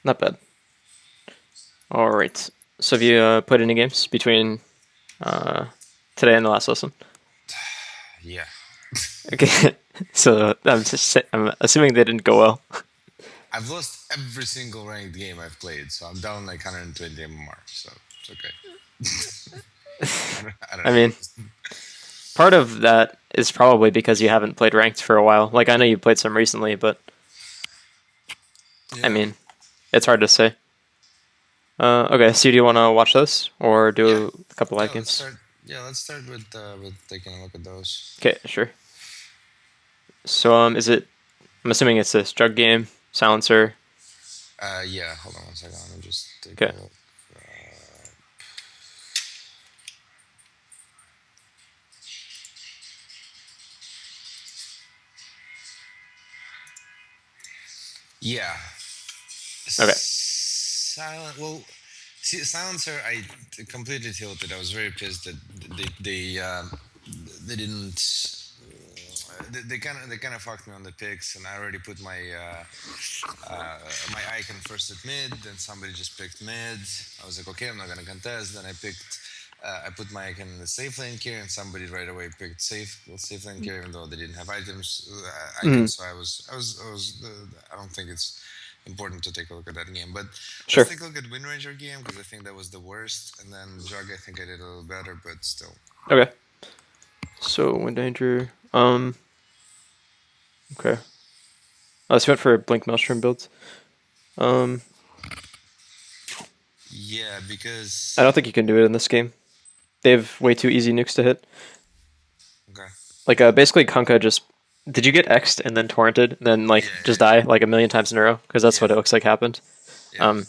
Not bad. All right. So have you played any games between uh, today and the last lesson? Yeah. Okay. So I'm assuming they didn't go well. I've lost every single ranked game I've played, so I'm down like 120 MMR, so it's okay. I don't I know. mean, part of that is probably because you haven't played ranked for a while. Like I know you played some recently, but I Yeah. mean, it's hard to say. Okay, so do you want to watch this or Yeah. do a couple live Yeah, let's games? start. Yeah, let's start with taking a look at those. Okay, sure. So is it? I'm assuming it's this drug game, silencer. Yeah, hold on one second. Let me just take a Okay. look. Yeah. Okay. Silent. Well, see, Silencer, I completely tilted. I was very pissed that they didn't. They kind of fucked me on the picks, and I already put my icon first at mid. Then somebody just picked mid. I was like, okay, I'm not gonna contest. Then I put my icon in the safe lane carry, and somebody right away picked safe lane carry, even though they didn't have Mhm. icons. So I don't think it's important to take a look at that game. But let's Sure. take a look at Wind Ranger game because I think that was the worst, and then Jug, I think I did a little better, but still. Okay. So wind danger. Okay. Oh, so you went for blink maelstrom builds. Um. Yeah, I don't because think you can do it in this game. They have way too easy nukes to hit. okay, Like basically Kunkka just did you get X'd and then torrented and then yeah, like just yeah, die like a million times in a row because that's yeah, what it looks like happened. yeah, Um,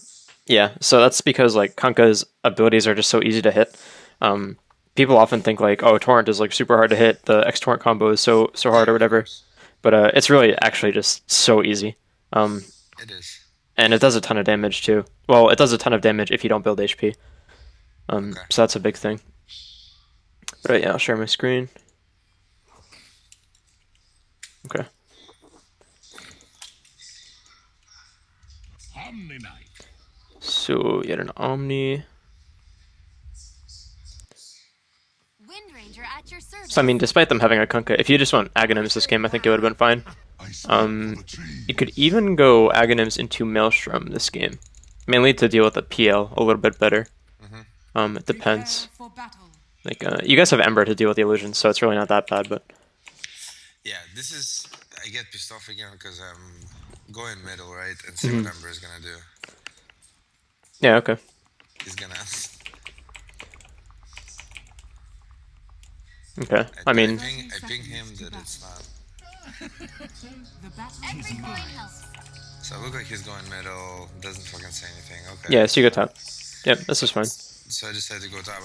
yeah, so that's because like Kunkka's abilities are just so easy to hit. Um, people often think like oh torrent is like super hard to hit. The X torrent combo is so hard yeah, or of whatever, course, but it's really actually just so easy. Um, it is. and it does a ton of damage too. Well, it does a ton of damage if you don't build HP. Okay. So that's a big thing. But yeah, I'll share my screen. Okay. Omni Knight. So yet an Omni. Wind Ranger at your So I service. mean, despite them having a Kunkka, if you just went Aghanims this game, I think it would have been fine. I speak for the You trees. could even go Aghanims into Maelstrom this game, mainly to deal with the PL a little bit better. Hmm. It Prepare depends. for battle. Like you guys have Ember to deal with the illusions, so it's really not that bad. But Yeah, this is. I get pissed off again because I'm going middle, right, and see what mhm. Ember is gonna do. Yeah, okay, He's gonna. okay. I, I I mean, ping. I ping him that it's not. The battle every coin helps. So it look like he's going middle. Doesn't fucking say anything. Okay. yeah. So you go top. Yep, this is fine. So I decided to go top.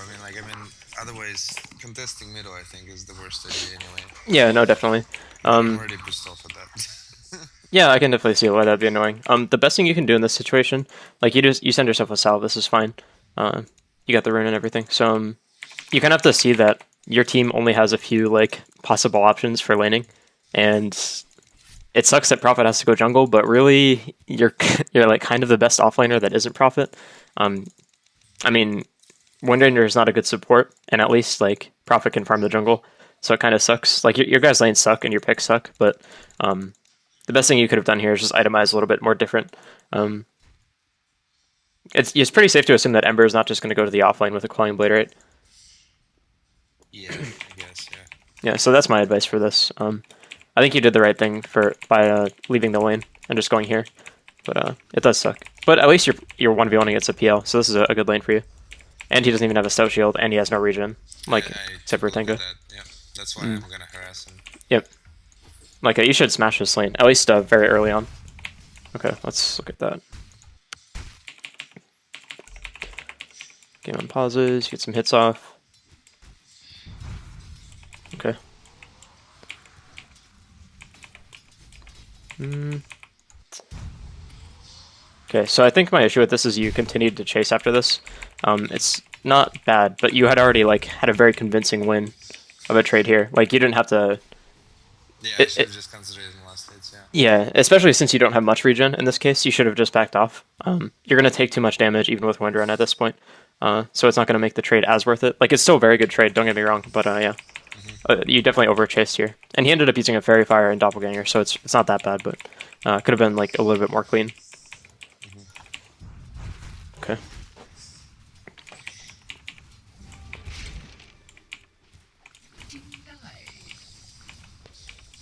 Otherwise contesting middle I think is the worst idea anyway. Yeah, no, definitely. But I'm Um, already pissed off at that. yeah, I can definitely see why that'd be annoying. The best thing you can do in this situation, like you send yourself a salve. This is fine. You got the rune and everything. So you kind of have to see that your team only has a few like possible options for laning, and it sucks that Prophet has to go jungle, but really you're like kind of the best offlaner that isn't Prophet. Um, I mean, Windranger is not a good support, and at least like Prophet can farm the jungle, so it kind of sucks. Like your guys' lanes suck and your picks suck, but the best thing you could have done here is just itemize a little bit more different. Um, it's pretty safe to assume that Ember is not just going to go to the offlane with a Clawing Blade, right? Yeah, I guess, yeah. Yeah, so that's my advice for this. I think you did the right thing by leaving the lane and just going here, but it does suck. But at least you're 1v1ing against a PL, so this is a good lane for you. And he doesn't even have a stout shield, and he has no regen, like I except took a for look at Tengu. that. Yeah, that's why I'm gonna harass him. Yep. Like you should smash this lane at least very early on. Okay, let's look at that. Game on pauses. Get some hits off. Okay. Okay, so I think my issue with this is you continued to chase after this. It's not bad, but you had already like had a very convincing win of a trade here. Like you didn't have to. Yeah, I It, should it, have just concentrated in the last hits, yeah. Yeah, especially since you don't have much regen in this case, you should have just backed off. You're going to take too much damage even with Wind Run at this point, so it's not going to make the trade as worth it. Like, it's still a very good trade, don't get me wrong, but yeah. You definitely overchased here. And he ended up using a Fairy Fire and Doppelganger, so it's not that bad, but could have been like a little bit more clean. Okay.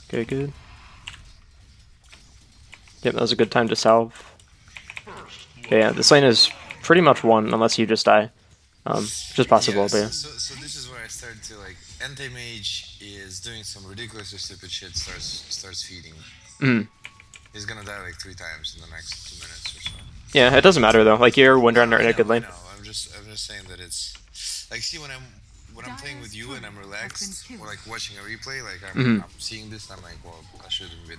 Okay, good. Yep, that was a good time to salve. Okay, yeah, this lane is pretty much won unless you just die. Just possible, Yes. but yeah. So this is where I started to like anti-mage is doing some ridiculously stupid shit. Starts feeding. Mm. He's gonna die like 3 times in the next 2 minutes or so. Yeah, it doesn't matter though. Like, you're Wind Runner in I a good lane. know. I'm just saying that it's like, see, when I'm playing with you and I'm relaxed or like watching a replay, like I'm seeing this, I'm like, well, I should have been.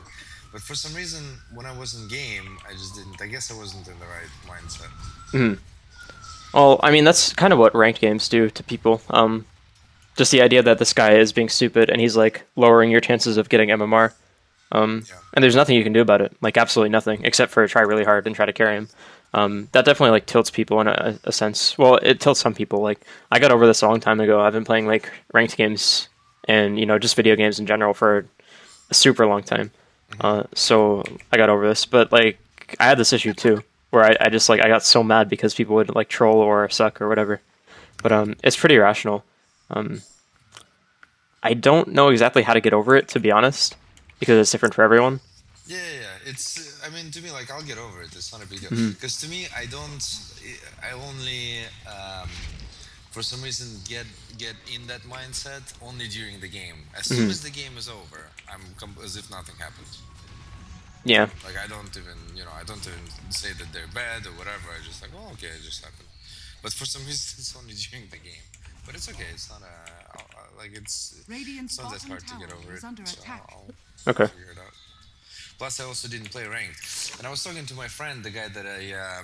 But for some reason, when I was in game, I just didn't. I guess I wasn't in the right mindset. Well, I mean, that's kind of what ranked games do to people. Just the idea that this guy is being stupid and he's like lowering your chances of getting MMR. And there's nothing you can do about it. Like, absolutely nothing, except for try really hard and try to carry him. That definitely like tilts people in a sense. Well, it tilts some people. Like, I got over this a long time ago. I've been playing like ranked games and, you know, just video games in general for a super long time. So I got over this, but like I had this issue too, where I just like I got so mad because people would like troll or suck or whatever. But it's pretty irrational. I don't know exactly how to get over it, to be honest, because it's different for everyone. Yeah. It's. I mean, to me, like, I'll get over it. It's not a big deal. Because to me, I only, for some reason, get in that mindset only during the game. As soon as the game is over, I'm as if nothing happened. Yeah. Like, I don't even say that they're bad or whatever. I just like, oh, okay, it just happened. But for some reason, it's only during the game. But it's okay. It's not like it's not that hard to get over it. So I'll figure it out. Plus, I also didn't play ranked. And I was talking to my friend, the guy that I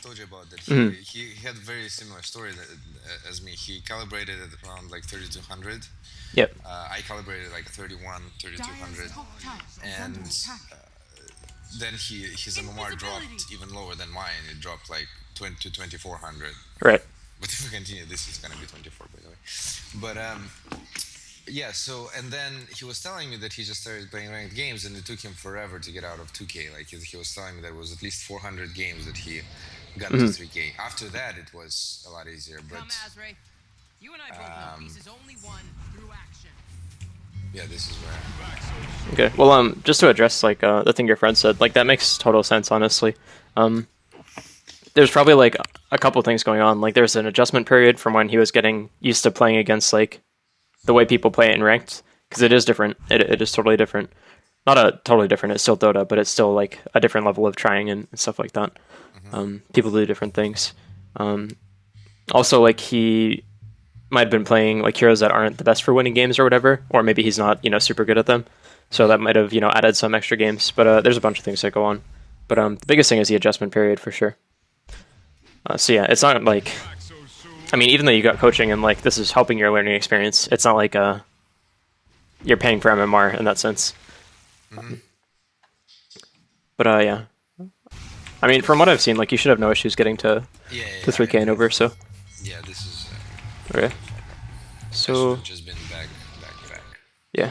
told you about, that he had a very similar story as me. He calibrated at around like 3200. Yep. I calibrated like 3200. And then his MMR dropped even lower than mine. It dropped like 20 to 2400. Right. But if we continue, this is going to be 24, by the way. But yeah, so, and then he was telling me that he just started playing ranked games and it took him forever to get out of 2K. Like, he was telling me there was at least 400 games that he got to 3K. After that, it was a lot easier, but... You and I both know pieces only won through action. Yeah, this is where... Okay, well, just to address, like, the thing your friend said, like, that makes total sense, honestly. There's probably, like, a couple things going on. Like, there's an adjustment period from when he was getting used to playing against, like, the way people play it in ranked, because it is different. It is totally different. Not totally different, it's still Dota, but it's still, like, a different level of trying and stuff like that. People do different things. Also, like, he might have been playing, like, heroes that aren't the best for winning games or whatever, or maybe he's not, you know, super good at them. So that might have, you know, added some extra games, but there's a bunch of things that go on. But the biggest thing is the adjustment period, for sure. So yeah, it's not like, I mean, even though you got coaching and like this is helping your learning experience, it's not like you're paying for MMR in that sense. But yeah, I mean, from what I've seen, like, you should have no issues getting to 3K and over. So yeah, this is okay. So just been back. Yeah.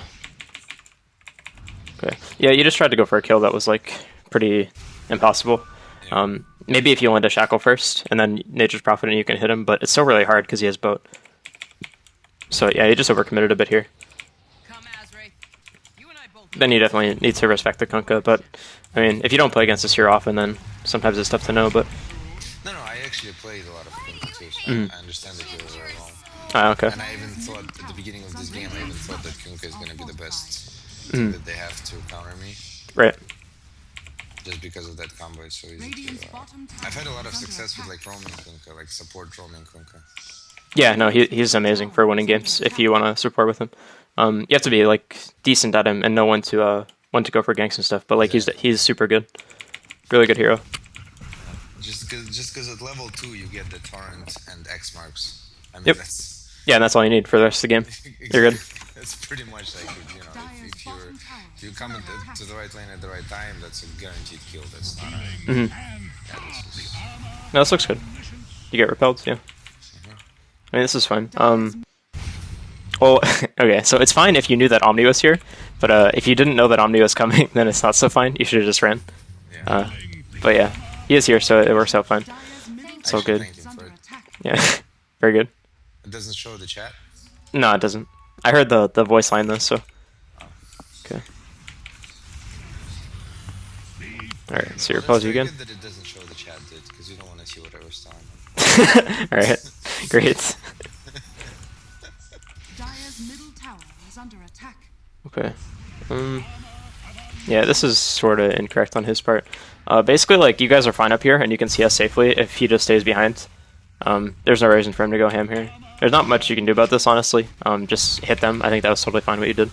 Okay. Yeah, you just tried to go for a kill that was like pretty impossible. Maybe if you land a shackle first, and then Nature's Prophet and you can hit him, but it's still really hard because he has boat. So yeah, you just overcommitted a bit here. Then you definitely need to respect the Kunkka, but I mean, if you don't play against this hero often, then sometimes it's tough to know, but... No, I actually played a lot of Kunkka too, so I understand the hero very well. Ah, okay. And I even thought, at the beginning of this game, that Kunkka is going to be the best thing that they have to counter me. Right. Just because of that combo, it's so easy to... I've had a lot of success with like roaming Kunkka, like support roaming Kunkka. Yeah, no, he's amazing for winning games if you want to support with him. You have to be like decent at him and know when to go for ganks and stuff, but like he's super good. Really good hero. Just because at level 2 you get the torrent and X marks. I mean, yep. That's... Yeah, and that's all you need for the rest of the game. Exactly. You're good. It's pretty much like, you know, if you come to the right lane at the right time, that's a guaranteed kill. That's not a. Mhm. Yeah, this is. No, this looks good. You get repelled, yeah. I mean, this is fine. Well, okay, so it's fine if you knew that Omni was here, but if you didn't know that Omni was coming, then it's not so fine. You should have just ran. Yeah. But yeah, he is here, so it works out fine. It's all good. Thank him for it. Yeah, very good. It doesn't show the chat. No, it doesn't. I heard the voice line though, so. Okay. Alright, so your pause you again. Good that it doesn't show the chat, dude, because you don't want to see what I was telling them. Alright, great. Dire's middle tower is under attack. Okay. Yeah, this is sort of incorrect on his part. Basically, like, you guys are fine up here, and you can see us safely if he just stays behind. There's no reason for him to go ham here. There's not much you can do about this, honestly. Just hit them. I think that was totally fine what you did.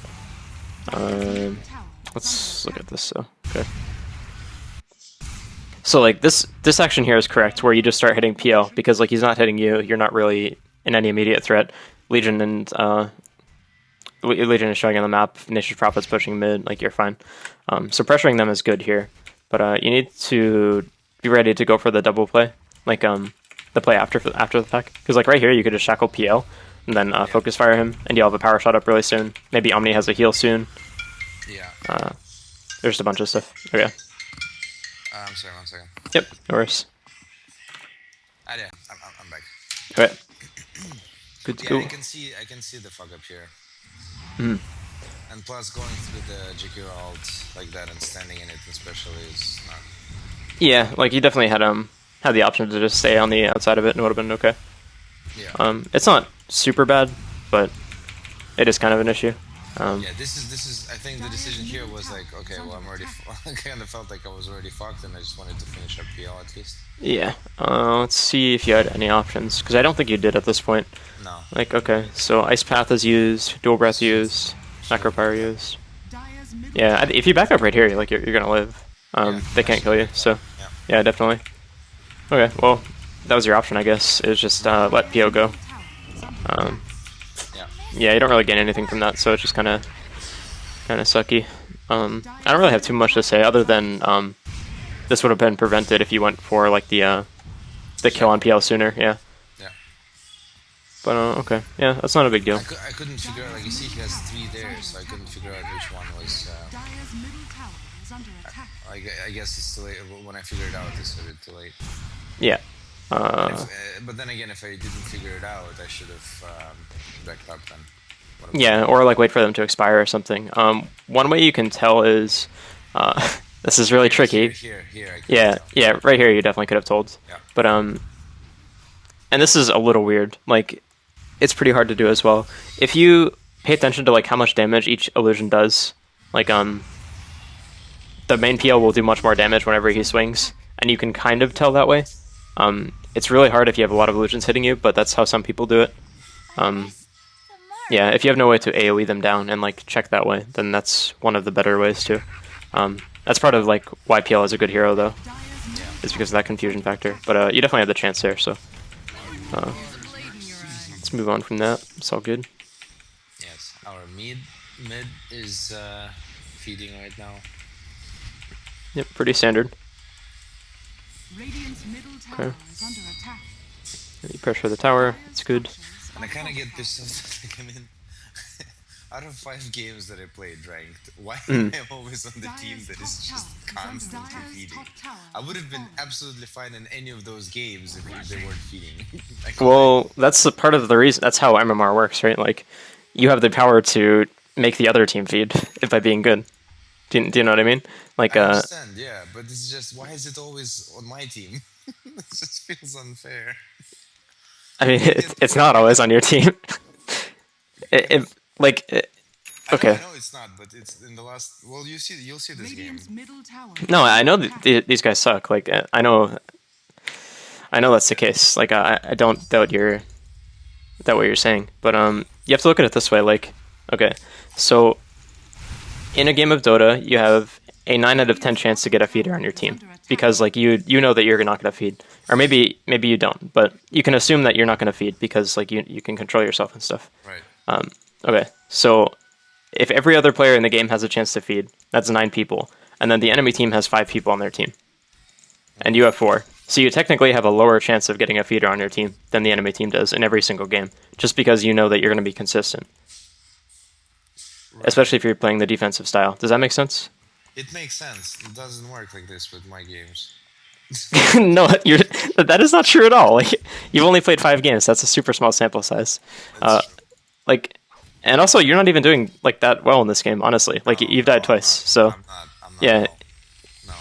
Let's look at this, so. Okay. So, like, this action here is correct, where you just start hitting PL, because, like, he's not hitting you, you're not really in any immediate threat. Legion is showing on the map, Nature's Prophet's pushing mid, like, you're fine. So pressuring them is good here, but you need to be ready to go for the double play, like, the play after the fact. Because, like, right here, you could just shackle PL, and then focus fire him, and you'll have a power shot up really soon. Maybe Omni has a heal soon. Yeah. There's a bunch of stuff. Okay. I'm sorry, 1 second. Yep, no worries. Yeah, I'm back. Okay. Good to Yeah, go. I can see the fuck up here. Mhm. And plus, going through the GQ ult like that and standing in it especially is not. Yeah, like, you definitely had the option to just stay on the outside of it and it would have been okay. Yeah. It's not super bad, but it is kind of an issue. Yeah, this is. I think the decision here was like, okay, well, I'm already. I kind of felt like I was already fucked, and I just wanted to finish up PL at least. Yeah. Let's see if you had any options, because I don't think you did at this point. No. Like, okay, so Ice Path is used, Dual Breath used, Macropyre used. Dire's middle Yeah, if you back up right here, like, you're gonna live. Yeah, They can't kill you, so Yeah. yeah, definitely. Okay, well, that was your option, I guess. It was just let PO go. Yeah. Yeah, you don't really gain anything from that, so it's just kind of sucky. I don't really have too much to say other than this would have been prevented if you went for like the kill on PL sooner. Yeah. Yeah. But okay, yeah, that's not a big deal. I couldn't figure out. Like, you see, he has 3 there, so I couldn't figure out which one was. Dire's middle tower is under attack. I guess it's too late. When I figured it out, it's a bit too late. Yeah. But then again, if I didn't figure it out, I should have backed up then. Yeah, or like wait for them to expire or something. One way you can tell is this is really tricky. Here. Yeah, right here you definitely could have told. Yeah. But and this is a little weird. Like, it's pretty hard to do as well. If you pay attention to like how much damage each illusion does, like the main PL will do much more damage whenever he swings, and you can kind of tell that way. It's really hard if you have a lot of illusions hitting you, but that's how some people do it. Yeah, if you have no way to AoE them down and like check that way, then that's one of the better ways too. That's part of like why PL is a good hero though, is because of that confusion factor. But you definitely have the chance there, so let's move on from that. It's all good. Yes, our mid is feeding right now. Yep, pretty standard. Radiant's middle tower Okay. is under attack. You pressure the tower, it's good. And I kind of get pissed off. Like, I mean, out of 5 games that I played ranked, why am I always on the team that is just constantly feeding? I would have been absolutely fine in any of those games if they weren't feeding. Like, Well, that's a part of the reason. That's how MMR works, right? Like, you have the power to make the other team feed by being good. Do you know what I mean? Like, I understand, yeah, but it's just, why is it always on my team? It just feels unfair. I mean, it's not always on your team. Okay. I know it's not, but it's in the last. Well, you'll see this game. Radiant's middle tower. No, I know that these guys suck. Like, I know that's the case. Like, I don't doubt what you're saying, but you have to look at it this way. Like, okay, so in a game of Dota, you have a 9 out of 10 chance to get a feeder on your team because like you know that you're not going to feed, or maybe you don't, but you can assume that you're not going to feed because like you can control yourself and stuff. Right. Okay, so if every other player in the game has a chance to feed, that's 9 people, and then the enemy team has 5 people on their team, and you have 4. So you technically have a lower chance of getting a feeder on your team than the enemy team does in every single game, just because you know that you're going to be consistent. Right. Especially if you're playing the defensive style. Does that make sense? It makes sense. It doesn't work like this with my games. No, that is not true at all. Like, you've only played 5 games. That's a super small sample size. Like, and also you're not even doing like that well in this game, honestly. Like, you've died twice, so I'm not yeah. No.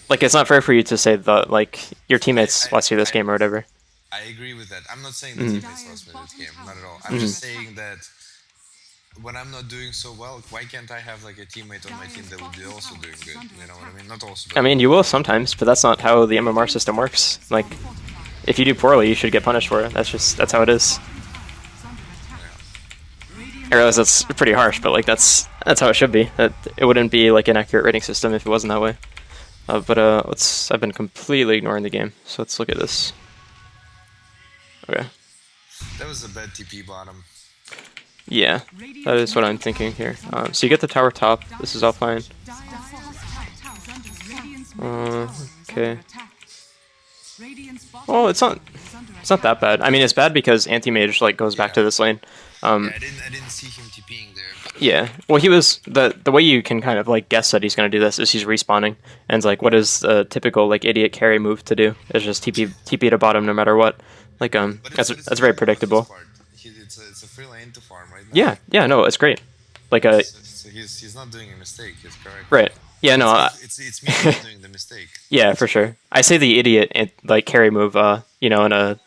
Like, it's not fair for you to say that like your teammates lost you this game or whatever. I agree with that. I'm not saying the teammates lost me this game, not at all. I'm just saying that when I'm not doing so well, why can't I have like a teammate on my team that would be also doing good? You know what I mean? Not also. I mean, you will sometimes, but that's not how the MMR system works. Like, if you do poorly, you should get punished for it. That's how it is. I realize that's pretty harsh, but like that's how it should be. It wouldn't be like an accurate rating system if it wasn't that way. But I've been completely ignoring the game, so let's look at this. Okay. That was a bad TP bottom. Yeah, that is what I'm thinking here. So you get the tower top. This is all fine. Okay. Well, it's not that bad. I mean, it's bad because anti-mage like goes back to this lane. Yeah, I didn't see him TPing there. But Yeah, well, he was the way you can kind of like guess that he's gonna do this is he's respawning, and it's like, what is the typical like idiot carry move to do? It's just TP to bottom no matter what. Like that's very predictable. It's a free lane to farm right now. Yeah, no, it's great. Like So he's not doing a mistake. He's correct. Right. Yeah, no. It's me who's doing the mistake. Yeah, for sure. I say the idiot like carry move, you know, in a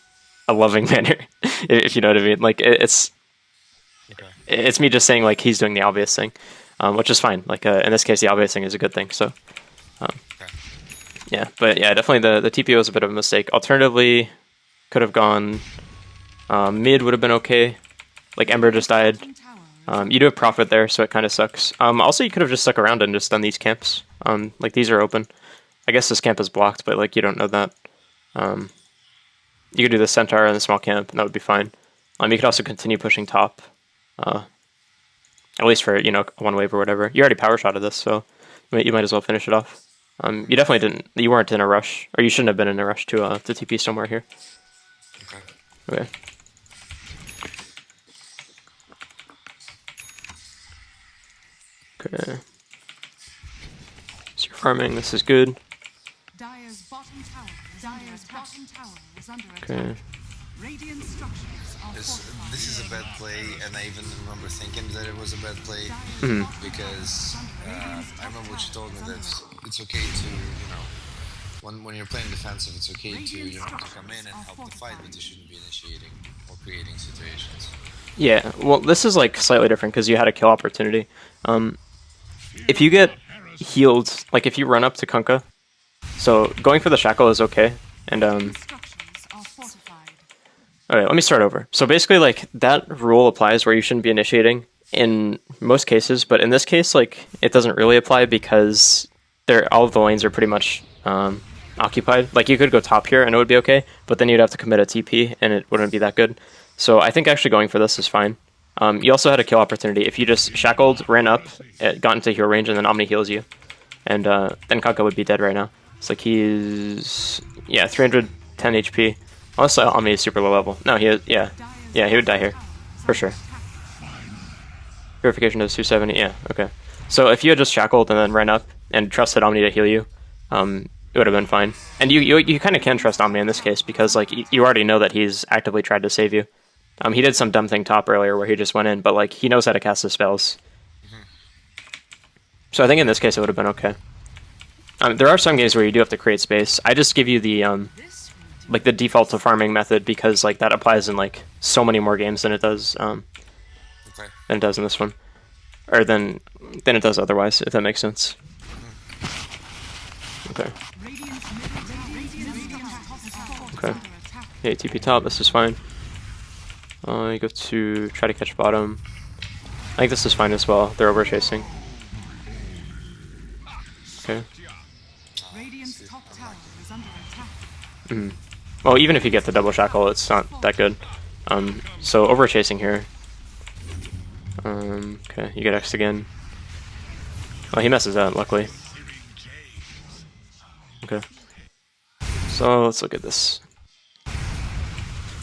loving manner, if you know what I mean. Like it's me just saying like he's doing the obvious thing, which is fine. Like in this case, the obvious thing is a good thing. So, yeah, but yeah, definitely the TPO is a bit of a mistake. Alternatively, could have gone mid would have been okay. Like Ember just died. You do have profit there, so it kind of sucks. Also, you could have just stuck around and just done these camps. Like these are open. I guess this camp is blocked, but like you don't know that. You could do the centaur and the small camp, and that would be fine. You could also continue pushing top, at least for one wave or whatever. You already power shotted this, so you might as well finish it off. You definitely didn't. You weren't in a rush, or you shouldn't have been in a rush to TP somewhere here. Okay. Okay. So you're farming. This is good. Dire's bottom tower is under attack. Okay. Radiant structures are fortified. This is a bad play, and I even remember thinking that it was a bad play because I remember what you told me that it's okay to when you're playing defensive, it's okay to to come in and help the fight, but you shouldn't be initiating or creating situations. Yeah, well, this is like slightly different because you had a kill opportunity. If you get healed, like if you run up to Kunkka, so going for the shackle is okay. And Structures are fortified. okay, let me start over. So basically, like that rule applies where you shouldn't be initiating in most cases, but in this case, like it doesn't really apply because all of the lanes are pretty much occupied. Like you could go top here and it would be okay, but then you'd have to commit a TP and it wouldn't be that good. So I think actually going for this is fine. You also had a kill opportunity. If you just shackled, ran up, got into heal range, and then Omni heals you, and then Kunkka would be dead right now. It's like he's 310 HP. Unless Omni is super low level. No, he is. Yeah, he would die here for sure. Purification does 270. Yeah, okay. So if you had just shackled and then ran up and trusted Omni to heal you, it would have been fine. And you kind of can trust Omni in this case because like you already know that he's actively tried to save you. He did some dumb thing top earlier where he just went in, but like he knows how to cast his spells. So I think in this case it would have been okay. There are some games where you do have to create space. I just give you the like the default to farming method because like that applies in like so many more games than it does than it does in this one, or than it does otherwise. If that makes sense. Okay. Okay. Yeah, TP top. This is fine. You go to try to catch bottom. I think this is fine as well. They're over chasing. Okay. Radiant's top tower is under attack. Well, even if you get the double shackle, it's not that good. So over chasing here. Okay, you get X again. Oh, he messes out, luckily. Okay. So let's look at this.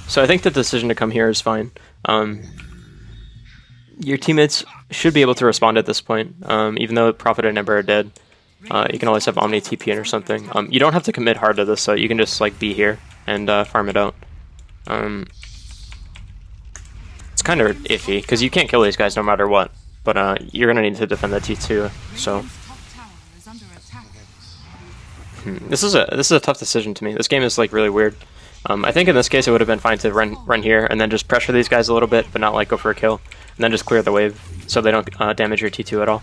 So I think the decision to come here is fine. Your teammates should be able to respond at this point, even though Prophet and Ember are dead. You can always have Omni TP in or something. You don't have to commit hard to this, so you can just like be here and farm it out. It's kind of iffy because you can't kill these guys no matter what, but you're gonna need to defend the T2. So this is a tough decision to me. This game is like really weird. I think in this case it would have been fine to run here and then just pressure these guys a little bit, but not like go for a kill, and then just clear the wave so they don't damage your T2 at all.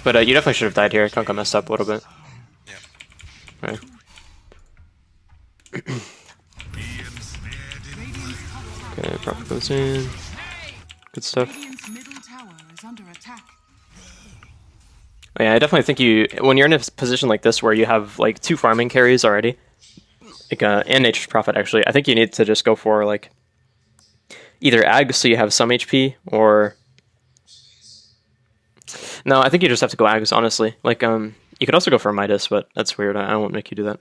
But you definitely should have died here. Kunkka messed up a little bit. Yeah. Right. Okay, Prophet goes in. Good stuff. Radiant's middle tower is under attack. Yeah, I definitely think when you're in a position like this where you have like 2 farming carries already, like and Nature's Prophet actually, I think you need to just go for like either Ag so you have some HP, or no, I think you just have to go Ags, honestly. Like you could also go for Midas, but that's weird. I won't make you do that.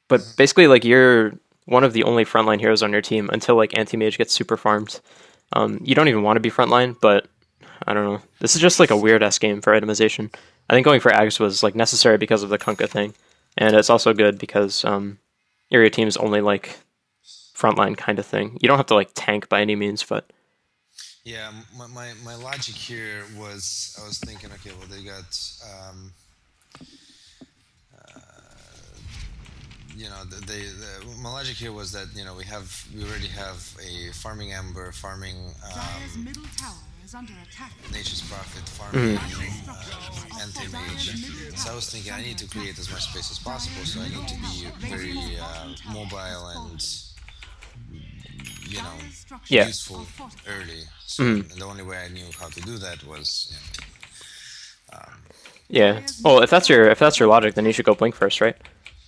But basically, like, you're one of the only frontline heroes on your team until like Anti-Mage gets super farmed. You don't even want to be frontline, but I don't know. This is just like a weird ass game for itemization. I think going for Ags was like necessary because of the Kunkka thing, and it's also good because your team is only like frontline kind of thing. You don't have to like tank by any means, but Yeah, my logic here was, I was thinking, okay, well, they got, you know, my logic here was that, you know, we already have a farming Ember, farming Dire's middle tower is under attack. Nature's Prophet, farming Anti-Mage. So I was thinking I need to create as much space as possible, so I need to be very mobile and, you know, yeah. useful early. So and the only way I knew how to do that was, you know, Yeah. Well, if that's your logic, then you should go Blink first, right?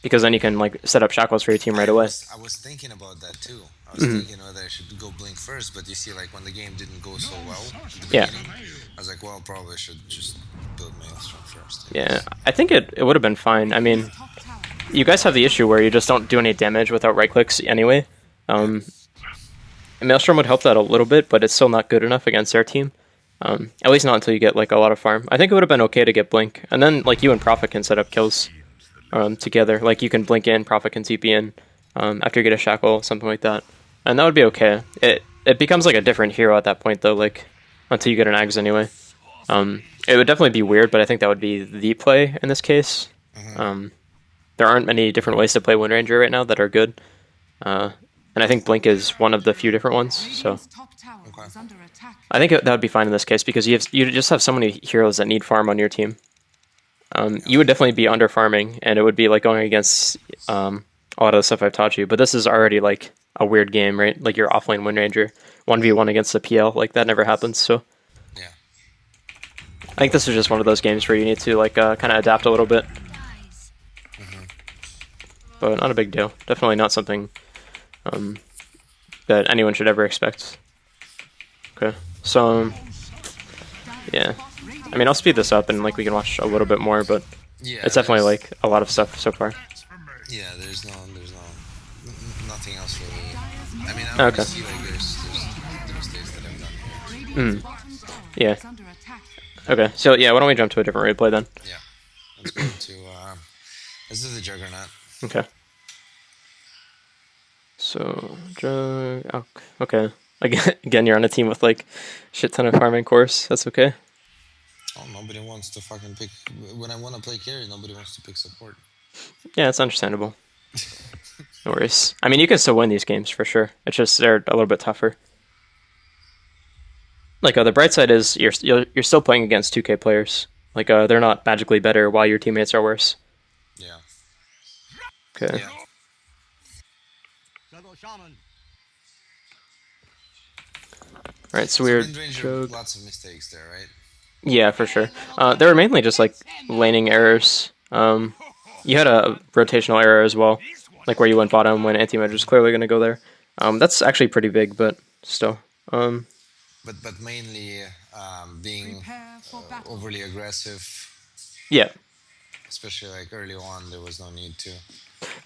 Because then you can like set up shackles for your team right away. I was thinking about that too. I was thinking whether I should go Blink first, but you see, like, when the game didn't go so well at the beginning, I was like, well, probably I should just build Maelstrom first. Yeah, I think it would have been fine. I mean, you guys have the issue where you just don't do any damage without right clicks anyway. Maelstrom would help that a little bit, but it's still not good enough against their team. At least not until you get like a lot of farm. I think it would have been okay to get Blink, and then like you and Prophet can set up kills together. Like you can Blink in, Prophet can TP in after you get a shackle, something like that, and that would be okay. It becomes like a different hero at that point though, like until you get an Ags anyway. It would definitely be weird, but I think that would be the play in this case. There aren't many different ways to play Wind Ranger right now that are good. And I think Blink is one of the few different ones, so I think that would be fine in this case because you just have so many heroes that need farm on your team. You would definitely be under farming, and it would be like going against a lot of the stuff I've taught you. But this is already like a weird game, right? Like your offlane Wind Ranger 1v1 against the PL, like that never happens. So Yeah. I think this is just one of those games where you need to like kind of adapt a little bit, but not a big deal. Definitely not something that anyone should ever expect. Okay, so yeah, I mean, I'll speed this up and like we can watch a little bit more, but Yeah, it's definitely like a lot of stuff so far. Yeah, there's nothing else really. I mean, I Okay. see like there's days that I've done here. Yeah. Okay, so yeah, why don't we jump to a different replay then? Yeah, let's go to let's do the Juggernaut. Okay. So, okay. Again, you're on a team with like shit ton of farming cores. That's okay. Oh, nobody wants to fucking pick. When I want to play carry, nobody wants to pick support. Yeah, it's understandable. No worries. I mean, you can still win these games for sure. It's just they're a little bit tougher. Like the bright side is you're still playing against 2K players. Like they're not magically better while your teammates are worse. Yeah. Okay. Yeah. Alright, so we're Wind Ranger, lots of mistakes there, right? yeah, for sure. They were mainly just like laning errors. You had a rotational error as well, like where you went bottom when Anti-Mage was clearly going to go there. That's actually pretty big, but still. but mainly being Prepare for battle. overly aggressive, Yeah, especially like early on. There was no need to.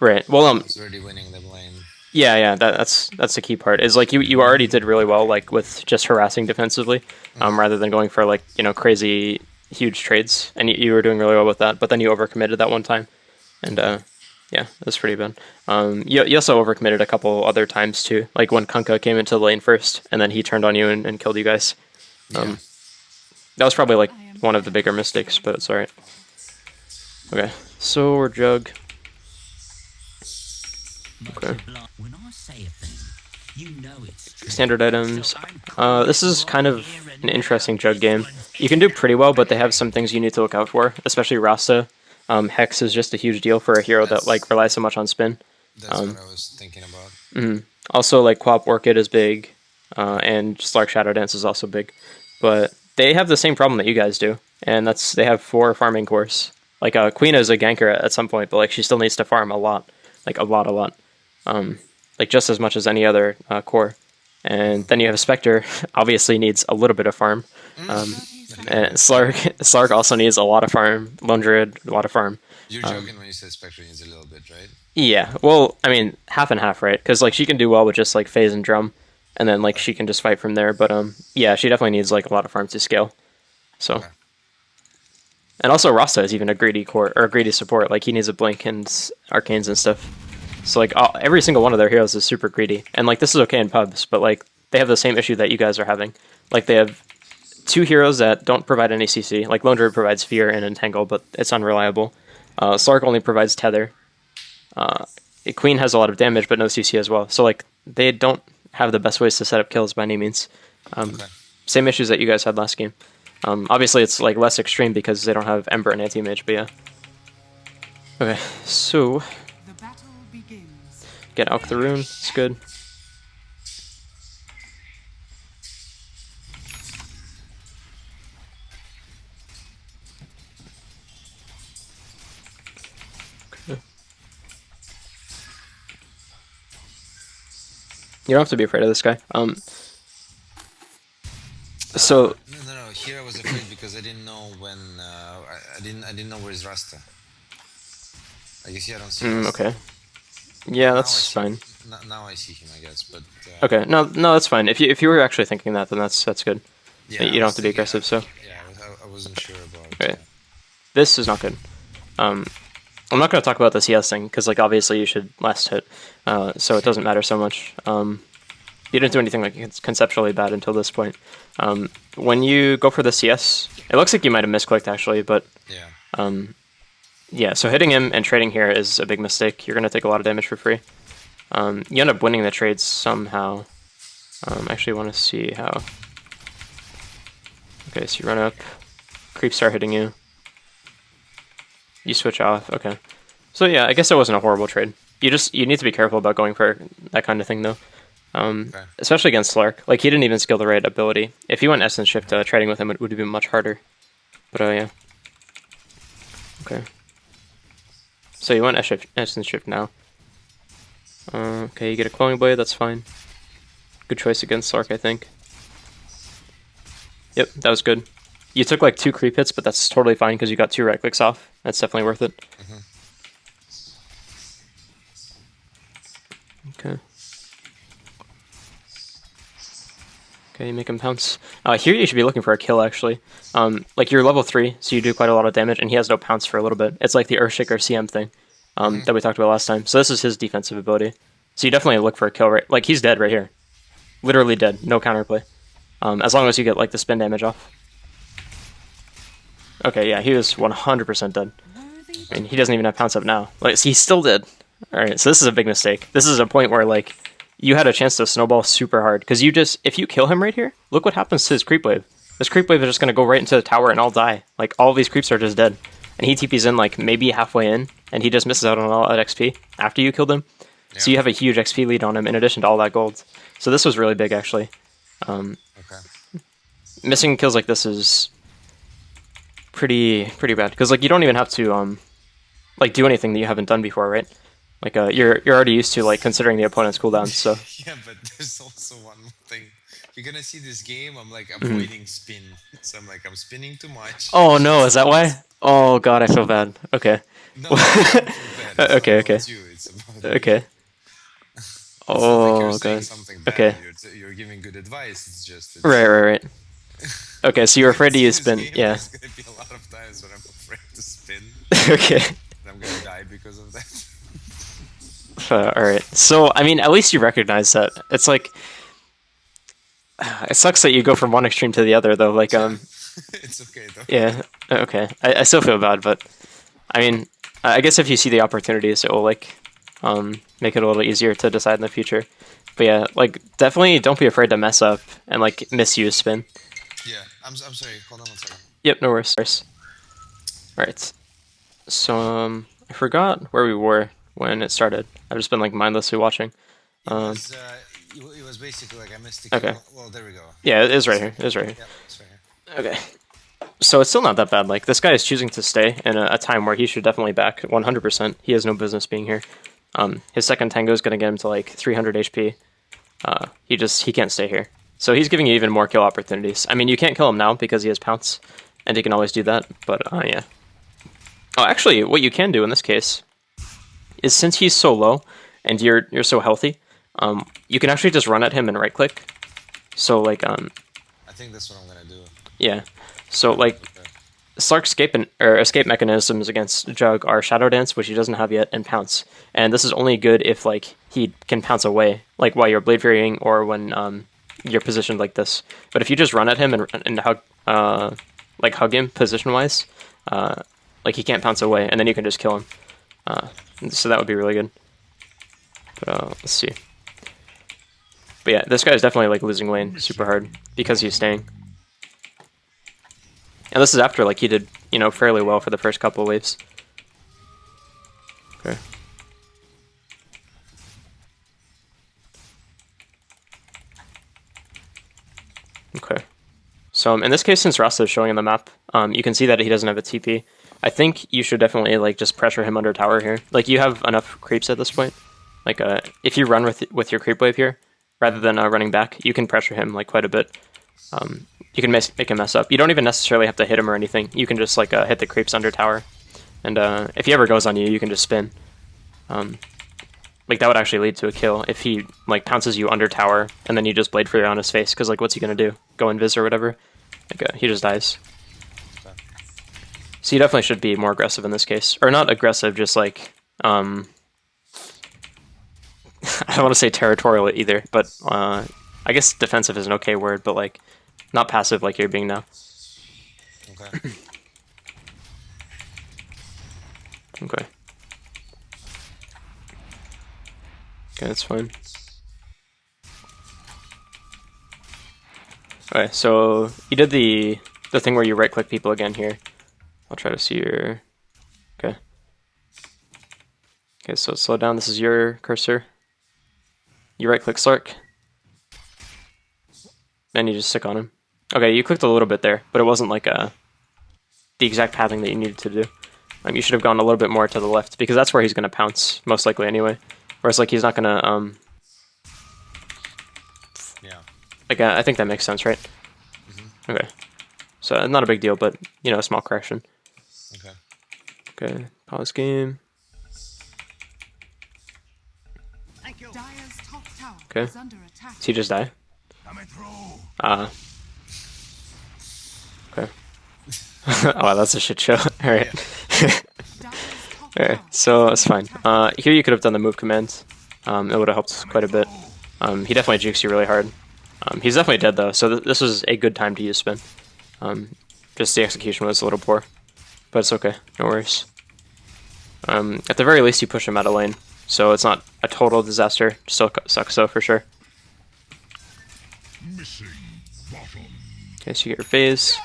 right. Well, I was already winning the lane. yeah, that's the key part. Is like you already did really well, like with just harassing defensively, rather than going for like crazy huge trades, and you were doing really well with that. But then you overcommitted that one time, and yeah, that's pretty bad. You also overcommitted a couple other times too, like when Kunkka came into the lane first, and then he turned on you and killed you guys. Yeah. That was probably like one of the bigger mistakes, but it's alright. Okay, so we're Jug. Okay. When I say a thing, you know it's true. Standard items. This is kind of an interesting Jug game. You can do pretty well, but they have some things you need to look out for, especially Rasta. Hex is just a huge deal for a hero that like relies so much on spin. That's what I was thinking about. Also, like Quap Orchid is big, and Slark Shadow Dance is also big. But they have the same problem that you guys do, and that's they have 4 farming cores. Like Queen is a ganker at some point, but like she still needs to farm a lot, like a lot. Like just as much as any other core. And then you have a Spectre, obviously needs a little bit of farm. And Slark also needs a lot of farm. Lone Druid, a lot of farm. You're joking when you said Spectre needs a little bit, right? Yeah, well, I mean, half and half, right? Because like she can do well with just like phase and drum, and then like she can just fight from there. But yeah, she definitely needs like a lot of farm to scale. So, Okay. and also Rasta is even a greedy core or a greedy support. Like he needs a blink and arcanes and stuff. So like every single one of their heroes is super greedy, and like this is okay in pubs, but like they have the same issue that you guys are having. Like they have 2 heroes that don't provide any CC. Like Lone Druid provides Fear and Entangle, but it's unreliable. Slark only provides Tether. Queen has a lot of damage, but no CC as well. So like they don't have the best ways to set up kills by any means. Okay. Same issues that you guys had last game. Obviously it's like less extreme because they don't have Ember and Anti-Mage, but yeah. Okay, so The battle begins. get Alk the Rune, it's good. You don't have to be afraid of this guy. So No. Here I was afraid because I didn't know when. I didn't know where's Rasta. I guess I don't see. Rasta. okay, yeah, Now I that's see- fine. Now I see him, I guess, but. Okay, no, that's fine. If you were actually thinking that, then that's good. Yeah, You don't have to be aggressive. So Yeah, I wasn't sure about. Right. This is not good. I'm not going to talk about the CS thing because like obviously you should last hit, so it doesn't matter so much. You didn't do anything like conceptually bad until this point. When you go for the CS, it looks like you might have misclicked actually, but Yeah. yeah. So hitting him and trading here is a big mistake. You're going to take a lot of damage for free. You end up winning the trades somehow. Actually, want to see how. Okay, so you run up, creeps start hitting you. You switch off. Okay, so yeah, I guess it wasn't a horrible trade. You need to be careful about going for that kind of thing though. Okay. Especially against Slark. Like he didn't even skill the right ability. If you went Essence Shift, trading with him would have been much harder. But yeah. Okay. So you went Essence Shift now. Okay, you get a Cloning Blade, that's fine. Good choice against Slark, I think. Yep, that was good. You took like 2 creep hits, but that's totally fine because you got 2 right clicks off. That's definitely worth it. Okay. Okay, you make him pounce. Here you should be looking for a kill, actually. Like, you're level 3, so you do quite a lot of damage, and he has no pounce for a little bit. It's like the Earthshaker CM thing that we talked about last time. So this is his defensive ability. So you definitely look for a kill, right? Like, he's dead right here. Literally dead. No counterplay. As long as you get, like, the spin damage off. Okay, yeah, he was 100% dead. I mean, he doesn't even have pounce up now. Like, he's still dead. Alright, so this is a big mistake. This is a point where, like, you had a chance to snowball super hard. Because you just, if you kill him right here, look what happens to his creep wave. This creep wave is just going to go right into the tower and I'll die. Like, all of these creeps are just dead. And he TP's in, like, maybe halfway in, and he just misses out on all that XP after you killed him. Yeah. So you have a huge XP lead on him in addition to all that gold. So this was really big, actually. Okay. Missing kills like this is pretty bad. Because, like, you don't even have to, like, do anything that you haven't done before, right? Like you're already used to like considering the opponent's cooldowns, so Yeah, but there's also one more thing. You're gonna see this game. I'm like avoiding spin, so I'm like I'm spinning too much. oh no, is that why? Oh god, I feel bad. Okay. No, I don't feel bad. It's Okay, not okay. about you. It's about me. Okay. It's not like you're Oh saying god. something bad. Okay. You're giving good advice. It's just Right. Okay, so you're afraid to use spin. Game, Yeah. There's gonna be a lot of times when I'm afraid to spin, Okay. and I'm gonna die because of that. Alright. So, I mean, at least you recognize that. It's like... It sucks that you go from one extreme to the other, though. Like, It's okay though. yeah. Okay. I still feel bad, but... I mean, I guess if you see the opportunities, it will, like, make it a little easier to decide in the future. But yeah, like, definitely don't be afraid to mess up and, like, misuse spin. Yeah, I'm sorry. Hold on one second. Yep, no worries. Alright. So, I forgot where we were when it started. I've just been, like, mindlessly watching. It was basically like I missed the Okay. kill. Well, there we go. Yeah, it is right here. It is right here. Yep, it's right here. Okay. So it's still not that bad. Like, this guy is choosing to stay in a time where he should definitely back 100%. He has no business being here. His second tango is going to get him to, like, 300 HP. He can't stay here. So he's giving you even more kill opportunities. I mean, you can't kill him now because he has pounce, and he can always do that, but, yeah. Oh, actually, what you can do in this case is since he's so low and you're so healthy, you can actually just run at him and right-click. So, like, I think that's what I'm gonna do. yeah. So, like, Slark's escape mechanisms against Jug are Shadow Dance, which he doesn't have yet, and Pounce. And this is only good if, like, he can pounce away, like, while you're blade varying or when you're positioned like this. But if you just run at him and hug him position-wise, like, he can't pounce away, and then you can just kill him. So that would be really good. But, let's see. But yeah, this guy is definitely, like, losing lane super hard because he's staying. And this is after, like, he did, you know, fairly well for the first couple of waves. Okay. Okay. So, in this case, since Rasta is showing on the map, you can see that he doesn't have a TP. I think you should definitely, like, just pressure him under tower here. Like, you have enough creeps at this point. Like, if you run with your creep wave here, rather than running back, you can pressure him, like, quite a bit. You can make him mess up. You don't even necessarily have to hit him or anything. You can just, like, hit the creeps under tower. And if he ever goes on you, you can just spin. Like, that would actually lead to a kill if he, like, pounces you under tower, and then you just blade fire on his face, because, like, what's he gonna do? Go invis or whatever? Like, he just dies. So you definitely should be more aggressive in this case. Or not aggressive, just, like, I don't want to say territorial either, but I guess defensive is an okay word, but, like, not passive like you're being now. Okay. Okay. Okay, that's fine. Okay, so you did the thing where you right-click people again here. I'll try to see your... Okay. Okay, so slow down. This is your cursor. You right-click Slark. And you just stick on him. Okay, you clicked a little bit there, but it wasn't like the exact pathing that you needed to do. You should have gone a little bit more to the left, because that's where he's going to pounce, most likely anyway. Whereas, like, he's not going to... Yeah. Like, I think that makes sense, right? Mm-hmm. Okay. So, not a big deal, but, you know, a small correction. Okay. Okay, pause game. Dire's top tower Okay. is under attack. Did he just die? Okay. Oh, that's a shit show. Alright. Dire's top Alright, tower so is it's under fine. attack. Here you could have done the move command. It would have helped quite a bit. He definitely jukes you really hard. He's definitely dead though, so this was a good time to use spin. Just the execution was a little poor. But it's okay, no worries. At the very least you push him out of lane, so it's not a total disaster. Still sucks though, for sure. Okay, so you get your phase.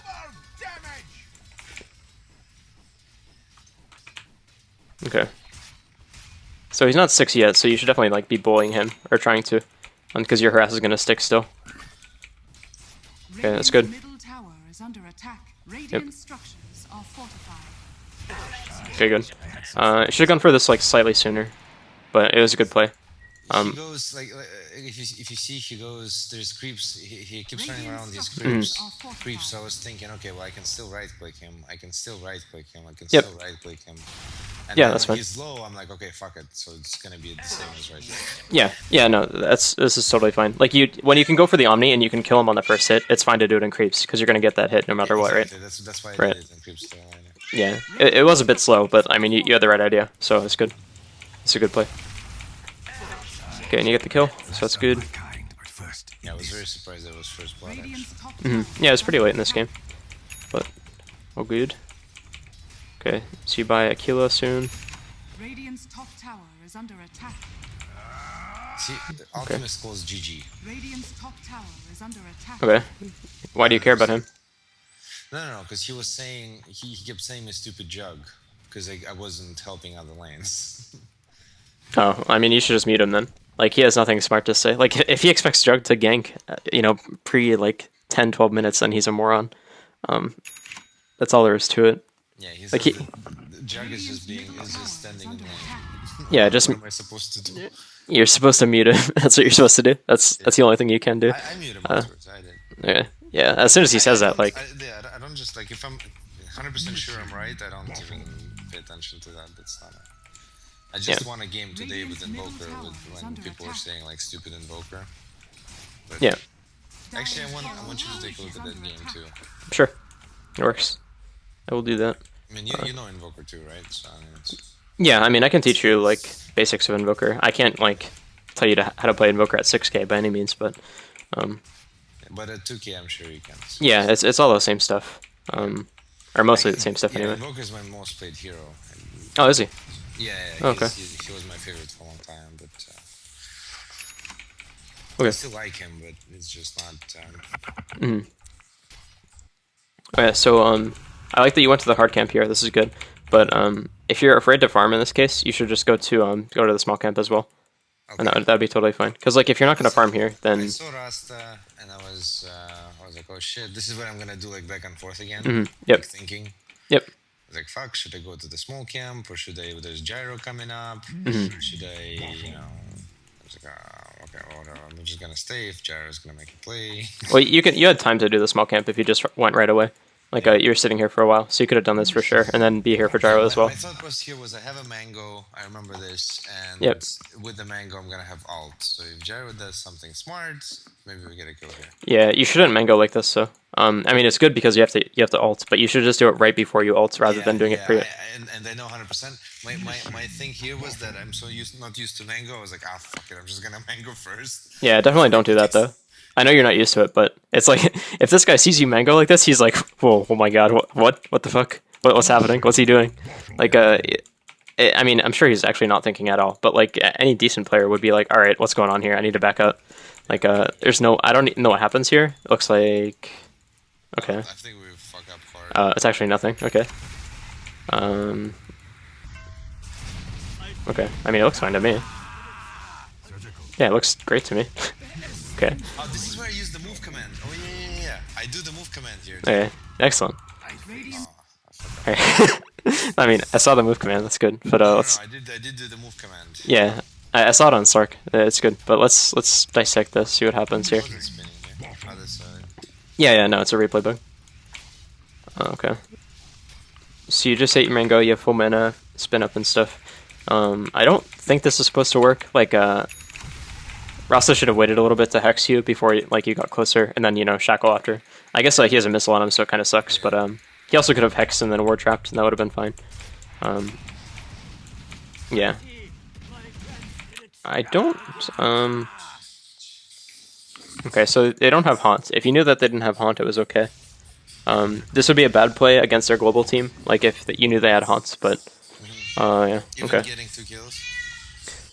Okay. So he's not 6 yet, so you should definitely like be bullying him, or trying to. Because your harass is going to stick still. Okay, that's good. Radiant's middle tower is under attack. Radiant structures are fortified. Okay, good. Should have gone for this like slightly sooner. but it was a good play. He goes like if you see he goes, there's creeps. He keeps running around these creeps. So I was thinking, okay, well I can still right click him. I can still right click him. I can Yep. still right click him. And Yeah, then that's when fine. he's low, I'm like, okay, fuck it. So it's gonna be the same as right click. Yeah, no, this is totally fine. Like when you can go for the Omni and you can kill him on the first hit, it's fine to do it in creeps because you're gonna get that hit no matter what, right? Exactly. That's why I Right. did it in creeps still. Yeah, it was a bit slow, but I mean you had the right idea, so it's good. It's a good play. Okay, and you get the kill, so that's good. Yeah, I was very surprised that it was first blood. Actually. Radiant's top Yeah, it's pretty late in this game, but all good. Okay, see you buy a kilo soon. Radiant's top tower is under attack. See, the Alchemist calls GG. Radiant's top tower is under attack. Okay, why do you care about him? No, because he was saying he kept saying my stupid jug because I wasn't helping out the lanes. Oh, I mean you should just mute him then. Like he has nothing smart to say. Like if he expects Jug to gank, pre like 10-12 minutes, then he's a moron. That's all there is to it. Yeah, he's Like like the jug is just standing in lane. Yeah, just What am I supposed to do? you're supposed to mute him. That's what you're supposed to do. That's the only thing you can do. I mute him afterwards. I did. Yeah. As soon as he says that, like, I don't just like if I'm 100% sure I'm right. I don't even pay attention to that. That's not. I just won a game today with Invoker when people were saying like stupid Invoker. But yeah, actually, I want you to take a look at that game too. sure, it works. I will do that. I mean, you know Invoker too, right? So I mean, it's... Yeah, I mean, I can teach you like basics of Invoker. I can't like tell you how to play Invoker at 6K by any means, but But at 2K, I'm sure you can. yeah, it's all the same stuff, or mostly the same stuff anyway. Invoker is my most played hero. Oh, is he? Yeah, Okay. he was my favorite for a long time, but I Okay. still like him, but it's just not. Oh yeah, so I like that you went to the hard camp here. This is good, but if you're afraid to farm in this case, you should just go to the small camp as well, and that'd be totally fine. Because like if you're not gonna farm here, I then saw Rasta, and I was like, oh shit, this is what I'm gonna do, like back and forth again. Yep. Like thinking. Yep. I was like, fuck, should I go to the small camp or should I? There's gyro coming up. Should I? I was like, okay, well, I'm just gonna stay if gyro's gonna make a play. Well, you had time to do the small camp if you just went right away. Like you were sitting here for a while, so you could have done this for sure, and then be here for gyro as well. My thought was I have a mango. I remember this, and with the mango, I'm gonna have alt. So if gyro does something smart, maybe we get a kill here. Yeah, you shouldn't mango like this. So, I mean, it's good because you have to alt, but you should just do it right before you alt rather than doing it pre. And I know 100%. My thing here was that I'm so not used to mango. I was like, fuck it, I'm just gonna mango first. Yeah, definitely don't do that though. I know you're not used to it, but it's like if this guy sees you mango like this, he's like, "Whoa, oh my god, what the fuck? What's happening? What's he doing?" Like, I mean, I'm sure he's actually not thinking at all. But like any decent player would be like, "All right, what's going on here? I need to back up." Like, there's no, I don't know what happens here. It looks like, okay. I think we fuck up hard. It's actually nothing. Okay. Okay. I mean, it looks fine to me. Yeah, it looks great to me. Okay. Oh, this is where I use the move command. Oh yeah. I do the move command here. Okay. Excellent. I mean, I saw the move command. That's good. But let's. No, I did do the move command. Yeah, I saw it on Stark. It's good. But let's dissect this. See what happens here. It wasn't spinning here. Oh, that's, Yeah. No, it's a replay bug. Okay. So you just ate your mango. You have full mana, spin up and stuff. I don't think this is supposed to work. Like Rasta should have waited a little bit to hex you before you got closer, and then shackle after. I guess he has a missile on him, so it kind of sucks. But he also could have hexed and then ward trapped, and that would have been fine. Yeah. I don't. Okay, so they don't have haunt. If you knew that they didn't have haunt, it was okay. This would be a bad play against their global team, like if you knew they had haunts. But yeah. Even Okay. getting 2 kills.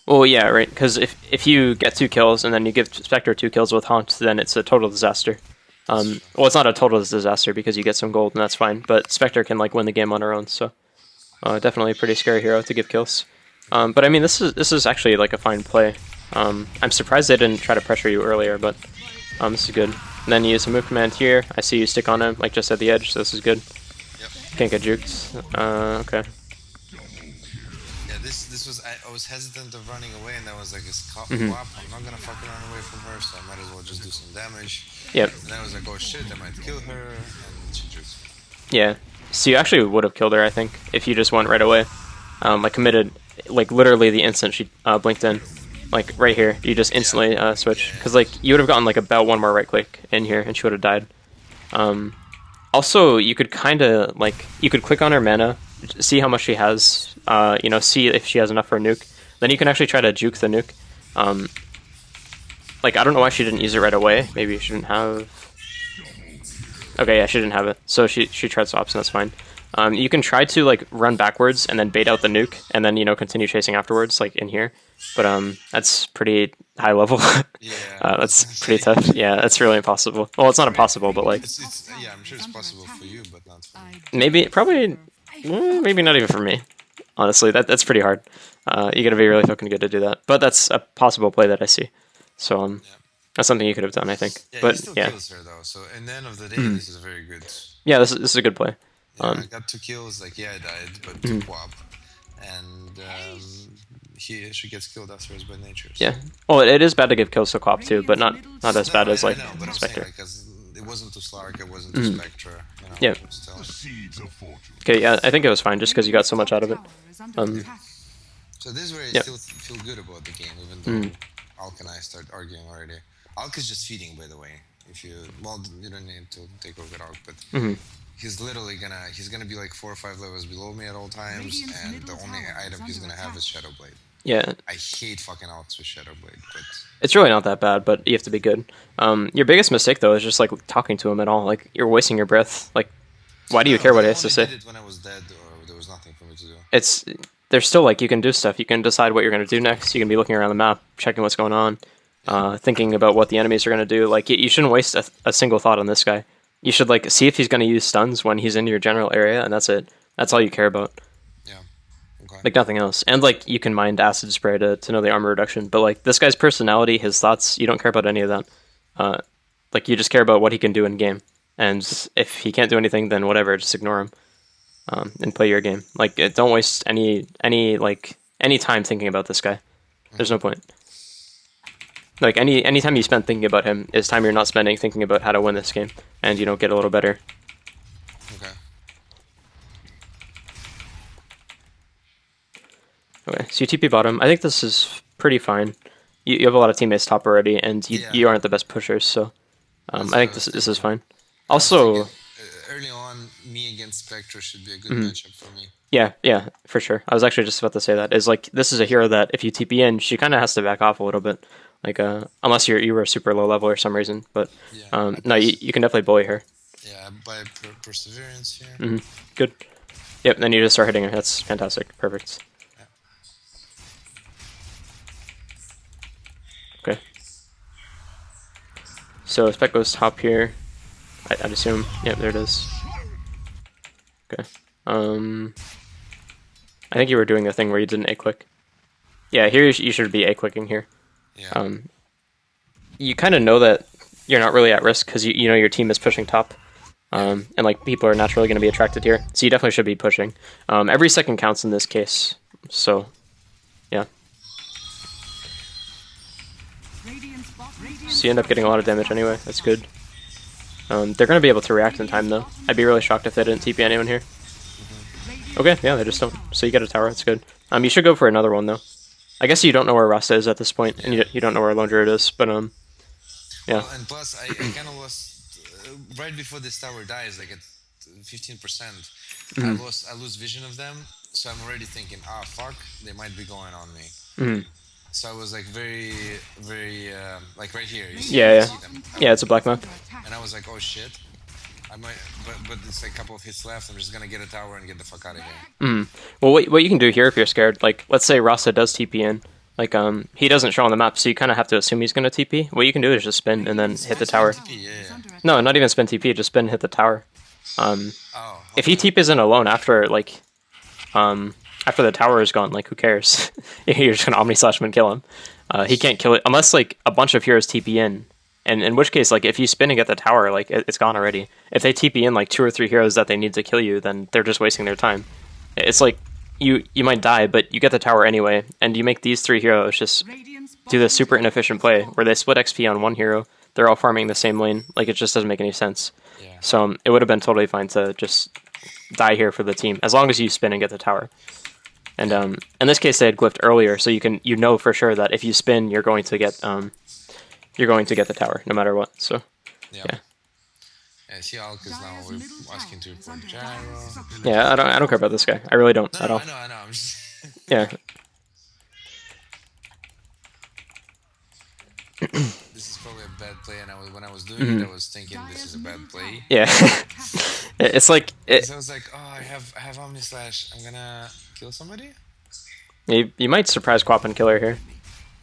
Well, yeah, right. Because if you get 2 kills and then you give Spectre 2 kills with haunt, then it's a total disaster. Well, it's not a total disaster because you get some gold and that's fine. But Spectre can win the game on her own, so definitely a pretty scary hero to give kills. But I mean, this is actually a fine play. I'm surprised they didn't try to pressure you earlier, but this is good. And then you use a move command here. I see you stick on him just at the edge, so this is good. Yep. Can't get juked. Okay. this was I was hesitant of running away, and I was like, "It's co-op. Mm-hmm. I'm not gonna fucking run away from her, so I might as well just do some damage." Yep. And I was like, "Oh shit, I might kill her," and she just. Yeah. So you actually would have killed her, I think, if you just went right away. Like committed, like literally the instant she blinked in, like right here, you just instantly switch, because like you would have gotten like about one more right click in here, and she would have died. Also, you could kind of like you could click on her mana, see how much she has, you know, see if she has enough for a nuke. Then you can actually try to juke the nuke. Like I don't know why she didn't use it right away. Maybe she didn't have. Okay, yeah, she didn't have it, so she tried swaps, and that's fine. You can try to like run backwards and then bait out the nuke, and then continue chasing afterwards, like in here. But that's pretty high level. Yeah. That's pretty tough. Yeah, that's really impossible. Well, it's not impossible, but like It's yeah, I'm sure it's possible for you, but not for me. maybe not even for me. Honestly, that's pretty hard. You gotta be really fucking good to do that. But that's a possible play that I see. So Yeah. that's something you could have done, I think. Yeah, But he still yeah, kills her though. So in the end of the day, this is a very good. yeah, this is a good play. Yeah, I got 2 kills. Like I died, but 2 co-op, and she gets killed afterwards by nature. So. Yeah. Well, it is bad to give kills to co-op too, but not as bad as I like know, but I'm Spectre. saying, like, 'cause it wasn't to Slark, it wasn't to Spectre. You know, Yeah. Still. The seeds of fortune. Okay, yeah, I think it was fine just because you got so much out of it. So this is where I Yep. still feel good about the game, even though Alk and I start arguing already. Alk is just feeding, by the way. If you you don't need to take over Alk, but he's literally gonna be like 4 or 5 levels below me at all times, and the only item he's gonna have is Shadow Blade. Yeah, I hate fucking Alks with Shadow Blade, but it's really not that bad, but you have to be good. Your biggest mistake though is just like talking to him at all. Like you're wasting your breath. Like, why do you care what he has to say? I did it when I was dead, or there was nothing for me to do. There's still like you can do stuff. You can decide what you're gonna do next. You can be looking around the map, checking what's going on, thinking about what the enemies are gonna do. Like you shouldn't waste a single thought on this guy. You should like see if he's gonna use stuns when he's in your general area, and that's it. That's all you care about. Yeah. Okay. Like nothing else. And like you can mind acid spray to know the armor reduction, but like this guy's personality, his thoughts, you don't care about any of that. Like you just care about what he can do in game, and if he can't do anything, then whatever, just ignore him, and play your game. Like don't waste any time thinking about this guy. There's no point. Like any time you spend thinking about him is time you're not spending thinking about how to win this game, and get a little better. Okay. Okay, so you TP bottom. I think this is pretty fine. You have a lot of teammates top already, and you aren't the best pushers, so I think this is fine. Also, Early on, me against Spectre should be a good matchup for me. yeah, for sure. I was actually just about to say that. Is like this is a hero that if you TP in, she kind of has to back off a little bit. Like unless you were super low level or some reason, but no, you can definitely bully her. Yeah, by perseverance here. Good. Yep. Then you just start hitting her. That's fantastic. Perfect. Okay. So Spec goes top here. I'd assume. Yep, there it is. Okay. I think you were doing the thing where you didn't A-click. Yeah, here you should be A-clicking here. Yeah. You kind of know that you're not really at risk because you know your team is pushing top, and like people are naturally going to be attracted here. So you definitely should be pushing. Every second counts in this case. So, yeah. So you end up getting a lot of damage anyway. That's good. They're going to be able to react in time though. I'd be really shocked if they didn't TP anyone here. Okay, yeah, they just don't. So you get a tower. That's good. You should go for another one though. I guess you don't know where Rasta is at this point, and you don't know where Lone Druid is, but yeah. Well, and plus, I kind of lost right before this tower dies, like at 15%. I lose vision of them, so I'm already thinking, fuck, they might be going on me. So I was like very, like right here. You see, Yeah. see them. Yeah, it's a black map. And I was like, oh shit. I might, but it's like a couple of hits left. I'm just gonna get a tower and get the fuck out of here. Well, what you can do here if you're scared, like let's say Rasta does TP in, like he doesn't show on the map, so you kind of have to assume he's gonna TP. What you can do is just spin and then hit the tower. Yeah. No, not even spin TP, just spin and hit the tower. If he TPs in alone after after the tower is gone, like who cares? You're just gonna Omni Slash him and kill him. He can't kill it unless like a bunch of heroes TP in. And in which case, like, if you spin and get the tower, like, it's gone already. If they TP in, like, 2 or 3 heroes that they need to kill you, then they're just wasting their time. It's like, you might die, but you get the tower anyway, and you make these 3 heroes just do this super inefficient play where they split XP on one hero. They're all farming the same lane. Like, it just doesn't make any sense. Yeah. So it would have been totally fine to just die here for the team, as long as you spin and get the tower. And in this case, they had glyphed earlier, so you know for sure that if you spin, you're going to get the tower no matter what. So Yeah. yeah. Yeah, see, Alk is now asking to report gyro. Yeah, I don't care about this guy. I really don't at all. I know. I'm just Yeah. this is probably a bad play, and when I was doing it, I was thinking this is a bad play. Yeah. It's like So I was like, oh, I have Omni Slash. I'm gonna kill somebody. you might surprise Quap and Killer here.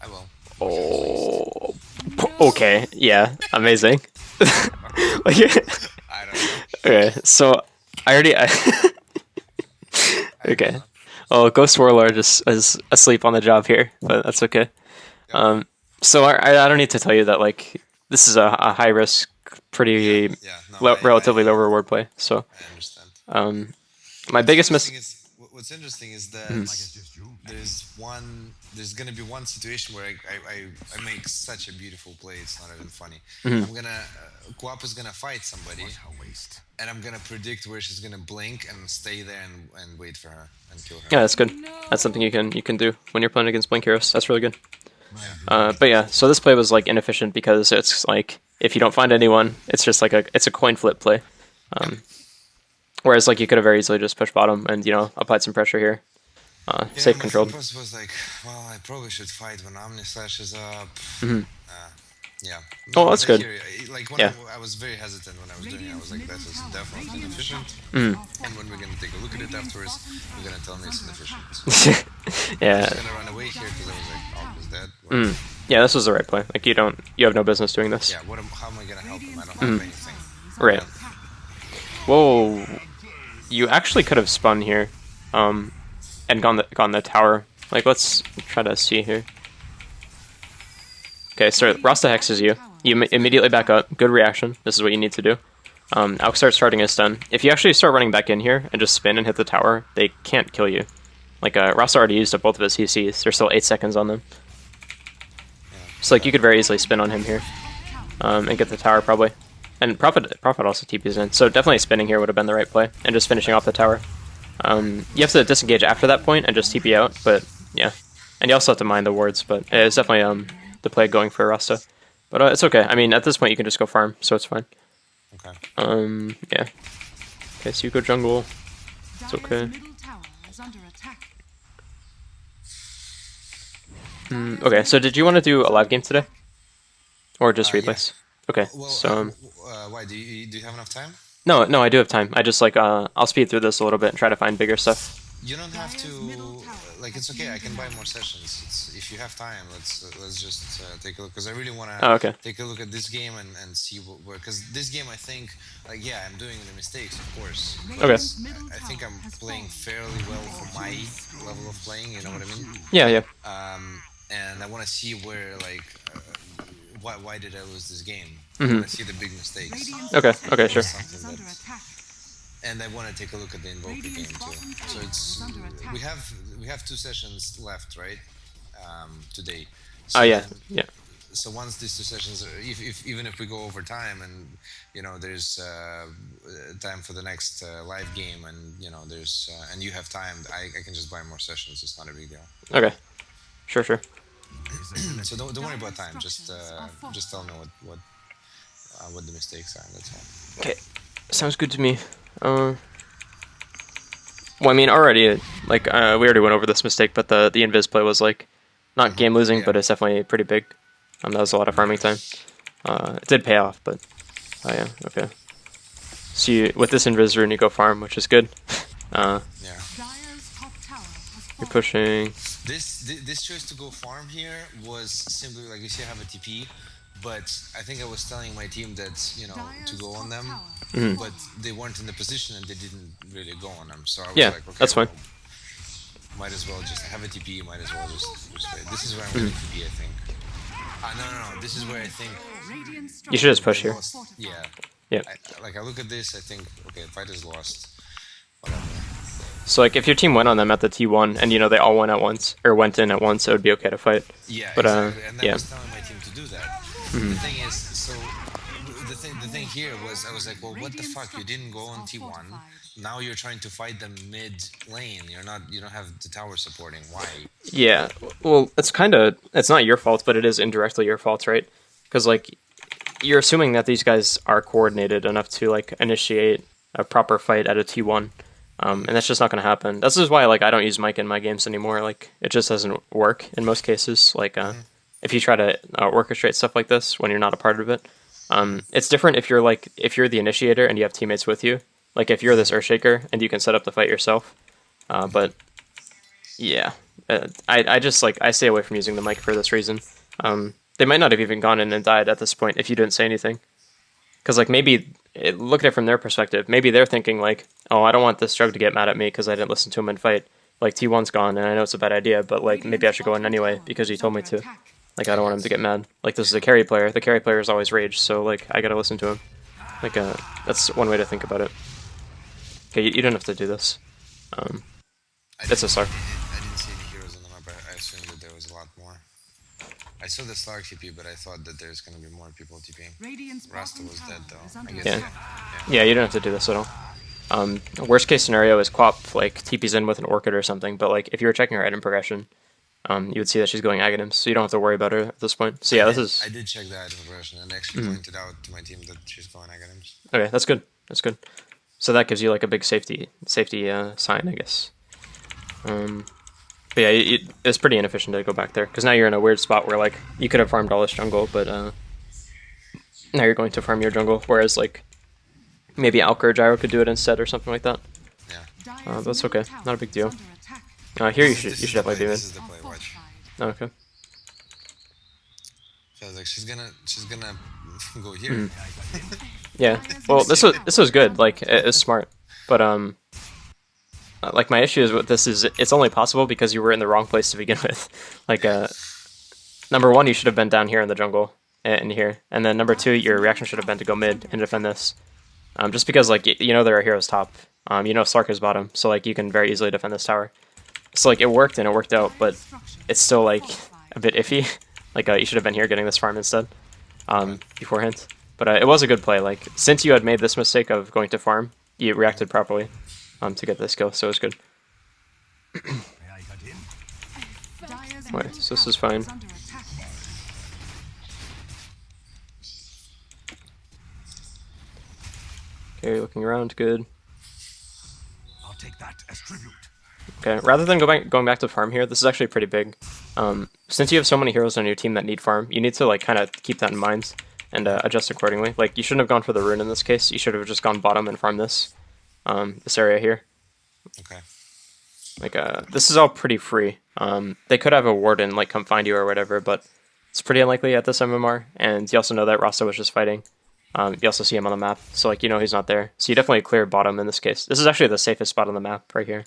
I will. Oh. Okay. Yeah. Amazing. Like, I don't know. okay. So I already. Okay. Oh, Ghost Warlord is asleep on the job here, but that's okay. So I don't need to tell you that, like, this is a high risk, pretty relatively low reward play. So I understand. my biggest What's interesting is that there's gonna be one situation where I make such a beautiful play. It's not even funny. I'm gonna Guap is gonna fight somebody, and I'm gonna predict where she's gonna blink and stay there and wait for her and kill her. Yeah, that's good. That's something you can do when you're playing against Blink Heroes. That's really good. But yeah, so this play was like inefficient because it's like if you don't find anyone, it's just like it's a coin flip play. Whereas like you could have very easily just pushed bottom and applied some pressure here, safe controlled. My was like, well, I probably should fight when Omni Slash is up. Yeah. Oh, that's good. Here, like when I was very hesitant when I was doing it. I was like, that is definitely inefficient. And when we're gonna take a look at it afterwards, you're gonna tell me it's inefficient. So Yeah. I'm just gonna run away here because I was like, oh, is dead. Yeah, this was the right play. Like you have no business doing this. Yeah. How am I gonna help him? I don't have anything. Right. Whoa. You actually could have spun here, and gone the tower. Like, let's try to see here. Okay, so Rasta hexes you. You immediately back up. Good reaction. This is what you need to do. Alk starts starting his stun. If you actually start running back in here and just spin and hit the tower, they can't kill you. Like, Rasta already used up both of his CCs. There's still 8 seconds on them. So, like, you could very easily spin on him here, and get the tower probably. And Prophet also TPs in, so definitely spinning here would have been the right play, and just finishing off the tower. You have to disengage after that point and just TP out, but yeah. And you also have to mind the wards, but it's definitely the play going for Rasta. But it's okay. I mean, at this point you can just go farm, so it's fine. Okay. Yeah. Okay, so you go jungle. It's okay. Okay, so did you want to do a live game today? Or just replays? Yeah. Okay, Well, so why do you have enough time? no, I do have time. I just like I'll speed through this a little bit and try to find bigger stuff. You don't have to. Like, it's okay. I can buy more sessions. If you have time, let's just take a look, because I really want to take a look at this game and see where. Because this game, I think, like, yeah, I'm doing the mistakes, of course. Okay. I think I'm playing fairly well for my level of playing. You know what I mean? Yeah. And I want to see where, like, why did I lose this game? I want to see the big mistakes. Okay, sure. And I want to take a look at the Invoker game too. So it's we have 2 sessions left, right? Today. So Yeah. So once these 2 sessions, even if we go over time, and there's time for the next live game, and there's and you have time, I can just buy more sessions. It's not a big deal. Okay. Sure. So don't worry about time. Just tell me what the mistakes are. That's all. Okay. Sounds good to me. Well, I mean, already, like, we already went over this mistake, but the invis play was, like, not game losing, but it's definitely pretty big. That was a lot of farming time. It did pay off, but, yeah, okay. So with this invis rune, you go farm, which is good. Yeah. You're pushing. This choice to go farm here was simply like, you see, I have a TP, but I think I was telling my team that to go on them, but they weren't in the position and they didn't really go on them. So I was like, okay, that's fine. Might as well just have a TP. Might as well just wait. This is where I'm going to TP, I think. No. This is where I think you should just push here. Yeah. Yeah. I look at this. I think, okay, fight is lost. Whatever. So like if your team went on them at the T1 and you know they all went at once or went in at once, it would be okay to fight. Yeah, but exactly. And I yeah. was telling my team to do that. The thing is, so the thing here was I was like, well, what the fuck? You didn't go on T1. Now you're trying to fight them mid lane. You don't have the tower supporting. Why? Yeah, well, it's not your fault, but it is indirectly your fault, right? Because like you're assuming that these guys are coordinated enough to like initiate a proper fight at a T1, and that's just not going to happen. This is why like I don't use mic in my games anymore. Like it just doesn't work in most cases. Like if you try to orchestrate stuff like this when you're not a part of it, it's different if you're the initiator and you have teammates with you. Like if you're this Earthshaker and you can set up the fight yourself, but yeah, I just like I stay away from using the mic for this reason. They might not have even gone in and died at this point if you didn't say anything, because like maybe look at it from their perspective. Maybe they're thinking like, oh, I don't want this Jug to get mad at me because I didn't listen to him and fight. Like T1's gone and I know it's a bad idea, but like maybe I should go in anyway because he told me to. Like I don't want him to get mad. Like this is a carry player. The carry player is always rage, so like I gotta listen to him. Like that's one way to think about it. Okay, you don't have to do this. It's a Slark. I didn't see any heroes on the map. I assumed that there was a lot more. I saw the Slark TP, but I thought that there's gonna be more people TPing. Rasta was dead though. I guess. Yeah, you don't have to do this at all. Worst case scenario is Quap like TP's in with an Orchid or something, but like if you were checking her item progression, you would see that she's going Aghanims, so you don't have to worry about her at this point. So yeah, I did check the item progression and actually pointed out to my team that she's going Aghanims. Okay, that's good. That's good. So that gives you like a big safety sign, I guess. But yeah, it's pretty inefficient to go back there because now you're in a weird spot where like you could have farmed all this jungle, but now you're going to farm your jungle. Whereas like maybe Alka or Gyro could do it instead or something like that. Yeah. That's okay. Not a big deal. Here you should definitely be mid. This is the play. Watch. Oh, okay. So I was like, she's gonna go here. Yeah. Well, this was good. Like it's smart, but like my issue is with this is it's only possible because you were in the wrong place to begin with. Like number one, you should have been down here in the jungle and here, and then number two, your reaction should have been to go mid and defend this. Just because like you know there are heroes top, you know Slark is bottom, so like you can very easily defend this tower. So like it worked and it worked out, but it's still like a bit iffy. Like you should have been here getting this farm instead beforehand. But it was a good play. Like since you had made this mistake of going to farm, you reacted properly to get this kill, so it was good. Wait, so this is fine. Okay, looking around, good. I'll take that as tribute. Okay, rather than going back to farm here, this is actually pretty big. Since you have so many heroes on your team that need farm, you need to like kind of keep that in mind and adjust accordingly. Like you shouldn't have gone for the rune in this case. You should have just gone bottom and farmed this area here. Okay. Like this is all pretty free. They could have a warden like come find you or whatever, but it's pretty unlikely at this MMR. And you also know that Rasta was just fighting. You also see him on the map, so like you know he's not there. So you definitely clear bottom in this case. This is actually the safest spot on the map right here.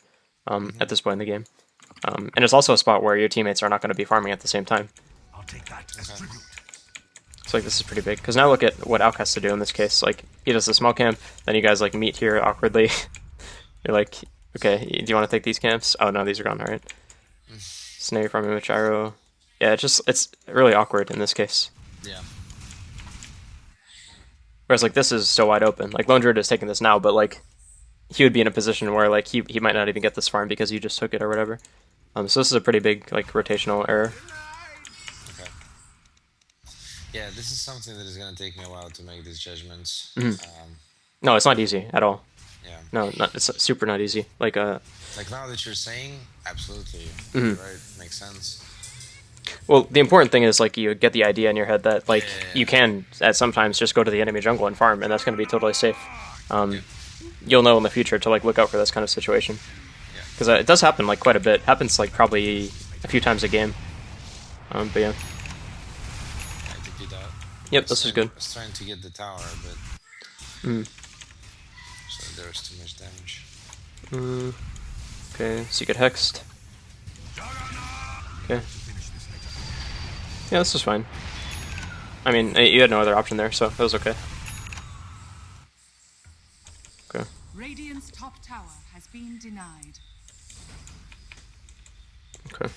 At this point in the game. And it's also a spot where your teammates are not going to be farming at the same time. I'll take that as tribute. So like this is pretty big. Because now look at what Alk has to do in this case. Like he does the small camp, then you guys like meet here awkwardly. You're like, okay, do you want to take these camps? Oh no, these are gone, alright. So now you're farming with Gyro. Yeah, it's really awkward in this case. Yeah. Whereas like this is still wide open. Like Lone Druid is taking this now, but like he would be in a position where like he might not even get this farm because you just took it or whatever. So this is a pretty big like rotational error. Okay. Yeah, this is something that is gonna take me a while to make these judgments. No, it's not easy at all. Yeah. No, it's super not easy. Like Like now that you're saying, absolutely, you're right, makes sense. Well, the important thing is like you get the idea in your head that like you can at sometimes just go to the enemy jungle and farm, and that's going to be totally safe. You'll know in the future to like look out for this kind of situation, because it does happen like quite a bit. Happens like probably a few times a game. But yeah. I think you did. Yep, this is good. I was trying to get the tower, but so there was too much damage. Okay, so you get hexed. Okay. Yeah, this is fine. I mean, you had no other option there, so that was okay. Okay. Radiant's top tower has been denied. Okay.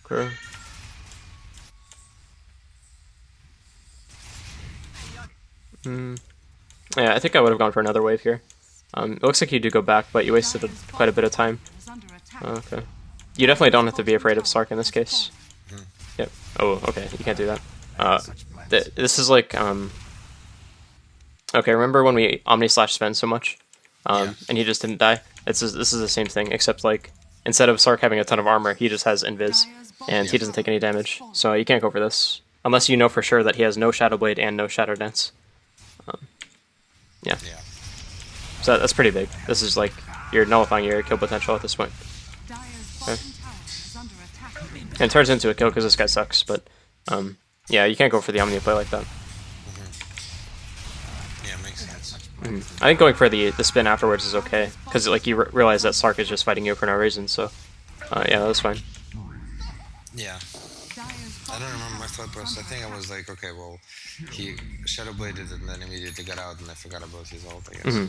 Okay. Yeah, I think I would have gone for another wave here. It looks like you do go back, but you wasted quite a bit of time. Is under attack. Okay. You definitely don't have to be afraid of Sark in this case. Yep. Oh, okay. You can't do that. This is like, okay, remember when we Omni/Spend so much? And he just didn't die? This is the same thing, except like, instead of Sark having a ton of armor, he just has Invis, and he doesn't take any damage. So you can't go for this. Unless you know for sure that he has no Shadow Blade and no Shadow Dance. Yeah. So that's pretty big. This is like, you're nullifying your kill potential at this point. Okay. And it turns into a kill because this guy sucks, but yeah, you can't go for the Omni play like that. Yeah, makes sense. I think going for the spin afterwards is okay, because like you realize that Sark is just fighting you for no reason, so yeah, that's fine. Yeah. I don't remember my thought process. I think I was like, okay, well, he Shadow Bladed and then immediately got out, and I forgot about his ult, I guess.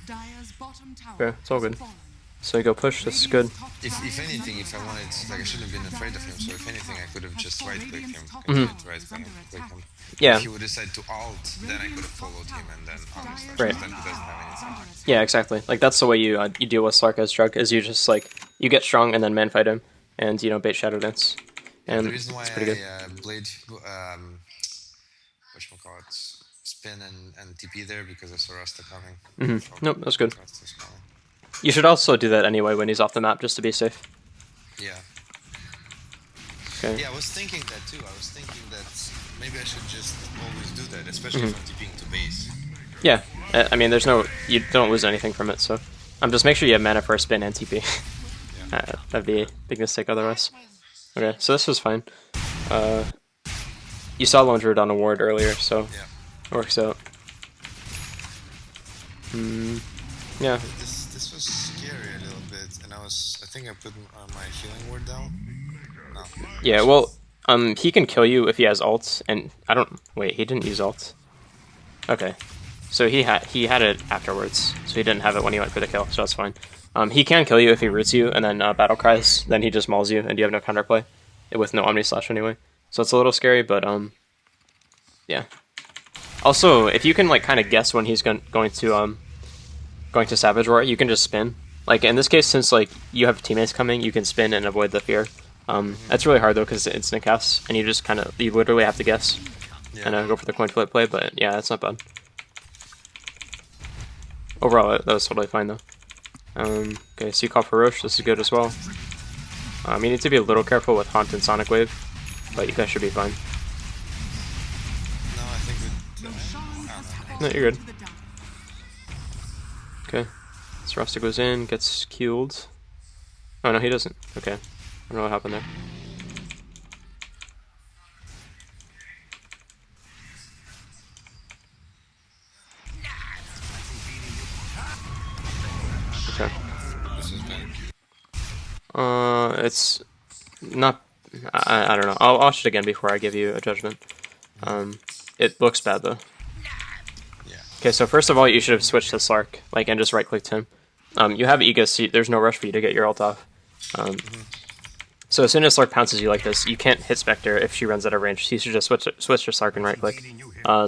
Dire's bottom tower Okay, it's all good. has fallen. So you go push, this is good. If anything, if I wanted, like, I shouldn't have been afraid of him, so if anything, I could have just right-clicked him. Right-click him. Yeah. If he would decide to ult, then I could have followed him, and then honestly, Right. then he doesn't have any. Yeah, exactly. Like that's the way you deal with Sark as Drug, is you just like, you get strong and then man fight him, and you know, bait Shadow Dance. And The reason why it's pretty good. I blade, whatchamacallit, spin and TP there, because I saw Rasta coming. Nope, that's good. Rasta's coming. You should also do that anyway when he's off the map, just to be safe. Yeah. Okay. Yeah, I was thinking that too. I was thinking that maybe I should just always do that, especially if I'm TPing to base. Yeah, I mean, you don't lose anything from it, so just make sure you have mana for a spin and TP. That'd be a big mistake otherwise. Okay, so this was fine. You saw Lone Druid on a ward earlier, so Yeah. it works out. Yeah. This was scary a little bit, and I think I put my healing ward down. No. Yeah, well, he can kill you if he has ults, and wait, he didn't use ults. Okay. So he had it afterwards, so he didn't have it when he went for the kill, so that's fine. He can kill you if he roots you, and then battle cries, then he just mauls you, and you have no counterplay, with no Omni/Slash anyway. So it's a little scary, but yeah. Also, if you can like kind of guess when he's going to Savage Roar, you can just spin. Like in this case, since like you have teammates coming, you can spin and avoid the fear. That's really hard though, because it's instant cast, and you literally have to guess and go for the coin flip play. But yeah, that's not bad. Overall, that was totally fine though. Okay, so you call for Roche. This is good as well. You need to be a little careful with Haunt and Sonic Wave, but you guys should be fine. No, I think No, you're good. Okay, so Rasta goes in, gets killed. Oh no, he doesn't. Okay, I don't know what happened there. Okay. this is bad. It's not. I don't know. I'll watch it again before I give you a judgment. It looks bad though. Yeah. Okay, so first of all, you should have switched to Slark, like, and just right-clicked him. You have Aegis, so there's no rush for you to get your ult off. So as soon as Slark pounces you like this, you can't hit Spectre if she runs out of range. So you should just switch to Slark and right-click.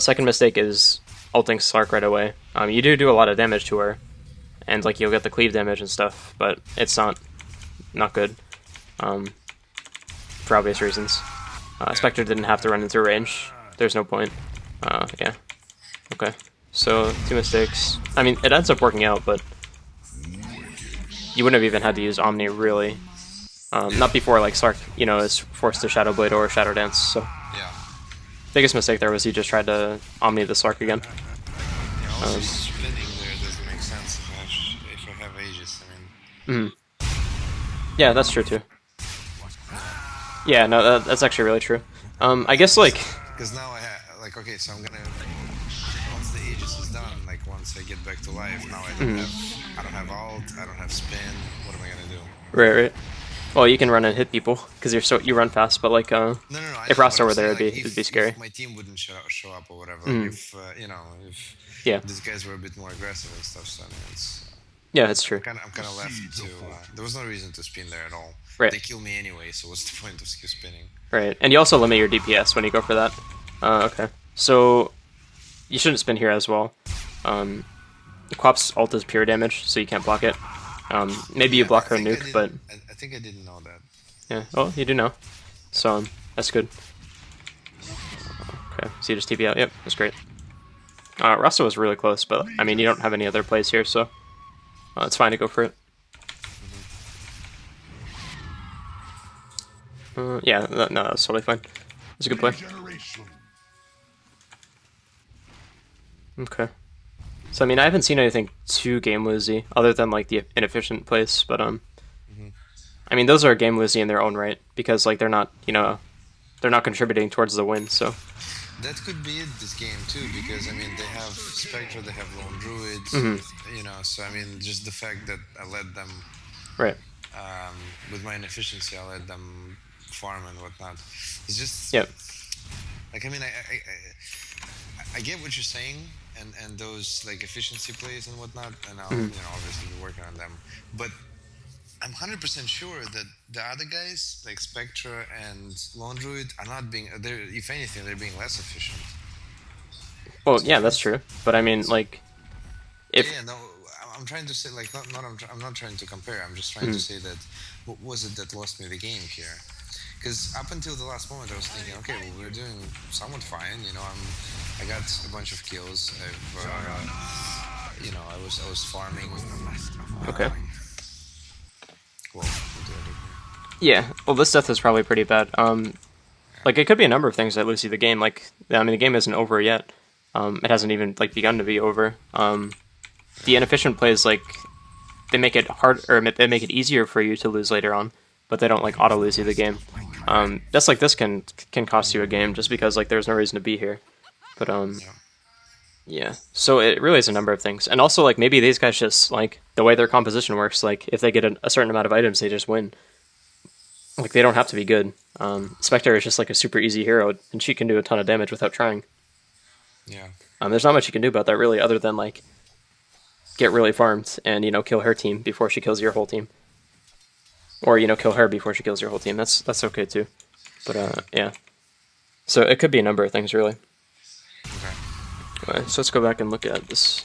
Second mistake is ulting Slark right away. You do a lot of damage to her, and like you'll get the cleave damage and stuff, but it's not good. For obvious reasons. Spectre didn't have to run into range. There's no point. Yeah. Okay. So, 2 mistakes. I mean, it ends up working out, but you wouldn't have even had to use Omni, really. Not before, like, Sark, is forced to Shadow Blade or Shadow Dance, so. Yeah. Biggest mistake there was he just tried to Omni the Sark again. Yeah, also spinning there doesn't make sense if I have Aegis, I mean. Yeah, that's true, too. Yeah, no, that's actually really true. I guess, like... Because now I have, like, okay, so I'm gonna, once the Aegis is done, like, once I get back to life, now I don't have ult, I don't have spin, what am I gonna do? Right. Well, you can run and hit people because you run fast, but like No. if Rasta were there, it'd be scary. If my team wouldn't show up or whatever, like if you know, if Yeah. these guys were a bit more aggressive and stuff, so I mean, it's. Yeah, it's true. I'm kind of left to. There was no reason to spin there at all. Right. They kill me anyway, so what's the point of skill spinning? Right, and you also limit your DPS when you go for that. Okay, so you shouldn't spin here as well. Quap's ult is pure damage, so you can't block it. Maybe you block her nuke, but I think I didn't know that. yeah. Oh, you do know. So that's good. Okay, so you just TP out. Yep, that's great. Rasta was really close, but I mean you don't have any other plays here, so it's fine to go for it. Yeah, no, that's totally fine. It's a good play. Okay. So I mean, I haven't seen anything too game losey other than like the inefficient plays, but I mean those are game losey in their own right because like they're not they're not contributing towards the win. So that could be it this game too, because I mean they have Spectre, they have Lone Druids, you know. So I mean just the fact that I let them right with my inefficiency, I let them farm and whatnot. It's just like I mean I get what you're saying. And those like efficiency plays and whatnot, and I'll you know obviously be working on them. But I'm 100% sure that the other guys like Spectra and Lone Druid are not being. They're, if anything, they're being less efficient. Well, yeah, that's true. But I mean, like, if no, I'm trying to say like I'm not trying to compare. I'm just trying to say that what was it that lost me the game here? Because up until the last moment, I was thinking, okay, well, we're doing somewhat fine. You know, I got a bunch of kills. I've, you know, I was farming. okay. Well, Yeah. Well, this death is probably pretty bad. Like it could be a number of things that lose you the game. Like I mean, the game isn't over yet. It hasn't even like begun to be over. The inefficient plays like they make it hard or they make it easier for you to lose later on. But they don't like auto lose you the game. That's like this can cost you a game just because like there's no reason to be here. But yeah. So it really is a number of things, and also like maybe these guys just like the way their composition works. Like if they get a certain amount of items, they just win. Like they don't have to be good. Spectre is just like a super easy hero, and she can do a ton of damage without trying. Yeah. There's not much you can do about that really, other than like get really farmed and kill her team before she kills your whole team. Or, kill her before she kills your whole team. That's okay, too. But, yeah. So, it could be a number of things, really. Okay, so let's go back and look at this.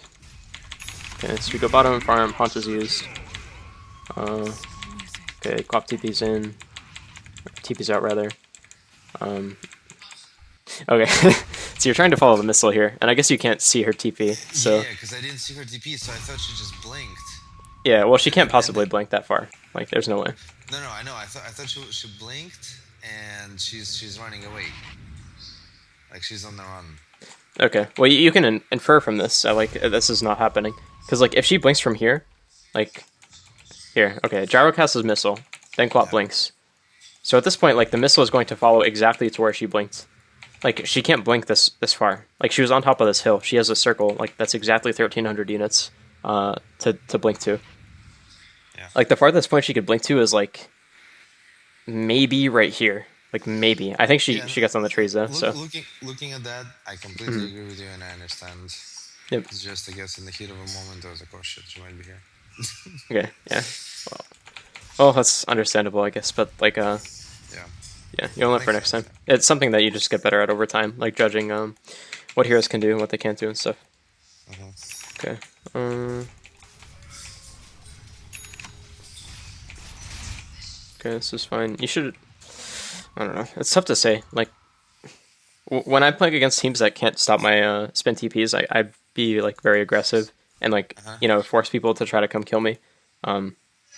Okay, so we go bottom, farm, Haunt is used. Okay, Quap TP's in. TP's out, rather. Okay, so you're trying to follow the missile here, and I guess you can't see her TP, so... Yeah, because I didn't see her TP, so I thought she just blinked. Yeah, well, she can't possibly blink that far. Like, there's no way. No, I know. I thought she blinked, and she's running away. Like she's on the run. Okay, well, you can infer from this. Like this is not happening because like if she blinks from here, like here, okay, Gyro casts his missile, then Quap blinks. So at this point, like the missile is going to follow exactly to where she blinked. Like she can't blink this far. Like she was on top of this hill. She has a circle. Like that's exactly 1,300 units to blink to. Yeah. Like the farthest point she could blink to is like maybe right here. Like maybe. I think she gets on the trees though. Looking at that, I completely agree with you and I understand. Yep. It's just I guess in the heat of a moment I was like, oh shit, she might be here. Okay, yeah. Well, that's understandable, I guess, but like yeah, you'll learn for next time. It's something that you just get better at over time, like judging what heroes can do and what they can't do and stuff. Okay. Okay, this is fine. You should... I don't know. It's tough to say. Like, when I play against teams that can't stop my spin TPs, I'd be, like, very aggressive and, like, force people to try to come kill me.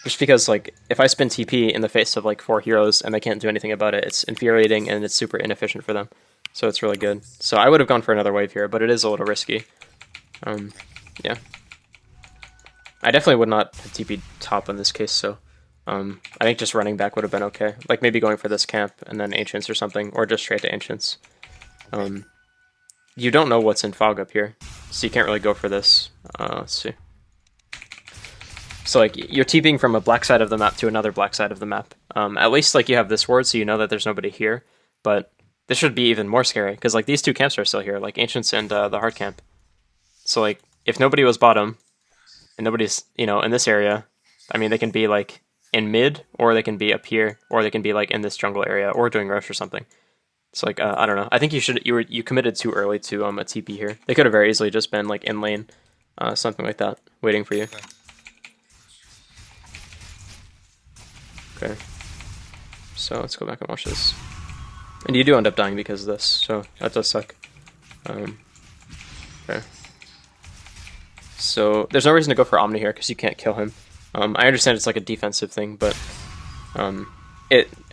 Just because, like, if I spin TP in the face of, like, 4 heroes and they can't do anything about it, it's infuriating and it's super inefficient for them. So it's really good. So I would have gone for another wave here, but it is a little risky. Yeah. I definitely would not have TP'd top in this case, so... I think just running back would have been okay. Like maybe going for this camp and then Ancients or something, or just straight to Ancients. You don't know what's in Fog up here, so you can't really go for this. Let's see. So like you're TPing from a black side of the map to another black side of the map. At least like you have this ward, so you know that there's nobody here. But this should be even more scary because like these two camps are still here, like Ancients and the hard camp. So like if nobody was bottom and nobody's in this area, I mean they can be like in mid, or they can be up here, or they can be like in this jungle area, or doing rush or something. So like I don't know. I think you committed too early to a TP here. They could have very easily just been like in lane, something like that, waiting for you. Okay. So let's go back and watch this. And you do end up dying because of this, so that does suck. Okay. So there's no reason to go for Omni here because you can't kill him. I understand it's like a defensive thing, but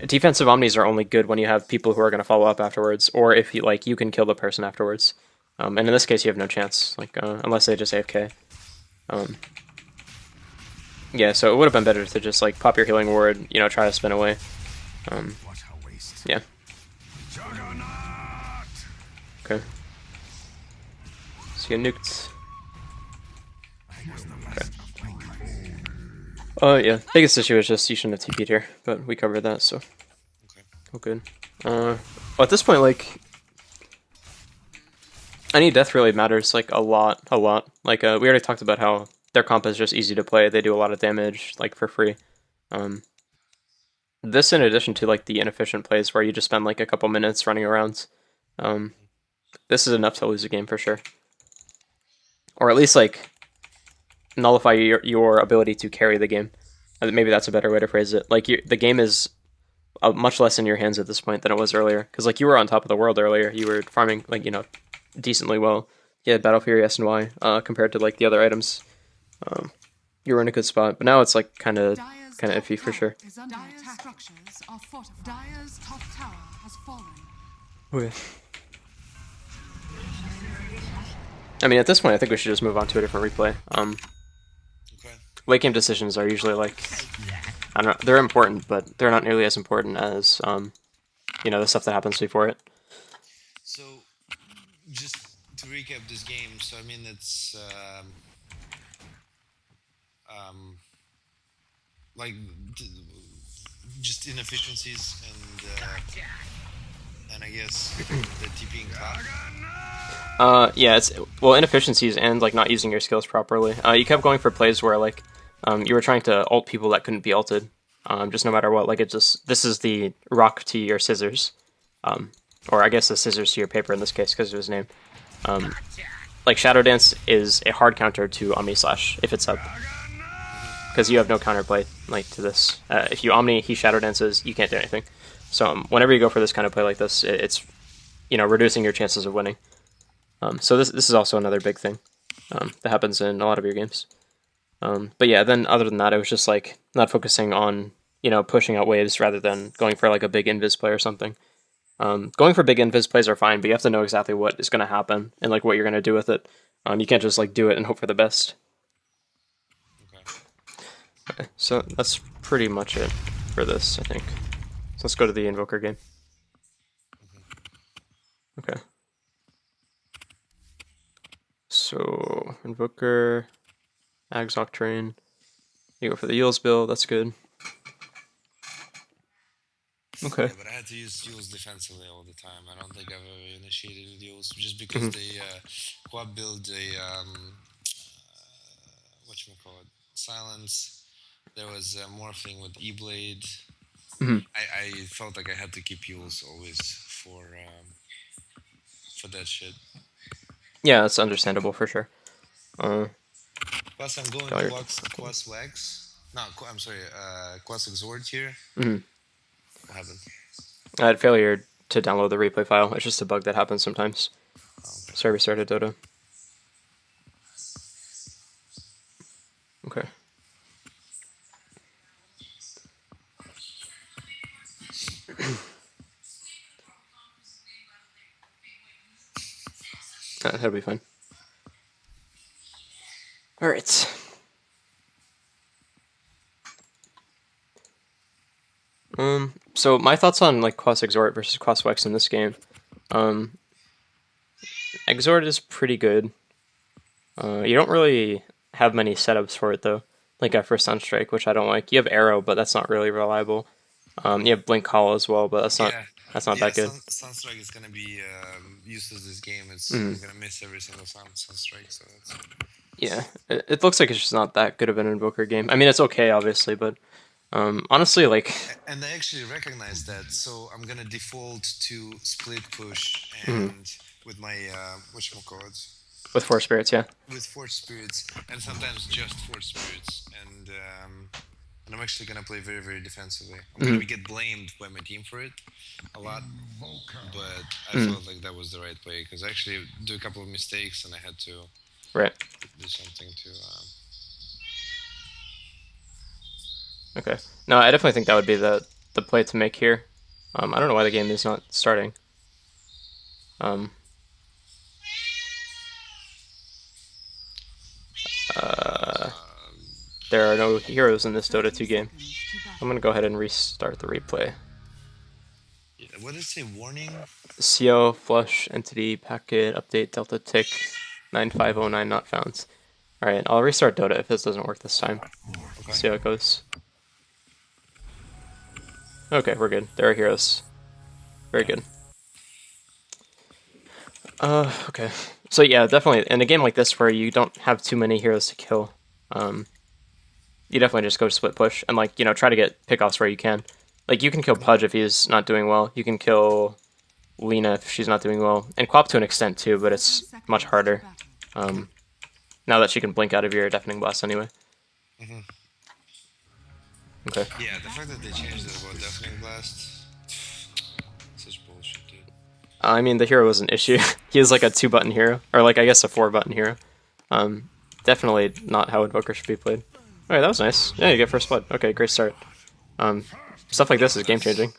defensive Omnis are only good when you have people who are going to follow up afterwards, or if you can kill the person afterwards. And in this case, you have no chance, unless they just AFK. Yeah, so it would have been better to just like pop your healing ward, try to spin away. Yeah. Okay. So you get nuked. Okay. Yeah. Biggest issue is just you shouldn't have TP'd here, but we covered that, so oh good. Well, at this point, like any death really matters like a lot. Like we already talked about how their comp is just easy to play. They do a lot of damage like for free. This in addition to like the inefficient plays where you just spend like a couple minutes running around. This is enough to lose a game for sure. Or at least like nullify your ability to carry the game. Maybe that's a better way to phrase it. Like the game is much less in your hands at this point than it was earlier. Because like you were on top of the world earlier. You were farming like decently well. You had Battle Fury S and Y compared to like the other items. You were in a good spot, but now it's like kind of iffy for sure. Dire's top tower has fallen. Okay. I mean, at this point, I think we should just move on to a different replay. Late game decisions are usually like, I don't know, they're important, but they're not nearly as important as the stuff that happens before it. So, just to recap this game, so I mean it's like just inefficiencies and I guess the TPing cloud. Yeah, it's inefficiencies and like not using your skills properly. You kept going for plays where like you were trying to ult people that couldn't be ulted. Just no matter what, like this is the rock to your scissors, or I guess the scissors to your paper in this case because of his name. Like Shadow Dance is a hard counter to Omni Slash if it's up, because you have no counterplay like to this. If you Omni, he Shadow Dances, you can't do anything. So whenever you go for this kind of play like this, it's reducing your chances of winning. So this is also another big thing that happens in a lot of your games. But yeah, then other than that, it was just like not focusing on pushing out waves rather than going for like a big invis play or something. Going for big invis plays are fine, but you have to know exactly what is going to happen and like what you're going to do with it. You can't just like do it and hope for the best. Okay, so that's pretty much it for this, I think. So let's go to the Invoker game. Okay. So, Invoker, Ags Octrain. You go for the Eels build, that's good. Okay. Yeah, but I had to use Eels defensively all the time. I don't think I've ever initiated with Eels just because they quad build a whatchamacallit, silence. There was morphing with E-Blade. I felt like I had to keep Eels always for that shit. Yeah, that's understandable for sure. Plus, I'm going Quas Wax. No, I'm sorry, Quas Exhort here. What happened? I had failure to download the replay file. It's just a bug that happens sometimes. So I restarted Dota. Okay. That'll be fine. Alright. So my thoughts on like Quas Exhort versus Quas Wex in this game. Exhort is pretty good. You don't really have many setups for it though. like for Sunstrike, which I don't like. You have Arrow, but that's not really reliable. You have Blink Call as well, but that's not that good. Sunstrike is gonna be useless this game. I'm gonna miss every single Sunstrike, so that's... Yeah, it looks like it's just not that good of an Invoker game. I mean, it's okay, obviously, but honestly, like... And I actually recognize that, so I'm gonna default to split push and with my whatchamacallit? With Force Spirits, yeah. With Force Spirits, and sometimes just Force Spirits, and I'm actually gonna play very, very defensively. I'm gonna get blamed by my team for it a lot, but I felt like that was the right way, because I actually do a couple of mistakes and I had to do something to... Okay. No, I definitely think that would be the play to make here. I don't know why the game is not starting. There are no heroes in this Dota 2 game. I'm gonna go ahead and restart the replay. Yeah, what does it say? Warning? CO flush entity packet update delta tick 9509 not found. Alright, I'll restart Dota if this doesn't work this time. Okay. See how it goes. Okay, we're good. There are heroes. Very good. Okay. So yeah, definitely in a game like this where you don't have too many heroes to kill, you definitely just go split push and, like, you know, try to get pickoffs where you can. Like, you can kill Pudge if he's not doing well. You can kill Lena if she's not doing well. And Quap to an extent too, but it's much harder. Now that she can blink out of your Deafening Blast anyway. Okay. Yeah, the fact that they changed it about Deafening Blast, such bullshit, dude. I mean, the hero was an issue. He is like a 2-button hero, or like I guess a 4-button hero. Definitely not how Invoker should be played. Alright, that was nice. Yeah, you get first blood. Okay, great start. Stuff like this is game changing.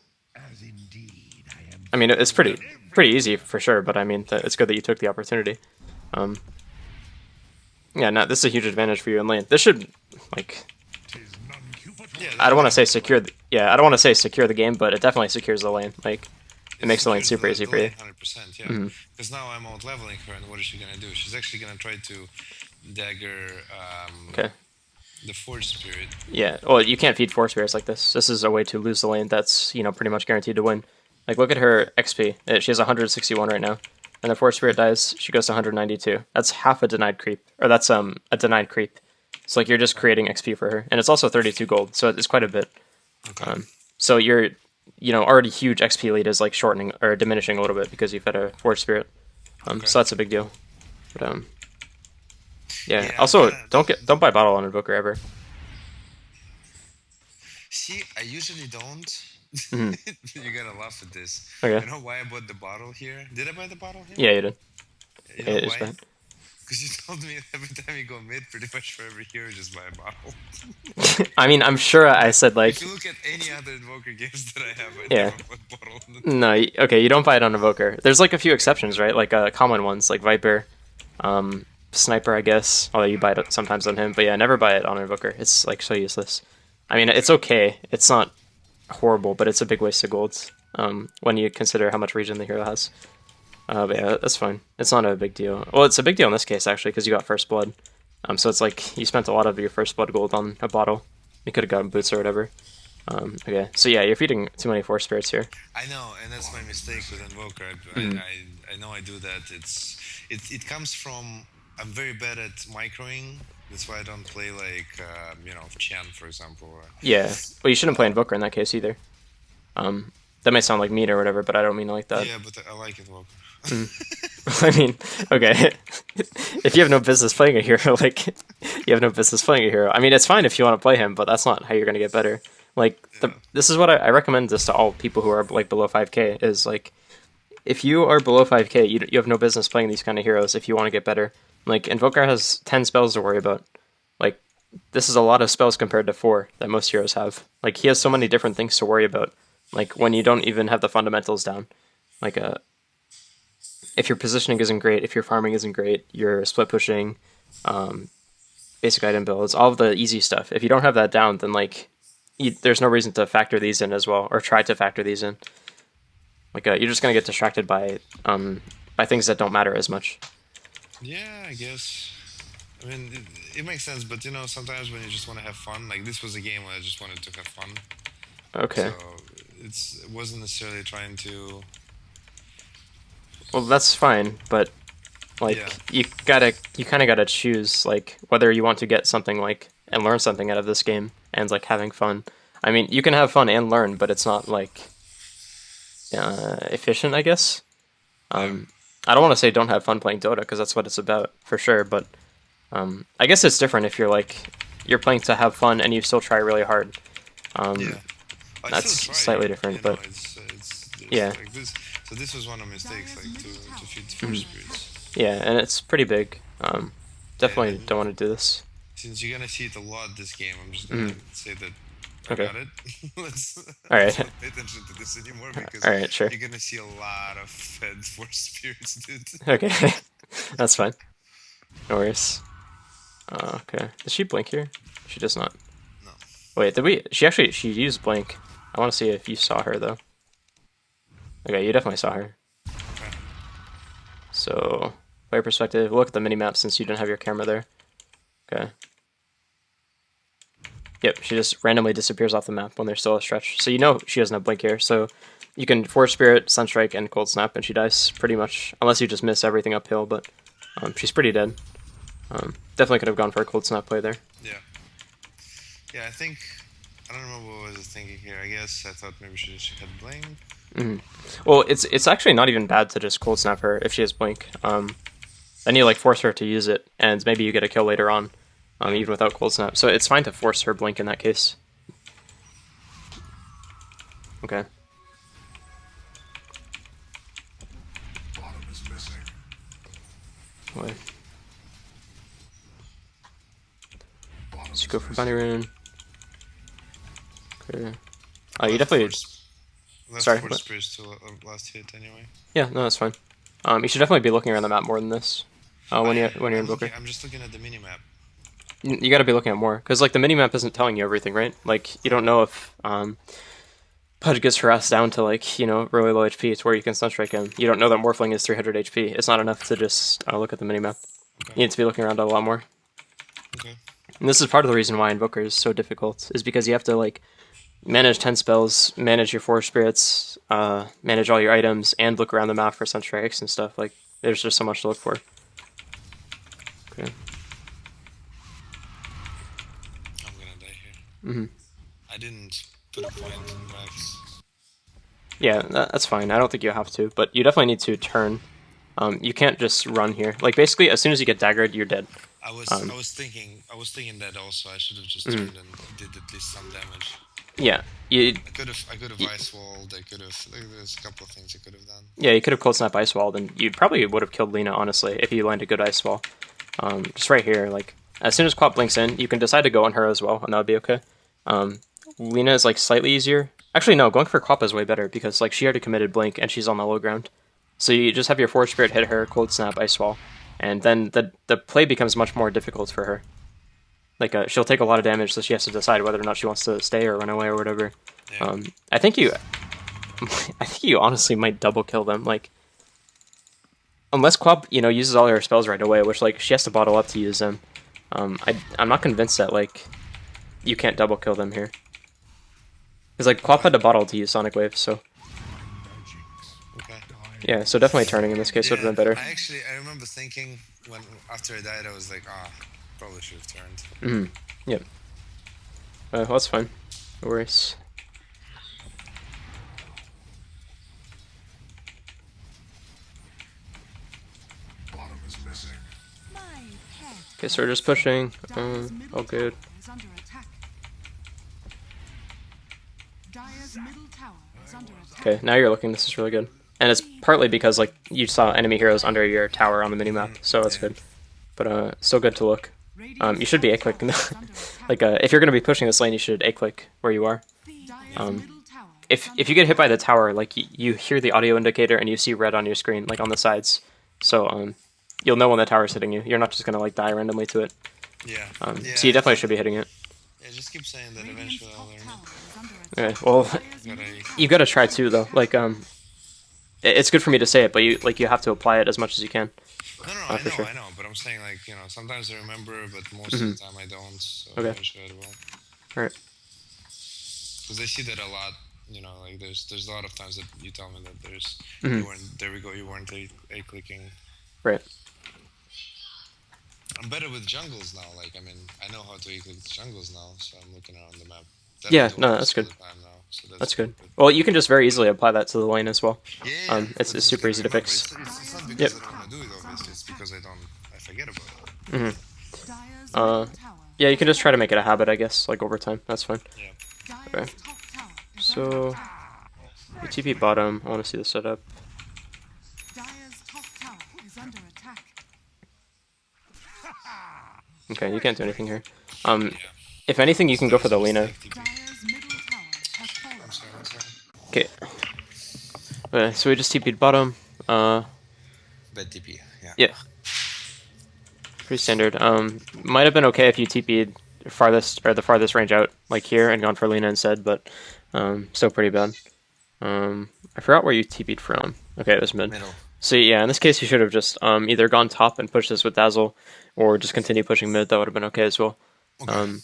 I mean, it's pretty easy for sure, but I mean, it's good that you took the opportunity. Yeah, no, this is a huge advantage for you in lane. This should, like, I don't want to say secure. I don't want to say secure the game, but it definitely secures the lane. Like, it makes the lane super easy for you. 100%, yeah. Because now I'm out leveling her, and what is she gonna do? She's actually gonna try to dagger the Force Spirit. Yeah, well, you can't feed Force Spirits like this. This is a way to lose the lane that's, you know, pretty much guaranteed to win. Like, look at her XP. She has 161 right now. And the Force Spirit dies, she goes to 192. That's half a denied creep. Or that's a denied creep. So, like, you're just creating XP for her. And it's also 32 gold, so it's quite a bit. Okay. So your, you know, already huge XP lead is, like, shortening or diminishing a little bit because you've had a Force Spirit. So that's a big deal. But, yeah. Also, don't buy bottle on Invoker ever. See, I usually don't. You're gonna laugh at this. Okay. You know why I bought the bottle here? Did I buy the bottle here? Yeah, you did. You know It's why? bad. Because you told me every time you go mid, pretty much for every hero, just buy a bottle. I mean, I'm sure I said, like... If you look at any other Invoker games that I have, I Yeah. never put bottle in the... No, okay, you don't buy it on Invoker. There's, like, a few exceptions, right? Like, common ones, like Viper, Sniper, I guess. Although you buy it sometimes on him. But yeah, never buy it on Invoker. It's, like, so useless. I mean, it's okay. It's not horrible, but it's a big waste of golds when you consider how much regen the hero has. But yeah, that's fine. It's not a big deal. Well, it's a big deal in this case, actually, because you got first blood. So it's like you spent a lot of your first blood gold on a bottle. You could have gotten boots or whatever. Okay, so yeah, you're feeding too many Force Spirits here. I know, and that's my mistake with Invoker. I know I do that. It comes from I'm very bad at microing. That's why I don't play like you know, Chen, for example. Yeah, well, you shouldn't play Invoker in that case either. That may sound like mean or whatever, but I don't mean it like that. Yeah, but I like Invoker. I mean, okay, if you have no business playing a hero, like, you have no business playing a hero. I mean, it's fine if you want to play him, but that's not how you're going to get better. Like, this is what I recommend this to all people who are, like, below 5k, is, like, if you are below 5k, you have no business playing these kind of heroes if you want to get better. Like, Invoker has 10 spells to worry about. Like, this is a lot of spells compared to 4 that most heroes have. Like, he has so many different things to worry about. Like, when you don't even have the fundamentals down. Like, if your positioning isn't great, if your farming isn't great, your split pushing, basic item builds, all of the easy stuff. If you don't have that down, then, like, there's no reason to factor these in as well, or try to factor these in. Like, you're just gonna get distracted by things that don't matter as much. Yeah, I guess. I mean, it makes sense, but you know, sometimes when you just want to have fun, like this was a game where I just wanted to have fun. Okay. So it wasn't necessarily trying to. Well, that's fine, but like you kind of gotta choose like whether you want to get something like and learn something out of this game and like having fun. I mean, you can have fun and learn, but it's not like efficient, I guess. I don't want to say don't have fun playing Dota because that's what it's about for sure, but I guess it's different if you're playing to have fun and you still try really hard. That's slightly different, but yeah. Like this, so this was one of the mistakes, like to feed force spirits. Yeah, and it's pretty big. Definitely don't want to do this. Since you're gonna see it a lot this game, I'm just gonna say that I Okay. got it. let's Alright. not pay attention to this anymore because Alright, sure. you're gonna see a lot of fed force spirits, dude. Okay. That's fine. No worries. Okay. Does she blink here? She does not. No. Wait, she used blink. I want to see if you saw her though. Okay, you definitely saw her. Okay. So, player perspective, look at the minimap since you didn't have your camera there. Okay. Yep, she just randomly disappears off the map when there's still a stretch. So you know she doesn't have blink here, so you can Force Spirit, Sunstrike, and Cold Snap, and she dies pretty much, unless you just miss everything uphill, but she's pretty dead. Definitely could have gone for a Cold Snap play there. Yeah. Yeah, I don't remember what I was thinking here. I guess I thought maybe she had blink. Well, it's actually not even bad to just Cold Snap her if she has blink. Then you like force her to use it, and maybe you get a kill later on, even without Cold Snap. So it's fine to force her blink in that case. Okay. Bottom is missing. Wait. Bottom Let's is go for missing. Bunny Rune. Okay. Oh, you definitely. Sorry, Force what? spirits to last hit anyway. Yeah, no, that's fine. You should definitely be looking around the map more than this. When you're Invoker. I'm just looking at the minimap. You got to be looking at more because like the minimap isn't telling you everything, right? Like you don't know if Pudge gets harassed down to like really low HP to where you can Sunstrike him. You don't know that Morphling is 300 HP. It's not enough to just look at the minimap. Okay. You need to be looking around a lot more. Okay. And this is part of the reason why Invoker is so difficult, is because you have to like manage 10 spells, manage your 4 spirits, manage all your items, and look around the map for Sunstrikes and stuff. Like there's just so much to look for. Okay. I'm gonna die here. I didn't put a point in max. Yeah, that's fine. I don't think you have to, but you definitely need to turn. You can't just run here. Like basically, as soon as you get daggered, you're dead. I was thinking that also. I should have just turned and did at least some damage. Yeah, I could have ice walled. I could have. Like, there's a couple of things I could have done. yeah, you could have Cold Snap Ice Walled, and you probably would have killed Lena, honestly, if you landed a good Ice Wall. Just right here, like, as soon as Quap blinks in, you can decide to go on her as well, and that would be okay. Lena is, like, slightly easier. Actually, no, going for Quap is way better, because, like, she already committed Blink, and she's on the low ground. So you just have your Force Spirit hit her, Cold Snap, Ice Wall, and then the play becomes much more difficult for her. Like, she'll take a lot of damage, so she has to decide whether or not she wants to stay or run away or whatever. Yeah. I think you honestly might double kill them, like, unless Quap, uses all her spells right away, which, like, she has to bottle up to use them. I'm not convinced that, like, you can't double kill them here. Because, like, Quap had to bottle to use Sonic Wave, so... Okay. Yeah, so definitely turning in this case would have been better. I remember thinking after I died, I was like, probably should have turned. Yep. Well, that's fine. No worries. Bottom is missing. My pet. Okay, so we're just pushing. Dire's middle All good. tower is under attack. Dire's middle tower is under attack. Okay, now you're looking. This is really good. And it's partly because, like, you saw enemy heroes under your tower on the minimap, so that's good. But, still good to look. You should be A-click. Like, if you're going to be pushing this lane, you should A-click where you are. Dire's middle tower If you get hit by the tower, like, you hear the audio indicator and you see red on your screen, like, on the sides. So, you'll know when the tower's hitting you. You're not just going to, like, die randomly to it. Yeah. So you definitely should be hitting it. Yeah, just keep saying that eventually I'll learn tower it. is under attack. Okay, well, Gotta- you gotta try too, though. Like, it's good for me to say it, but you have to apply it as much as you can. No, no, for sure. I know, but I'm saying like sometimes I remember, but most of the time I don't. So Okay. eventually I will. All right. Because I see that a lot. Like there's a lot of times that you tell me that there's you Mhm. weren't there we go you weren't a clicking. Right. I'm better with jungles now. Like I mean I know how to a-click jungles now, so I'm looking around the map. That I Yeah, do no, most that's of good. the time now, so That's good. good. Well, you can just very easily apply that to the lane as well. Yeah, It's but super I easy to remember. fix. It's not Yep. because I don't want to do it, obviously. It's because I forget about it. Mhm. Dyer's Uh, middle tower. Yeah, you can just try to make it a habit, I guess, like over time. That's fine. Yeah. Dyer's top tower is under So, attack. you TP bottom. I want to see the setup. Dyer's top tower is under attack. Okay, you can't do anything here. If anything, you can go for the Lina. Dyer's middle tower has fallen. I'm sorry, one second. Okay. Okay, so we just TP'd bottom. Bad TP. Yeah. Yeah. Pretty standard. Might have been okay if you TP'd the farthest range out, like here, and gone for Lina instead, but still pretty bad. I forgot where you TP'd from. Okay, it was mid. Middle. So yeah, in this case, you should have just either gone top and pushed this with Dazzle, or just continue pushing mid. That would have been okay as well. Okay.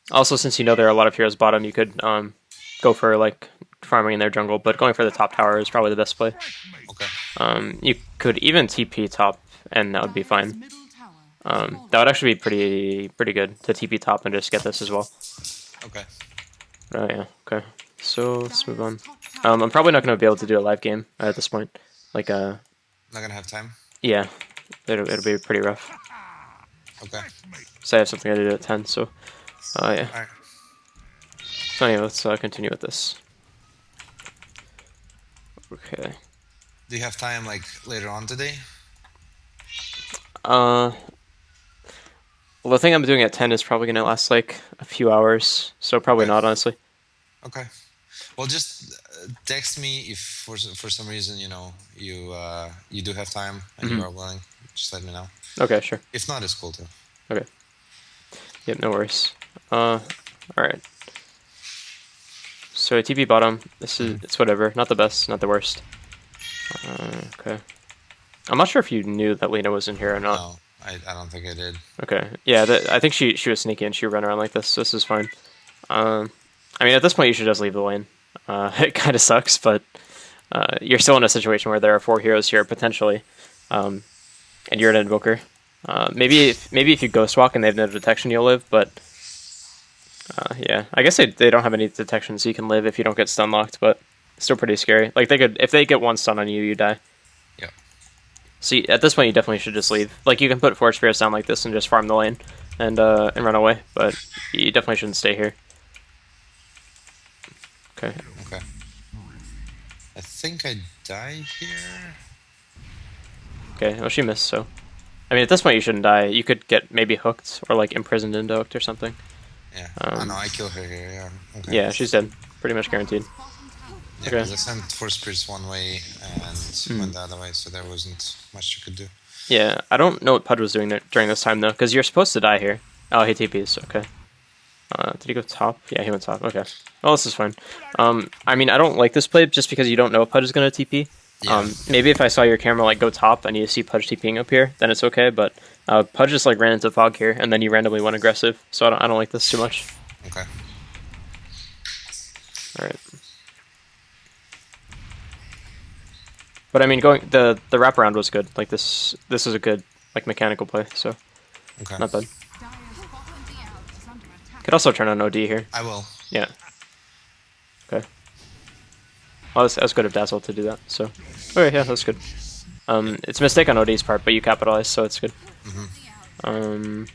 Also, since you know there are a lot of heroes bottom, you could go for like farming in their jungle, but going for the top tower is probably the best play. Okay. You could even TP top, and that would be Dyer's fine. middle tower has fallen. That would actually be pretty good to TP top and just get this as well. Okay. Oh yeah, okay. So let's move on. Dyer's top tower I'm probably not going to be able to do a live game at this point. Like, Not gonna have time. yeah, it'll be pretty rough. Okay. So I have something I do at 10, so, yeah. Alright. So anyway, let's continue with this. Okay. Do you have time like later on today? Well, the thing I'm doing at 10 is probably going to last like a few hours, so probably Okay. not, honestly. Okay. Well, just text me if for some reason you do have time and you are willing. Just let me know. Okay, sure. If not, it's cool too. Okay. Yep, no worries. Alright. So TP bottom, this is, it's whatever, not the best, not the worst. Okay. I'm not sure if you knew that Lena was in here or not. No, I don't think I did. Okay. Yeah, I think she was sneaky and she would run around like this, so this is fine. I mean, at this point you should just leave the lane. It kind of sucks, but you're still in a situation where there are 4 heroes here, potentially. And you're an invoker. Maybe if you ghost walk and they have no detection, you'll live, but yeah, I guess they don't have any detection, so you can live if you don't get stun locked, but it's still pretty scary. Like if they get 1 stun on you, you die. Yeah. So at this point, you definitely should just leave. Like you can put Forge Spears down like this and just farm the lane and run away, but you definitely shouldn't stay here. Okay. Okay. I think I die here. Okay. Well, she missed, so. I mean, at this point, you shouldn't die. You could get maybe hooked or like imprisoned into hooked or something. Yeah. Oh no, I kill her here. Yeah. Okay. Yeah, she's dead. Pretty much guaranteed. Yeah, Okay. 'cause I sent Force Spirits one way and went the other way, so there wasn't much you could do. Yeah, I don't know what Pudge was doing there during this time though, because you're supposed to die here. Oh, he TPs. Okay. Did he go top? Yeah, he went top. Okay. Well, this is fine. I mean, I don't like this play just because you don't know if Pudge is gonna TP. Yeah. Maybe if I saw your camera like go top and you see Pudge TPing up here, then it's okay. But Pudge just like ran into fog here, and then you randomly went aggressive. So I don't like this too much. Okay. All right. But I mean, the wraparound was good. Like this is a good like mechanical play. So Okay. not bad. Dyer's bottom tower is under attack. Could also turn on OD here. I will. Yeah. Okay. Well, that's good of Dazzle to do that. So, okay, yeah, that's good. It's a mistake on OD's part, but you capitalized, so it's good. And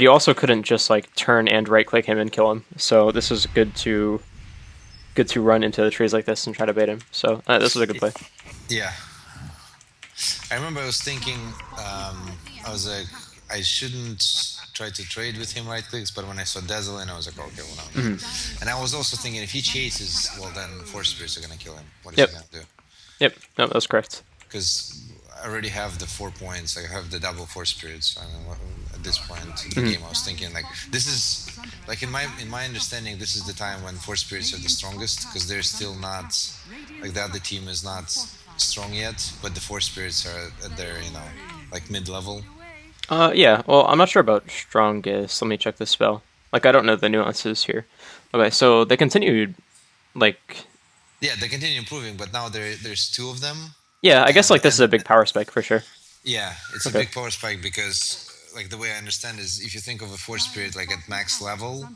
you also couldn't just like turn and right click him and kill him. So this is good to run into the trees like this and try to bait him. So this was a good play. Yeah. I remember I was thinking, I was like, I shouldn't try to trade with him right clicks, but when I saw Dazzle in, I was like, okay, well, no. And I was also thinking, if he chases, well, then Force Spirits are going to kill him. What is Yep. he going to do? Yep, no, that's correct. Because I already have the 4 points. I have the double Force Spirits. So I mean, at this point in the game, I was thinking, like, this is, like, in my understanding, this is the time when Force Spirits are the strongest, because they're still not, like, the other team is not strong yet, but the Force Spirits are at their, you know, like mid-level. Yeah. Well, I'm not sure about strongest. Let me check the spell. Like, I don't know the nuances here. Okay, so they continued, like, Yeah, they continue improving, but now there's two of them. yeah. I guess And like this is a big power spike for sure. yeah, it's a Okay. big power spike because, like, the way I understand is if you think of a Force Spirit like at max level,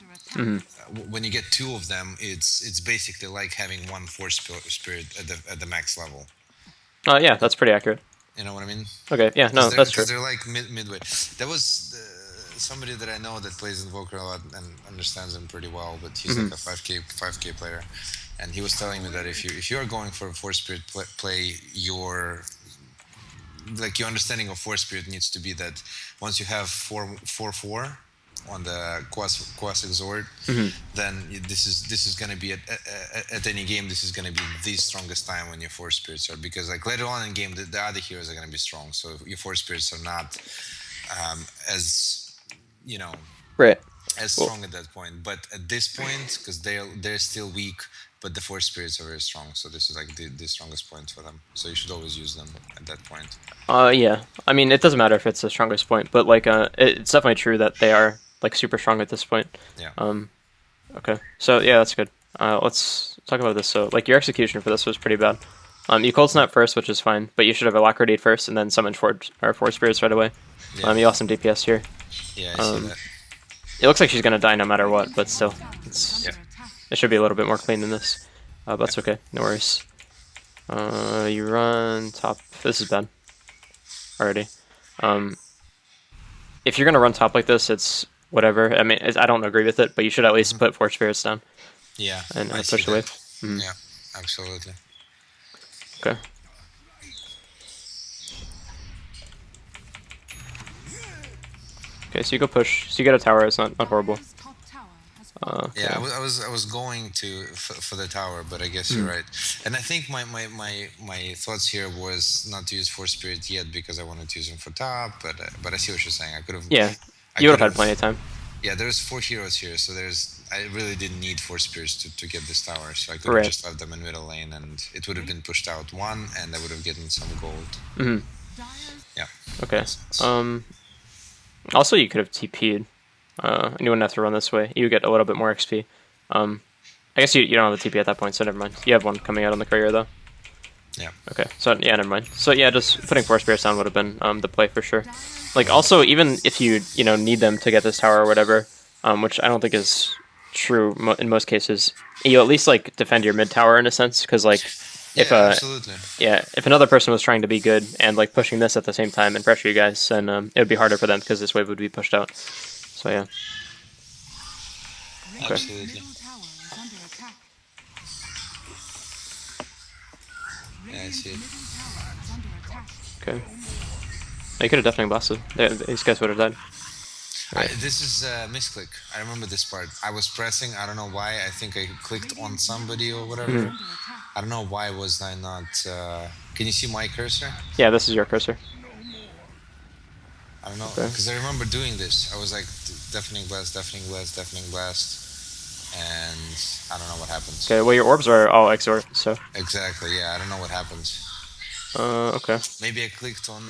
when you get two of them, it's basically like having one Spirit at the max level. Yeah, that's pretty accurate. You know what I mean? Okay, yeah, no, that's true. Because they're like midway. There was somebody that I know that plays Invoker a lot and understands them pretty well, but he's like a 5k player, and he was telling me that if you are going for a Force Spirit play, your understanding of Force Spirit needs to be that once you have 4/4 on the Quas Exhort, then this is going to be at any game. This is going to be the strongest time when your Force Spirits are, because like later on in game the other heroes are going to be strong. So your Force Spirits are not as Right. as strong at that point. But at this point, because they're still weak, but the Force Spirits are very strong. So this is like the strongest point for them. So you should always use them at that point. Yeah. I mean, it doesn't matter if it's the strongest point, but like, it's definitely true that they are like super strong at this point. Yeah. Okay. So yeah, that's good. Let's talk about this. So like, your execution for this was pretty bad. You cold snap first, which is fine, but you should have Alacrity first and then summon four spirits right away. Yeah. You lost some DPS here. Yeah, I see that. It looks like she's gonna die no matter what, but still, Yeah. it should be a little bit more clean than this. But that's okay. No worries. You run top. This is bad. Already. If you're gonna run top like this, it's whatever. I mean, I don't agree with it, but you should at least put 4 spirits down. Yeah. And I see push the that. wave. Yeah, absolutely. Okay. Okay, so you go push. So you get a tower. It's not horrible. Yeah, I was going to for the tower, but I guess you're right. And I think my thoughts here was not to use Force Spirit yet because I wanted to use him for top. But I see what you're saying. I could have. Yeah, you would have had plenty of time. Yeah, there's 4 heroes here, so I really didn't need 4 spirits to get this tower, so I could have just left them in middle lane, and it would have been pushed out 1, and I would have gotten some gold. Yeah. Okay. Also, you could have TP'd. And you wouldn't have to run this way. You would get a little bit more XP. I guess you don't have a TP at that point, so never mind. You have one coming out on the courier, though. Yeah. Okay, so yeah, never mind. So yeah, just putting 4 spirits down would have been the play for sure. Like, also, even if you need them to get this tower or whatever, which I don't think is true in most cases, you at least like defend your mid tower in a sense, because like if absolutely. Yeah, if another person was trying to be good and like pushing this at the same time and pressure you guys, then it would be harder for them because this wave would be pushed out. So yeah. Okay. Absolutely. Yeah, I see it. Okay. You could have definitely blasted. These guys would have died. Right. This is misclick. I remember this part. I was pressing. I don't know why. I think I clicked on somebody or whatever. I don't know why was I not. Can you see my cursor? Yeah, this is your cursor. I don't know, because I remember doing this. I was like deafening blast, and I don't know what happens. Okay, well your orbs are all exort, so. Exactly. Yeah, I don't know what happens. Okay. Maybe I clicked on.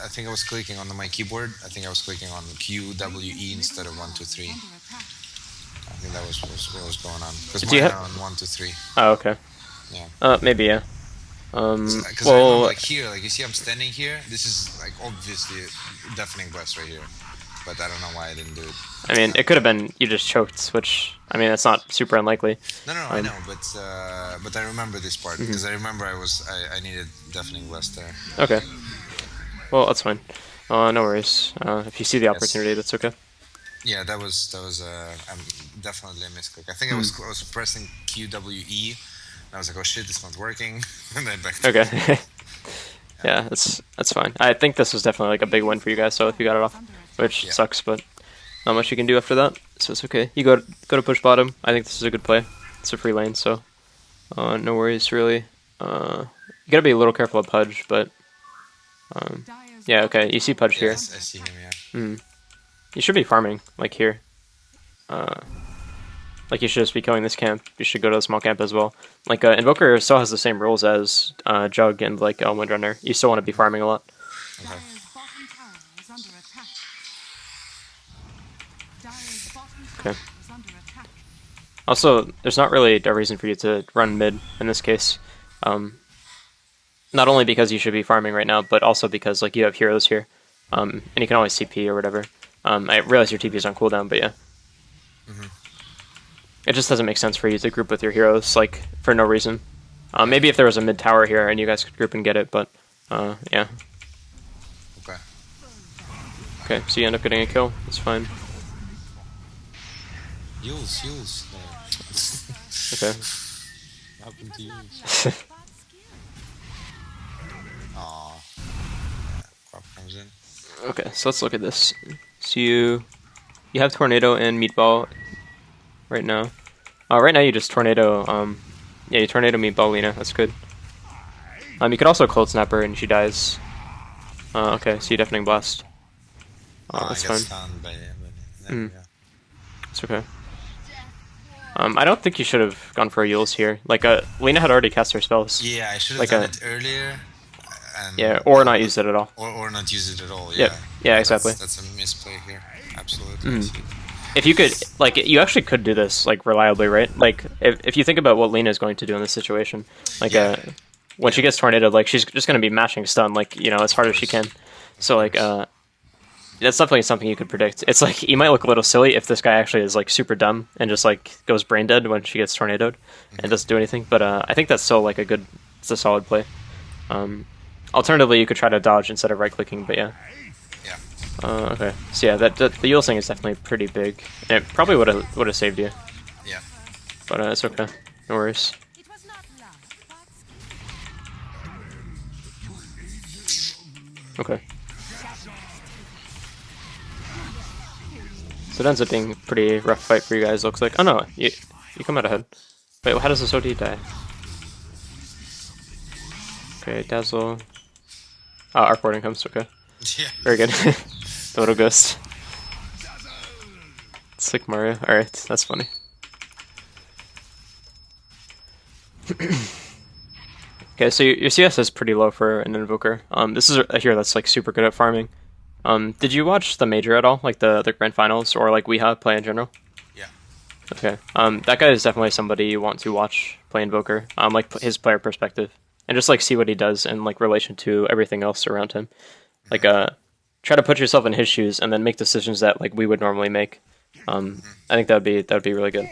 I think I was clicking on my keyboard. I think I was clicking on Q, W, E instead of 1, 2, 3. I think that was what was going on. Because mine are on 1, 2, 3. Oh, okay. Yeah. Maybe yeah. Because I remember, like here, like you see, I'm standing here. This is like obviously deafening blast right here, but I don't know why I didn't do it. I mean, it could have been you just choked, which I mean that's not super unlikely. No, I know, but I remember this part because I remember I needed deafening blast there. Okay. Well, that's fine. No worries. If you see the opportunity, that's okay. Yeah, that was definitely a misclick. I think I was pressing Q, W, E. I was like, oh shit, this one's working, and then back to Okay. Yeah, that's fine. I think this was definitely like a big win for you guys, so if you got it off, which sucks, but not much you can do after that, so it's okay. You go to push bottom. I think this is a good play. It's a free lane, so no worries really. You gotta be a little careful of Pudge, but yeah, okay. You see Pudge here. I see him. Yeah. You should be farming like here. Like you should just be killing this camp. You should go to the small camp as well. Like Invoker still has the same rules as Jug and like Windrunner. You still want to be farming a lot. Okay. Okay. Also, there's not really a reason for you to run mid in this case. Not only because you should be farming right now, but also because like you have heroes here, and you can always CP or whatever. I realize your TP is on cooldown, but yeah. It just doesn't make sense for you to group with your heroes like for no reason. Maybe if there was a mid tower here and you guys could group and get it, but yeah. Okay. Okay, so you end up getting a kill. It's fine. Use. Okay. Happened to use. Aww. Crop comes in. Okay, so let's look at this. So you have Tornado and Meatball right now. Right now you just Tornado. Yeah, you Tornado Meatball Lina. That's good. You could also Cold Snapper and she dies. Okay, so you Deafening Blast. That's fine. Yeah. It's okay. I don't think you should have gone for a Eul's here. Like, Lina had already cast her spells. Yeah, I should have like done it earlier. And yeah, or not used it at all. Or not use it at all. Yep. Yeah. Yeah, exactly. That's a misplay here. Absolutely. If you could, like, you actually could do this, like, reliably, right? Like, if you think about what Lina is going to do in this situation, like, when she gets tornadoed, like, she's just going to be mashing stun, like, you know, as hard as she can. So, like, that's definitely something you could predict. It's like, you might look a little silly if this guy actually is, like, super dumb and just, like, goes brain dead when she gets tornadoed and doesn't do anything. But I think that's still, like, it's a solid play. Alternatively, you could try to dodge instead of right-clicking, but yeah. Okay. So yeah, the Eul thing is definitely pretty big. And it probably would have saved you. Yeah. But it's okay. No worries. Okay. So it ends up being a pretty rough fight for you guys, looks like. Oh no, you come out ahead. Wait, how does this OD die? Okay, Dazzle. Arc Warding comes, okay. Yeah. Very good. The little ghost. Sick Mario. Alright, that's funny. Okay, so your CS is pretty low for an Invoker. This is a hero that's like super good at farming. Did you watch the Major at all? Like the Grand Finals or like WR play in general? Yeah. Okay. That guy is definitely somebody you want to watch play Invoker. Like his player perspective. And just like see what he does in like relation to everything else around him. Like try to put yourself in his shoes and then make decisions that like we would normally make. I think that'd be really good.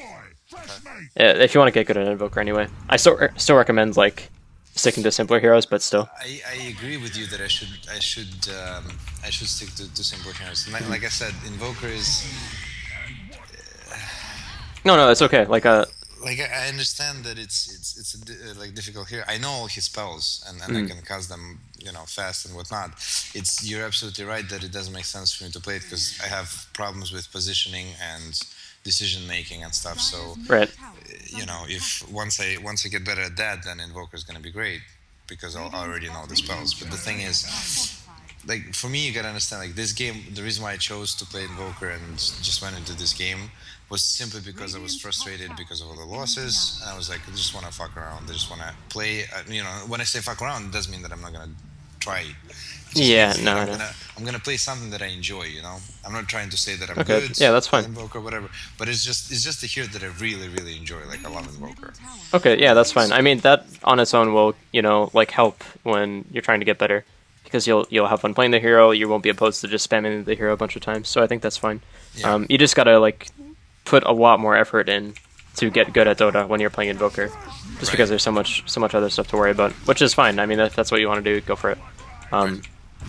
If you want to get good at Invoker anyway. I still recommend like sticking to simpler heroes, but still. I agree with you that I should stick to simpler heroes. Like I said, Invoker is. No, it's okay. Like I understand that it's like difficult here. I know all his spells and I can cast them, you know, fast and whatnot. You're absolutely right that it doesn't make sense for me to play it because I have problems with positioning and decision making and stuff. So right. You know, if once I get better at that, then Invoker is going to be great because I'll already know the spells. But the thing is, like for me, you gotta understand, like this game, the reason why I chose to play Invoker and just went into this game was simply because I was frustrated because of all the losses, and I was like, I just want to fuck around. I just want to play. You know, when I say fuck around, it doesn't mean that I'm not gonna try. Yeah, no. I'm gonna play something that I enjoy. You know, I'm not trying to say that I'm okay. good. Yeah, that's fine. Invoker, whatever. But it's just a hero that I really enjoy. Like I love Invoker. Okay, yeah, that's fine. I mean, that on its own will, you know, like help when you're trying to get better, because you'll have fun playing the hero. You won't be opposed to just spamming the hero a bunch of times. So I think that's fine. Yeah. You just gotta like put a lot more effort in to get good at Dota when you're playing Invoker, just because there's so much other stuff to worry about, which is fine. I mean, if that's what you want to do, go for it.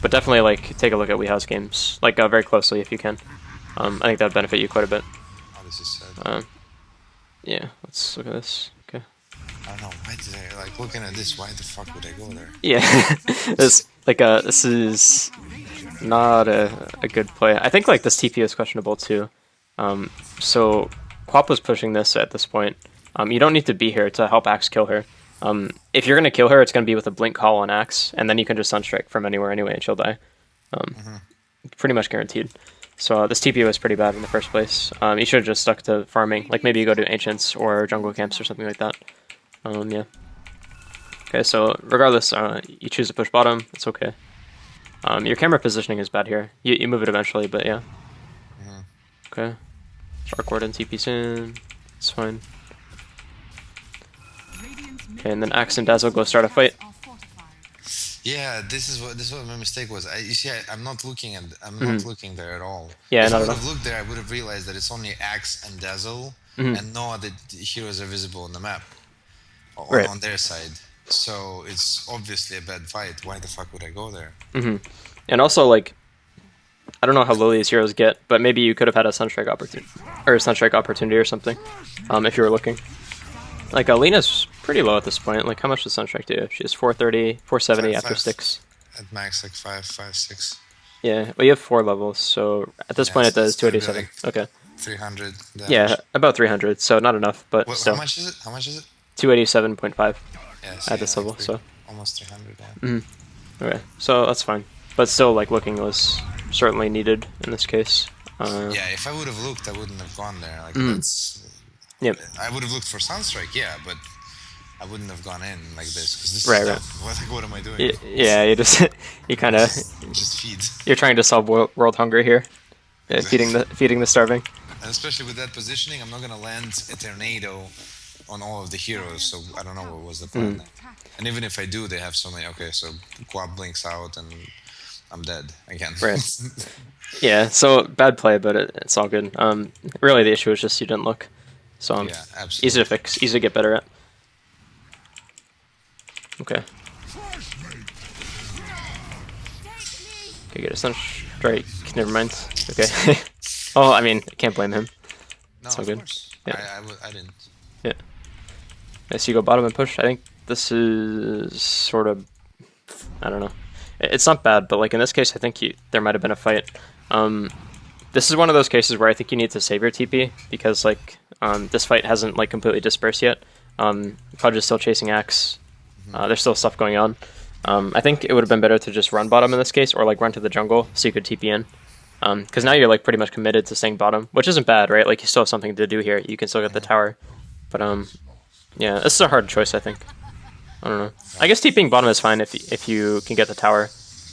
But definitely like take a look at WeHouse games like very closely if you can. I think that would benefit you quite a bit. Oh, this is sad. Yeah, let's look at this. Okay. I don't know, why did I, like, looking at this, why the fuck would I go there? Yeah, this is not a good play. I think like this TP is questionable too. So Quap was pushing this at this point. You don't need to be here to help Axe kill her. If you're gonna kill her, it's gonna be with a blink call on Axe, and then you can just sunstrike from anywhere anyway, and she'll die. Pretty much guaranteed. So this TP was pretty bad in the first place. You should have just stuck to farming. Like maybe you go to Ancients or Jungle Camps or something like that. Yeah. Okay, so regardless, you choose to push bottom. It's okay. Your camera positioning is bad here. You move it eventually, but yeah. Okay. Shark Ward and TP soon. It's fine. Okay, and then Axe and Dazzle go start a fight. Yeah, this is what my mistake was. You see, I'm not looking not looking there at all. Yeah, if I not would at have all. looked there, I would have realized that it's only Axe and Dazzle, and no other heroes are visible on the map, on their side. So it's obviously a bad fight. Why the fuck would I go there? And also, like, I don't know how low these heroes get, but maybe you could have had a Sunstrike opportunity or something, if you were looking. Like, Alina's pretty low at this point. Like, how much does Sunstrike do? She has 430, 470 after sticks. At max, like 5, 6. Yeah, well, you have 4 levels, so at this point it does 287. Like okay. 300 damage. Yeah, about 300, so not enough, but still. How much is it? How much is it? 287.5 Yeah, at this level, so. Almost 300, yeah. Okay, so that's fine. But still, like, looking was certainly needed in this case. Yeah, if I would have looked, I wouldn't have gone there. Like, that's... Yep. I would have looked for Sunstrike, yeah, but I wouldn't have gone in like this, because this Right, is what am I doing? Yeah, you just, you kind of... Just feed. You're trying to solve world hunger here. Feeding the starving. And especially with that positioning, I'm not going to land a tornado on all of the heroes, so I don't know what was the plan. And even if I do, they have so many... Okay, so Quab blinks out and I'm dead again. Right. Yeah, so bad play, but it's all good. Really, the issue was just you didn't look. So yeah, absolutely. easy to fix, easy to get better at. Okay. Okay, get a Sunstrike. Never mind. Okay. Oh, I mean, I can't blame him. No, it's all of good. course. Yeah. I didn't. Yeah. Yeah, so you go bottom and push. I think this is sort of... I don't know. It's not bad, but like in this case, I think there might have been a fight. This is one of those cases where I think you need to save your TP, because like this fight hasn't like completely dispersed yet. Pudge is still chasing Axe. There's still stuff going on. I think it would have been better to just run bottom in this case, or like run to the jungle so you could TP in. Because now you're like pretty much committed to staying bottom, which isn't bad, right? Like you still have something to do here. You can still get the tower. But yeah, this is a hard choice, I think. I don't know. I guess TPing bottom is fine if you can get the tower,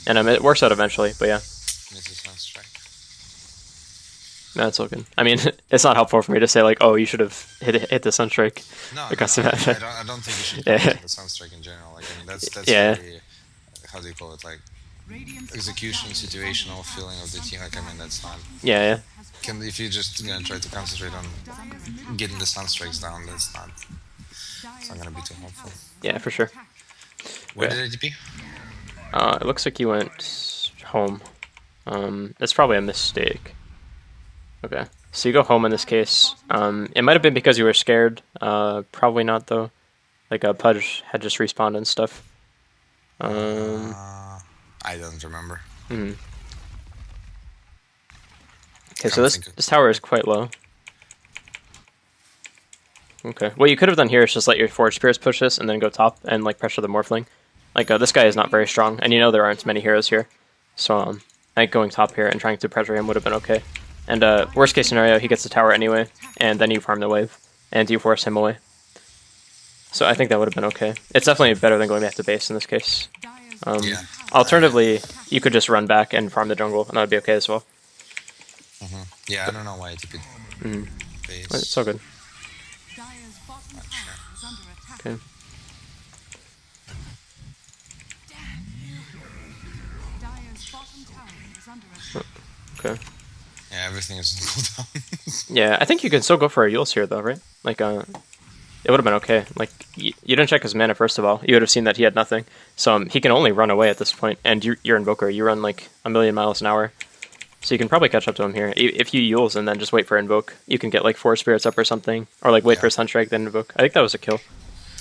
and it works out eventually. But yeah. No, it's all good. I mean, it's not helpful for me to say like, oh, you should have hit the Sunstrike. No, I don't think you should hit the Sunstrike in general. Like, I mean, that's very, how do you call it? Like execution, situational feeling of the team. Like, I mean, that's not. Yeah. If you just try to concentrate on getting the Sunstrikes down, that's not. It's not gonna be too helpful. Yeah, for sure. Where did ATP? It looks like you went home. It's probably a mistake. Okay, so you go home in this case. It might have been because you were scared. Probably not though. Like Pudge had just respawned and stuff. I don't remember. Okay, so this tower is quite low. Okay, what you could have done here is just let your Forge Spirits push this and then go top and like pressure the Morphling. Like this guy is not very strong, and you know there aren't many heroes here. So I think going top here and trying to pressure him would have been okay. And worst case scenario, he gets the tower anyway, and then you farm the wave, and you force him away. So I think that would have been okay. It's definitely better than going back to base in this case. Yeah. Alternatively, you could just run back and farm the jungle, and that would be okay as well. Yeah, I don't know why I took it. Base. It's all good. Okay. Okay. Yeah, everything is on cooldown. Yeah, I think you can still go for a Yules here, though, right? Like, it would have been okay. Like, you didn't check his mana, first of all. You would have seen that he had nothing. So he can only run away at this point. And you're Invoker. You run, like, 1,000,000 miles an hour. So you can probably catch up to him here. If you Yules and then just wait for Invoke, you can get, like, 4 Spirits up or something. Or, like, wait for Sunstrike, then Invoke. I think that was a kill.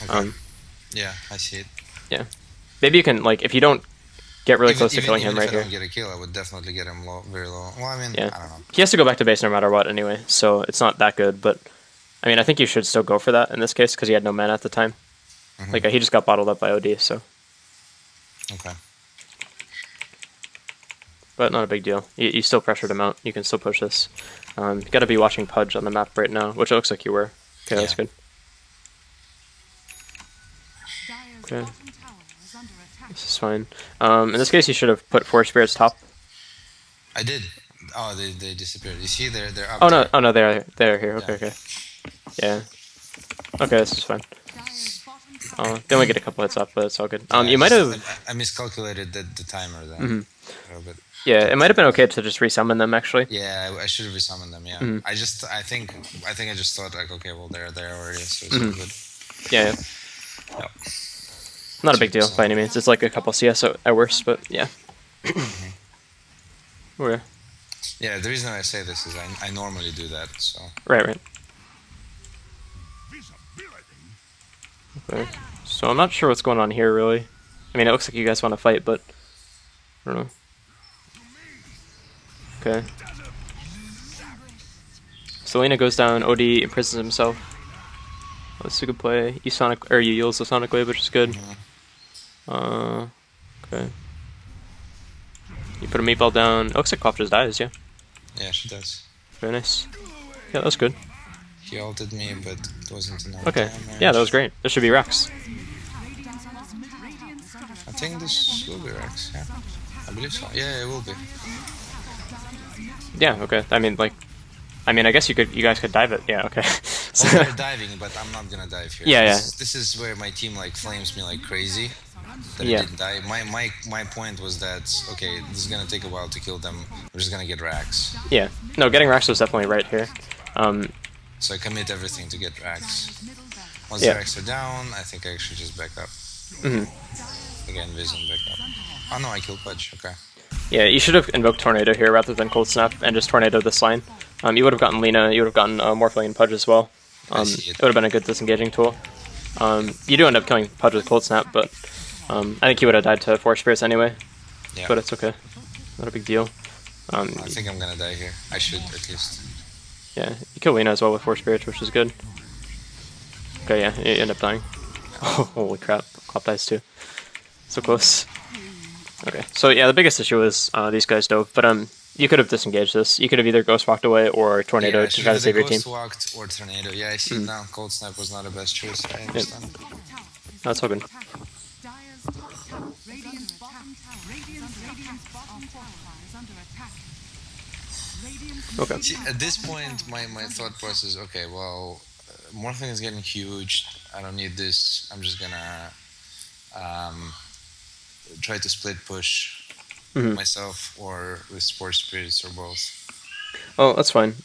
Okay. Yeah, I see it. Yeah. Maybe you can, like, if you don't get really close to killing him right here. If I don't get a kill, I would definitely get him very low. Well, I mean, yeah. I don't know. He has to go back to base no matter what anyway, so it's not that good, but I mean, I think you should still go for that in this case, because he had no mana at the time. Like, he just got bottled up by OD, so. Okay. but not a big deal. You still pressured him out. You can still push this. You got to be watching Pudge on the map right now, which it looks like you were. Okay, that's good. Okay. This is fine. In this case, you should have put 4 spirits top. I did. Oh, they disappeared. You see, they're up. Oh no! there. Oh no! They're here. Okay, okay. Yeah. Okay, this is fine. They only get a couple hits up, but it's all good. You might have. I miscalculated the timer then. A little bit. Yeah, it might have been okay to just resummon them actually. Yeah, I should have resummoned them. Yeah. I think I just thought like, okay, well they're there already, so it's all good. Yeah. Yep. Not a big deal by any means. It's like a couple CS at worst, but yeah. Okay. Yeah, the reason I say this is I normally do that, so. Right. Okay. So I'm not sure what's going on here, really. I mean, it looks like you guys want to fight, but I don't know. Okay. Selena goes down. OD imprisons himself. That's a good play. You yields the Sonic Wave, which is good. Okay. You put a meatball down. It looks like Cop just dies, yeah. Yeah, she does. Very nice. Yeah, that was good. He ulted me, but it wasn't enough. Okay. Yeah, that was great. This should be Rex. I think this will be Rex, yeah. I believe so. Yeah, it will be. Yeah, okay. I mean, I guess you guys could dive it. Yeah, okay. Well, they're diving, but I'm not gonna dive here. Yeah, This is where my team like flames me like crazy. That I didn't die. My point was that okay, this is gonna take a while to kill them. We're just gonna get racks. Yeah. No, getting racks was definitely right here. So I commit everything to get racks. Once Yeah. the racks are down, I think I should just back up. Again, Vision back up. Oh no, I killed Pudge. Okay. Yeah, you should have invoked Tornado here rather than Cold Snap and just Tornado this line. You would have gotten Lena, you would have gotten Morphling and Pudge as well. It would have been a good disengaging tool. You do end up killing Pudge with Cold Snap, but I think he would have died to 4 spirits anyway. Yeah. But it's okay. Not a big deal. I think I'm gonna die here. I should at least. Yeah, you kill Lena as well with 4 spirits, which is good. Okay, yeah, you end up dying. Oh, holy crap. Clop dies too. So close. Okay, so yeah, the biggest issue is these guys dove, but you could have disengaged this. You could have either Ghost Walked away or Tornado to try to save your team. Ghost Walked or Tornado. Yeah, I see it now. Cold Snap was not the best choice. I understand. That's all good. Okay. See, at this point, my thought process is, okay, well, Morphling is getting huge. I don't need this. I'm just gonna try to split push myself or with Spore Spirits or both. Oh, that's fine.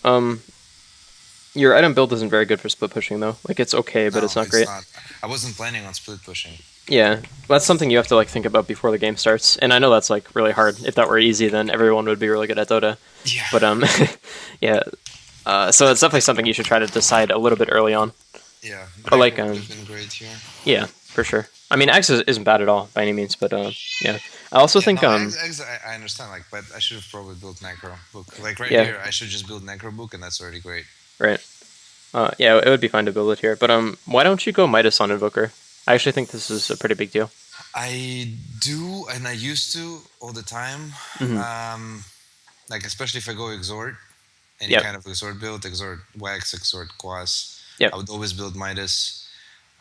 Your item build isn't very good for split pushing though. Like it's okay, but it's not great. I wasn't planning on split pushing. Yeah, that's something you have to like think about before the game starts. And I know that's like really hard. If that were easy, then everyone would be really good at Dota. Yeah. But yeah. So it's definitely something you should try to decide a little bit early on. Yeah. Or like would have been great here. Yeah, for sure. I mean, Axe isn't bad at all by any means, but yeah. I also think Eggs, I understand, like, but I should have probably built Necro Book. Like here, I should just build Necro Book, and that's already great. Right. Yeah, it would be fine to build it here, but why don't you go Midas on Invoker? I actually think this is a pretty big deal. I do, and I used to all the time. Like especially if I go Exort, any kind of Exort build, Exort Wax, Exort Quas. I would always build Midas.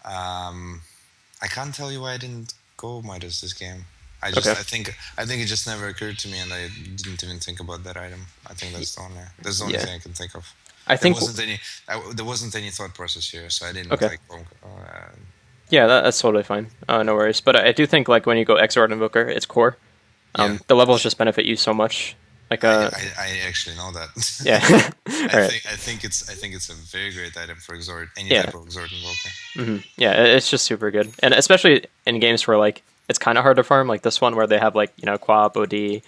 I can't tell you why I didn't go Midas this game. I think it just never occurred to me, and I didn't even think about that item. I think that's the only thing I can think of. I think there wasn't any thought process here, so I didn't like. Yeah, that's totally fine. No worries. But I do think like when you go Exort Invoker, it's core. The levels just benefit you so much. Like I actually know that. Yeah. I think it's a very great item for Exort. Any type of Exort Invoker. Yeah, it's just super good, and especially in games where like it's kind of hard to farm, like this one where they have like Quap, OD,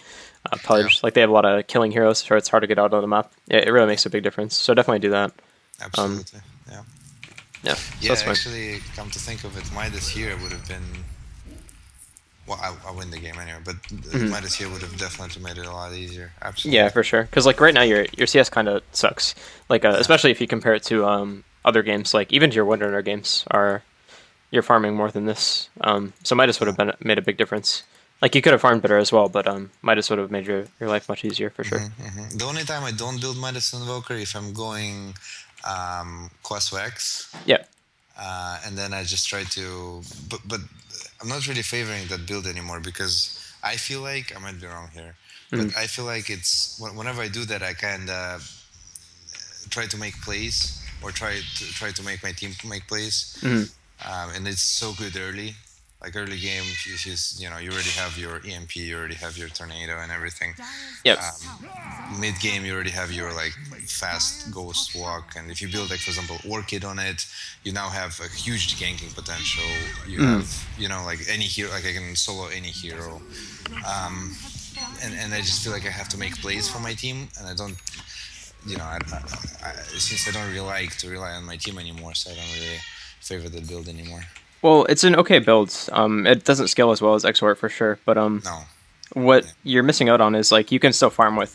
Pudge. Like they have a lot of killing heroes, so it's hard to get out on the map. It really makes a big difference. So definitely do that. Absolutely. Yeah, so actually, come to think of it, Midas here would have been. Well, I win the game anyway, but Midas here would have definitely made it a lot easier. Absolutely. Yeah, for sure. Because like right now, your CS kind of sucks. Like especially if you compare it to other games, like even to your Windrunner games, you're farming more than this. So Midas would have made a big difference. Like you could have farmed better as well, but Midas would have made your life much easier for sure. The only time I don't build Midas Invoker if I'm going Quest Yeah. and then I just try to, but I'm not really favoring that build anymore because I feel like I might be wrong here, but I feel like it's whenever I do that, I kind of try to make plays or try to make my team make plays, and it's so good early. Like early game, you know, you already have your EMP, you already have your tornado and everything. Yep. Mid game, you already have your like fast ghost walk, and if you build like for example Orchid on it, you now have a huge ganking potential. You have, you know, like any hero, like I can solo any hero, and I just feel like I have to make plays for my team, and I don't, you know, since I don't really like to rely on my team anymore, so I don't really favor that build anymore. Well, it's an okay build. It doesn't scale as well as Exort for sure, but No. what you're missing out on is like you can still farm with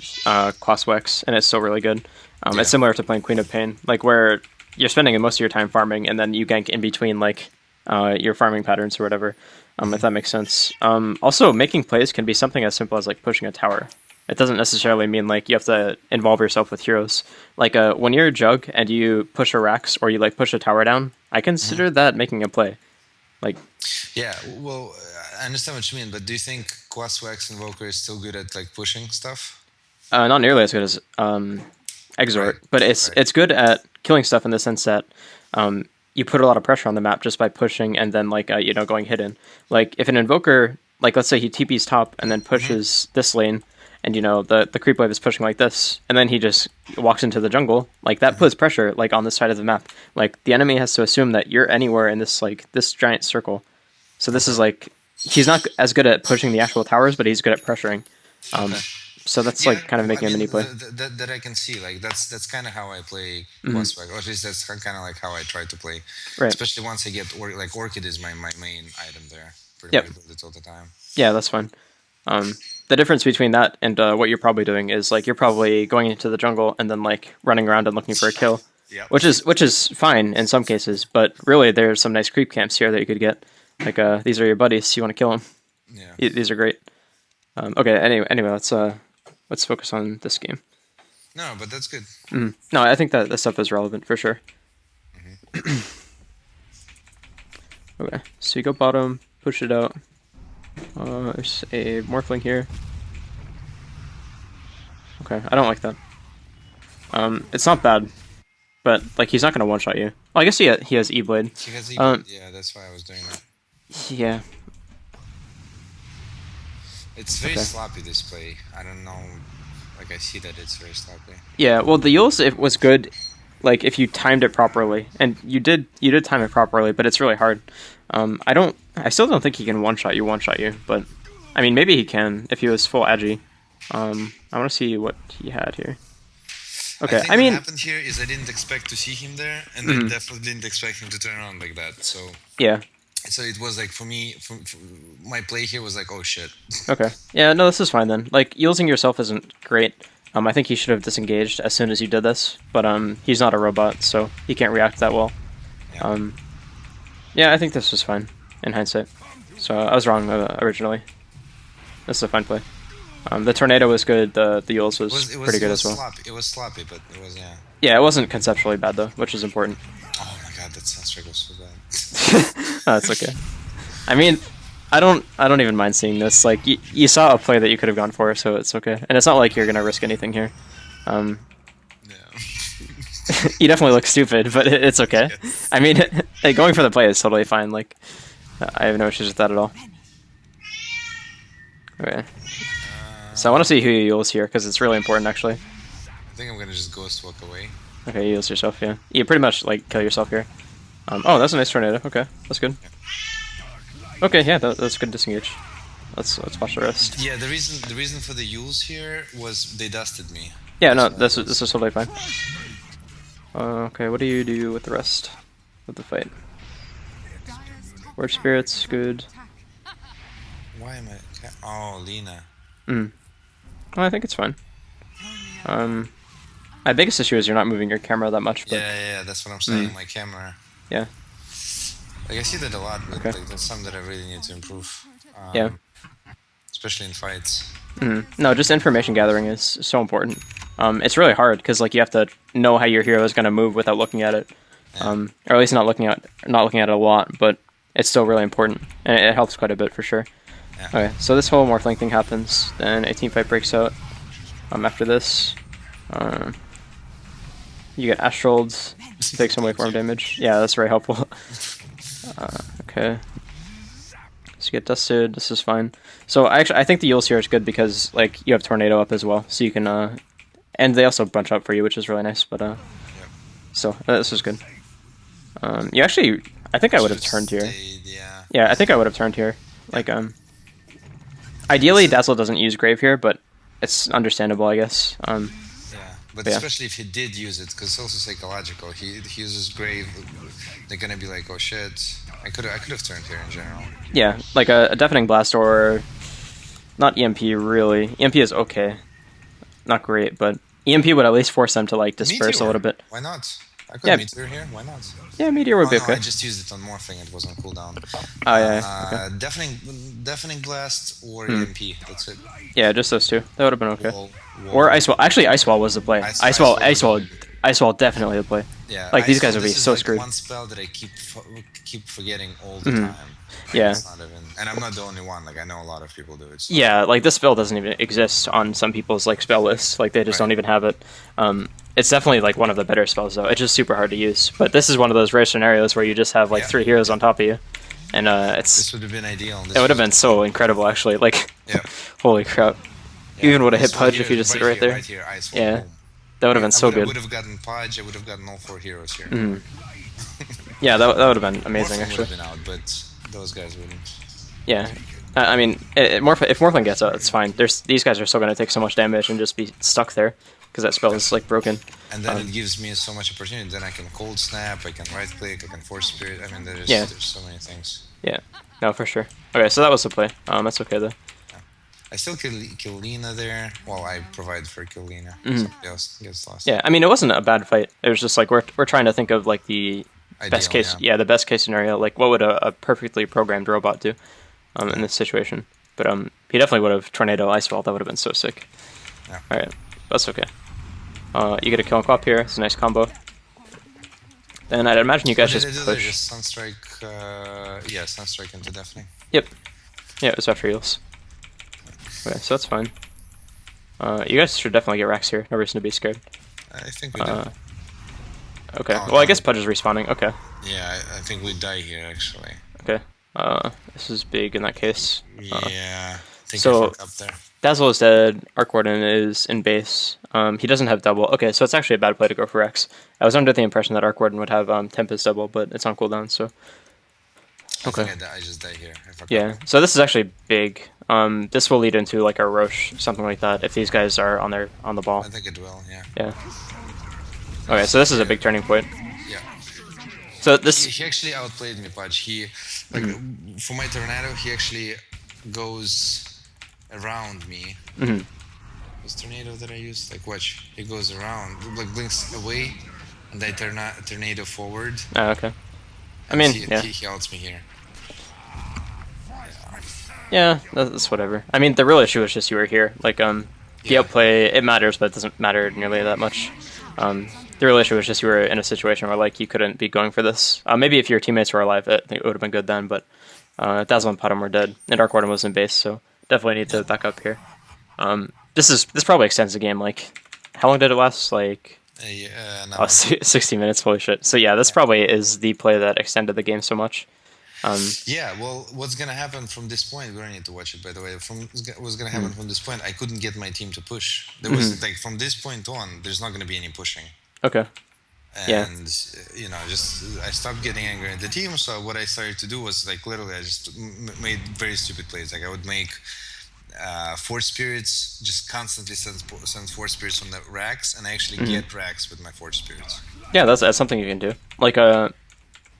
Quaswex, and it's still really good. It's similar to playing Queen of Pain, like where you're spending most of your time farming, and then you gank in between like your farming patterns or whatever. If that makes sense. Also, making plays can be something as simple as like pushing a tower. It doesn't necessarily mean like you have to involve yourself with heroes. Like when you're a Jug and you push a Rax or you like push a tower down, I consider that making a play. Like, yeah, well, I understand what you mean, but do you think Quaswex Invoker is still good at like pushing stuff? not nearly as good as Exort, Right, but it's good at killing stuff in the sense that you put a lot of pressure on the map just by pushing and then like you know, going hidden. Like if an Invoker, like let's say he TP's top and then pushes this lane, and you know the creep wave is pushing like this, and then he just walks into the jungle, like that puts pressure like on this side of the map. Like the enemy has to assume that you're anywhere in this like this giant circle. So this is like he's not as good at pushing the actual towers, but he's good at pressuring. So that's like kind of making a mini play. That I can see. Like that's kind of how I play Quaswex, or at least that's kind of like how I try to play. Right. Especially once I get like Orchid is my main item there. Pretty Yep. much build it all the time. Yeah, that's fine. The difference between that and what you're probably doing is like you're probably going into the jungle and then like running around and looking for a kill, Yep. which is fine in some cases, but really there's some nice creep camps here that you could get. Like these are your buddies, you want to kill them. Yeah. These are great. Okay, anyway, let's focus on this game. No, but that's good. No, I think that this stuff is relevant for sure. Okay, so you go bottom, push it out. There's a Morphling here. Okay, I don't like that. It's not bad, but like he's not gonna one shot you. Well, I guess he has E-Blade. He has yeah, that's why I was doing that. Yeah. It's very sloppy this play. I don't know. Like I see that it's very sloppy. Yeah. Well, the Yules, it was good. Like if you timed it properly, and you did time it properly, but it's really hard. I still don't think he can one shot you, but I mean maybe he can if he was full agi. I want to see what he had here. Okay, I mean, what happened here is I didn't expect to see him there, and I definitely didn't expect him to turn around like that. So yeah. So it was like for me, for my play here was like, oh shit. Okay. Yeah. No, this is fine then. Like using yourself isn't great. I think he should have disengaged as soon as you did this, but he's not a robot, so he can't react that well. Yeah. Yeah, I think this was fine in hindsight. So I was wrong originally. This is a fine play. The tornado was good. The Yules was pretty good as well. Sloppy. It was sloppy, but it was yeah. Yeah, it wasn't conceptually bad though, which is important. Oh my god, that soundtrack was so bad. Oh, that's okay. I mean, I don't even mind seeing this. Like you saw a play that you could have gone for, so it's okay. And it's not like you're gonna risk anything here. Yeah. You definitely look stupid, but it's okay. Yes. I mean, going for the play is totally fine. Like, I have no issues with that at all. Okay. So I want to see who you Yules here, because it's really important, actually. I think I'm gonna just ghost walk away. Okay, you Yules yourself, yeah. You pretty much, like, kill yourself here. Oh, that's a nice tornado. Okay, that's good. Okay, yeah, that's good disengage. Let's watch the rest. Yeah, the reason for the Yules here was they dusted me. Yeah, no, this is totally fine. Okay, what do you do with the rest of the fight? Word Spirits, good. Why am I? Oh, Lena. Oh, I think it's fine. My biggest issue is you're not moving your camera that much. But Yeah, that's what I'm saying. My camera. yeah. Like I see that a lot, but Okay. like, that's something that I really need to improve. Yeah. especially in fights. No, just information gathering is so important. It's really hard because like you have to know how your hero is going to move without looking at it, or at least not looking at it a lot. But it's still really important, and it helps quite a bit for sure. Yeah. Okay, so this whole Morphling thing happens, then a team fight breaks out. After this, you get Astraled, take some waveform damage. Yeah, that's very helpful. Okay. So you get dusted. This is fine. So I think the Yules here is good because like you have Tornado up as well, so you can and they also bunch up for you, which is really nice. But so this is good. You actually, I think I would have turned here. Yeah, I think I would have turned here. Like ideally Dazzle doesn't use Grave here, but it's understandable, I guess. But especially if he did use it, because it's also psychological. He uses Grave, they're gonna be like, oh shit. I could have turned here in general. Yeah, like a Deafening Blast or not EMP really. EMP is okay, not great, but EMP would at least force them to like disperse Meteor. a little bit. Why not? I could Meteor here. Why not? Yeah, Meteor would be okay. I just used it on Morphing. It was on cooldown. Oh yeah. Okay. Deafening Blast or EMP. That's it. Yeah, just those two. That would have been okay. Wall. Or Ice Wall. Actually, Ice Wall was the play. Ice Wall definitely the play. Yeah. Like these guys would be so like screwed. One spell that I keep forgetting all the time. Like, Yeah. it's not even, and I'm not the only one. Like I know a lot of people do it. So. Yeah, like this spell doesn't even exist on some people's like spell lists. Like they just don't even have it. It's definitely like one of the better spells though. It's just super hard to use. But this is one of those rare scenarios where you just have like 3 heroes on top of you, and This would have been ideal. It would have been so incredible actually. Like, holy crap! Yeah. You even would have hit Pudge if you just sit right there. Right here, Ice yeah, boom. that would have been so good. I would have gotten Pudge. I would have gotten all 4 heroes here. Yeah, that would have been amazing Morphling actually. would have been out, but those guys wouldn't. Yeah, I mean, if Morphling gets out, it's fine. These guys are still going to take so much damage and just be stuck there because that spell is like broken. And then it gives me so much opportunity. Then I can cold snap, I can right click, I can force spirit. I mean, there's so many things. Yeah, no, for sure. Okay, so that was the play. That's okay though. I still kill Lina there. Well, I provide for kill Lina. Somebody else gets lost. Yeah, I mean, it wasn't a bad fight. It was just like we're trying to think of like the best case. Yeah, the best case scenario. Like, what would a perfectly programmed robot do in this situation? But he definitely would have Tornado Ice Wall. That would have been so sick. Yeah. All right, that's okay. You get a kill and co-op here. It's a nice combo. Then I'd imagine you guys just push. Just Sunstrike, Sunstrike into Deafening. Yep. Yeah, it was after heals. Okay, so that's fine. You guys should definitely get Rax here. No reason to be scared. I think we do. Okay. Well, I guess Pudge is respawning. Okay. Yeah, I think we die here actually. Okay. This is big in that case. Yeah. I think so up there. Dazzle is dead. Arc Warden is in base. He doesn't have double. Okay, so it's actually a bad play to go for Rex. I was under the impression that Arc Warden would have Tempest double, but it's on cooldown, so... Okay. I just die here. Yeah, so this is actually big. This will lead into like a Roche, something like that, if these guys are on the ball. I think it will, yeah. Yeah. Okay, so this is a big turning point. Yeah. So this... He actually outplayed me, Pudge. He, like, for my Tornado, he actually goes around me. This Tornado that I used, like, watch, he goes around, like, blinks away, and I Tornado forward. Oh, okay. I mean, he outs me here. Yeah, that's whatever. I mean, the real issue is just you were here. Like, the outplay, it matters, but it doesn't matter nearly that much. The real issue was just you were in a situation where, like, you couldn't be going for this. Maybe if your teammates were alive, I think it would have been good then, but Dazzle and Potom were dead, and Dark Warden was in base, so definitely need to back up here. This probably extends the game, like, how long did it last? Like... no. 60 minutes, holy shit. So yeah, this probably is the play that extended the game so much. Yeah, well, what's gonna happen from this point? We don't need to watch it, by the way. What's gonna happen from this point? I couldn't get my team to push. There was like from this point on, there's not gonna be any pushing. Okay. And you know, I stopped getting angry at the team. So what I started to do was like literally, I just made very stupid plays. Like I would make Force Spirits, just constantly send Force Spirits on the racks, and I actually get racks with my Force Spirits. Yeah, that's something you can do. Like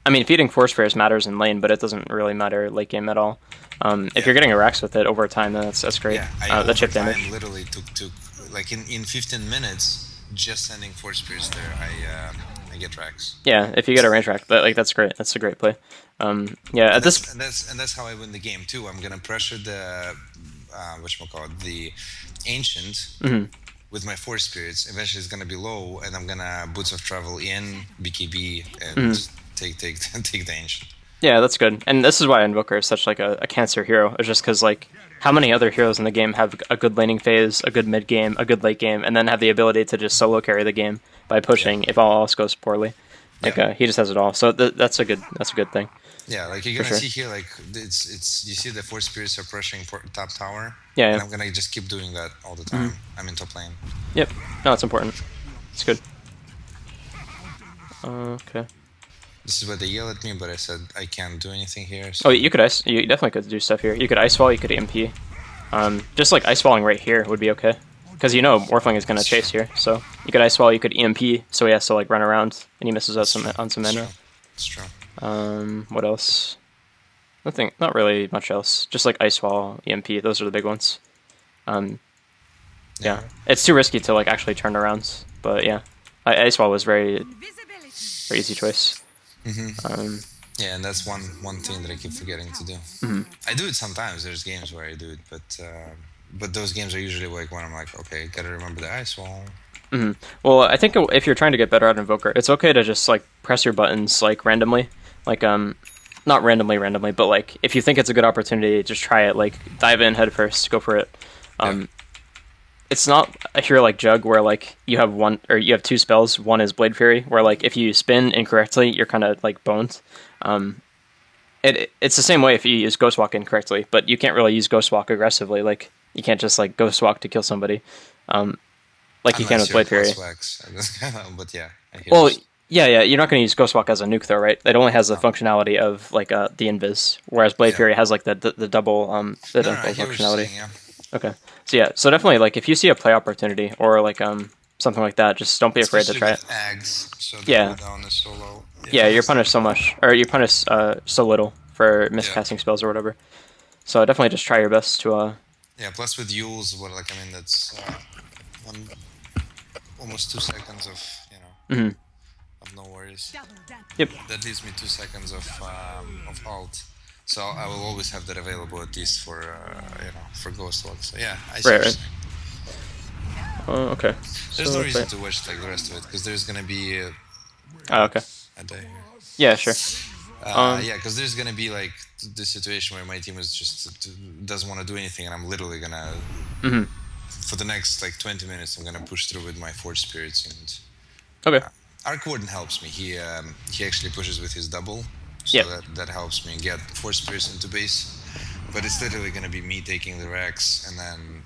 I mean, feeding Force Spirits matters in lane, but it doesn't really matter late game at all. If you're getting a racks with it over time, then that's great. Yeah, the chip damage. Literally took like in 15 minutes, just sending Force Spirits there, I get racks. Yeah, if you get a range rack, that's great. That's a great play. Yeah, and that's how I win the game too. I'm gonna pressure the whatchamacallit, the ancient with my force spirits. Eventually, it's gonna be low, and I'm gonna boots of travel in BKB and take take the ancient. Yeah, that's good. And this is why Invoker is such like a cancer hero. It's just because like how many other heroes in the game have a good laning phase, a good mid game, a good late game, and then have the ability to just solo carry the game by pushing if all else goes poorly. Like he just has it all. So that's a good thing. Yeah, like you're gonna see here, like it's you see the force spirits are pressuring top tower. Yeah, and I'm gonna just keep doing that all the time. I'm in top lane. Yep. No, it's important. It's good. Okay. This is where they yell at me, but I said I can't do anything here. So. Oh, you could ice. You definitely could do stuff here. You could ice wall. You could EMP. Just like ice walling right here would be okay, because you know Morphling is gonna chase here. So you could ice wall. You could EMP. So he has to like run around, and he misses out on some mana. It's true. What else? Nothing. Not really much else. Just like ice wall, EMP. Those are the big ones. Yeah. It's too risky to like actually turn around. But yeah, ice wall was very easy choice. Yeah, and that's one thing that I keep forgetting to do. I do it sometimes. There's games where I do it, but those games are usually like when I'm like, okay, gotta remember the ice wall. Well, I think if you're trying to get better at Invoker, it's okay to just like press your buttons like randomly, like not randomly, but like if you think it's a good opportunity, just try it. Like dive in head first, go for it. It's not a hero like Jug where like you have two spells. One is Blade Fury, where like if you spin incorrectly, you're kind of like boned. It's the same way if you use Ghost Walk incorrectly, but you can't really use Ghost Walk aggressively. Like you can't just like Ghost Walk to kill somebody, like you can with Blade Fury. But yeah. Well, yeah, you're not going to use Ghost Walk as a nuke though, right? It only has the functionality of like the invis, whereas Blade Fury has like the double functionality. Okay. So yeah, so definitely like if you see a play opportunity or like something like that, just don't be afraid to try it. Ags, so down is so low. Yeah, you're punished so much, or you're punished so little for miscasting spells or whatever. So definitely just try your best to. Yeah. Plus with Yules, that's almost 2 seconds of of no worries. Yep. That leaves me 2 seconds of ult. So I will always have that available at least for for Ghost Walk. So yeah, I see. Right. Okay. There's no reason to watch like the rest of it because there's gonna be a day. Yeah, sure. Yeah, because there's gonna be like the situation where my team is just doesn't want to do anything, and I'm literally gonna for the next like 20 minutes I'm gonna push through with my Force Spirits and Arc Warden helps me. He actually pushes with his double. So that helps me get Force Spirits into base. But it's literally going to be me taking the Rex and then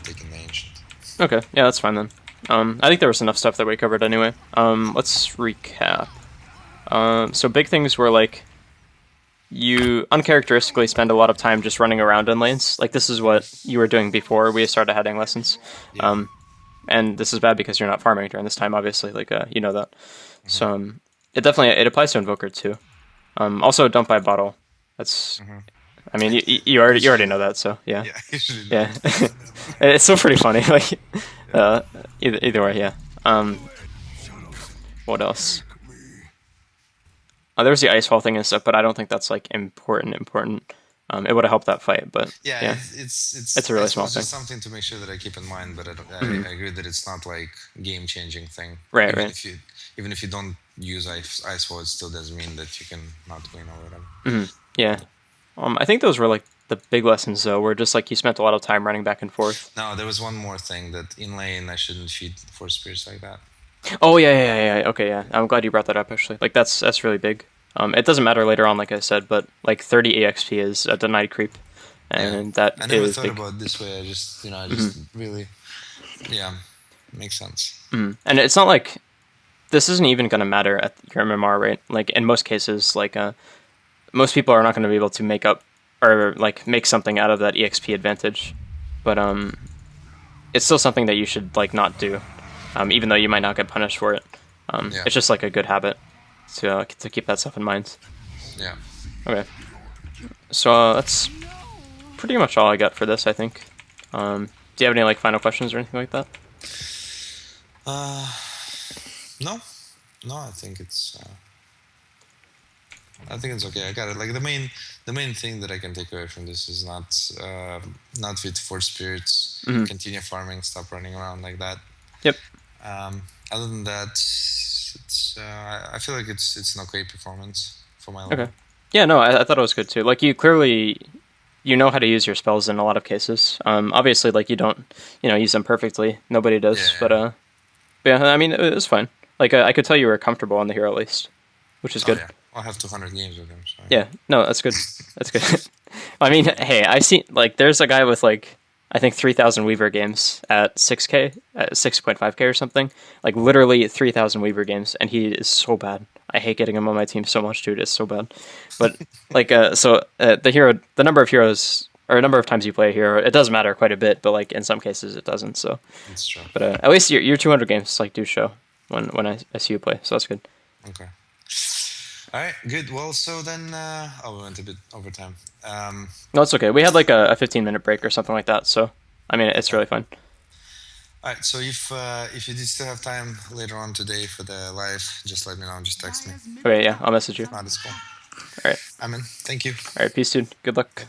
taking the Ancient. Okay, yeah, that's fine then. I think there was enough stuff that we covered anyway. Let's recap. So big things were like, you uncharacteristically spend a lot of time just running around in lanes. Like this is what you were doing before we started heading lessons. And this is bad because you're not farming during this time, obviously. Like, you know that. So it applies to Invoker too. Also, don't buy bottle. That's, I mean, you already know that, so yeah. Yeah. It's still pretty funny. Like, either way, yeah. What else? There was the ice wall thing and stuff, but I don't think that's like important. It would have helped that fight, but yeah, it's a really small thing. It's something to make sure that I keep in mind, but I agree that it's not like game-changing thing. Right. Even if you don't use ice wall, it still doesn't mean that you can not win or whatever. Yeah. I think those were like the big lessons though, where just like you spent a lot of time running back and forth. No, there was one more thing that in lane I shouldn't feed Force Spirits like that. Oh yeah. Okay, yeah. I'm glad you brought that up actually. Like that's really big. It doesn't matter later on, like I said, but like 30 EXP is a denied creep, and that is I never thought big. about it this way. I just really, makes sense. And it's not like this isn't even going to matter at your MMR rate. Like in most cases, like most people are not going to be able to make up or like make something out of that EXP advantage, but it's still something that you should like not do, even though you might not get punished for it. It's just like a good habit to keep that stuff in mind. Yeah. Okay. So that's pretty much all I got for this, I think. Do you have any like final questions or anything like that? No, I think it's I think it's okay. I got it. Like the main thing that I can take away from this is not feed for spirits. Continue farming. Stop running around like that. Yep. Other than that, it's I feel like it's not great performance for my level. Okay. Yeah, no, I thought it was good too. Like you clearly, you know how to use your spells in a lot of cases. Obviously, like you don't, use them perfectly. Nobody does. Yeah. But yeah, I mean, it was fine. Like I could tell you were comfortable on the hero at least, which is good. Oh, yeah. I'll have 200 games with him. So. Yeah, no, that's good. That's good. I mean, hey, I see, like, there's a guy with, like, I think 3,000 Weaver games at 6K, at 6.5K or something. Like, literally 3,000 Weaver games, and he is so bad. I hate getting him on my team so much, dude. It's so bad. But, like, the number of heroes, or number of times you play a hero, it does matter quite a bit, but, like, in some cases it doesn't, so. It's true. But at least your 200 games, like, do show when I see you play, so that's good. Okay. All right, good. Well, so then, we went a bit over time. No, it's okay. We had like a 15-minute break or something like that, so I mean it's really fun. All right, so if you did still have time later on today for the live, just let me know. Just text me. Okay, yeah, I'll message you. That's cool. All right. Amen. Thank you. All right, peace, dude. Good luck.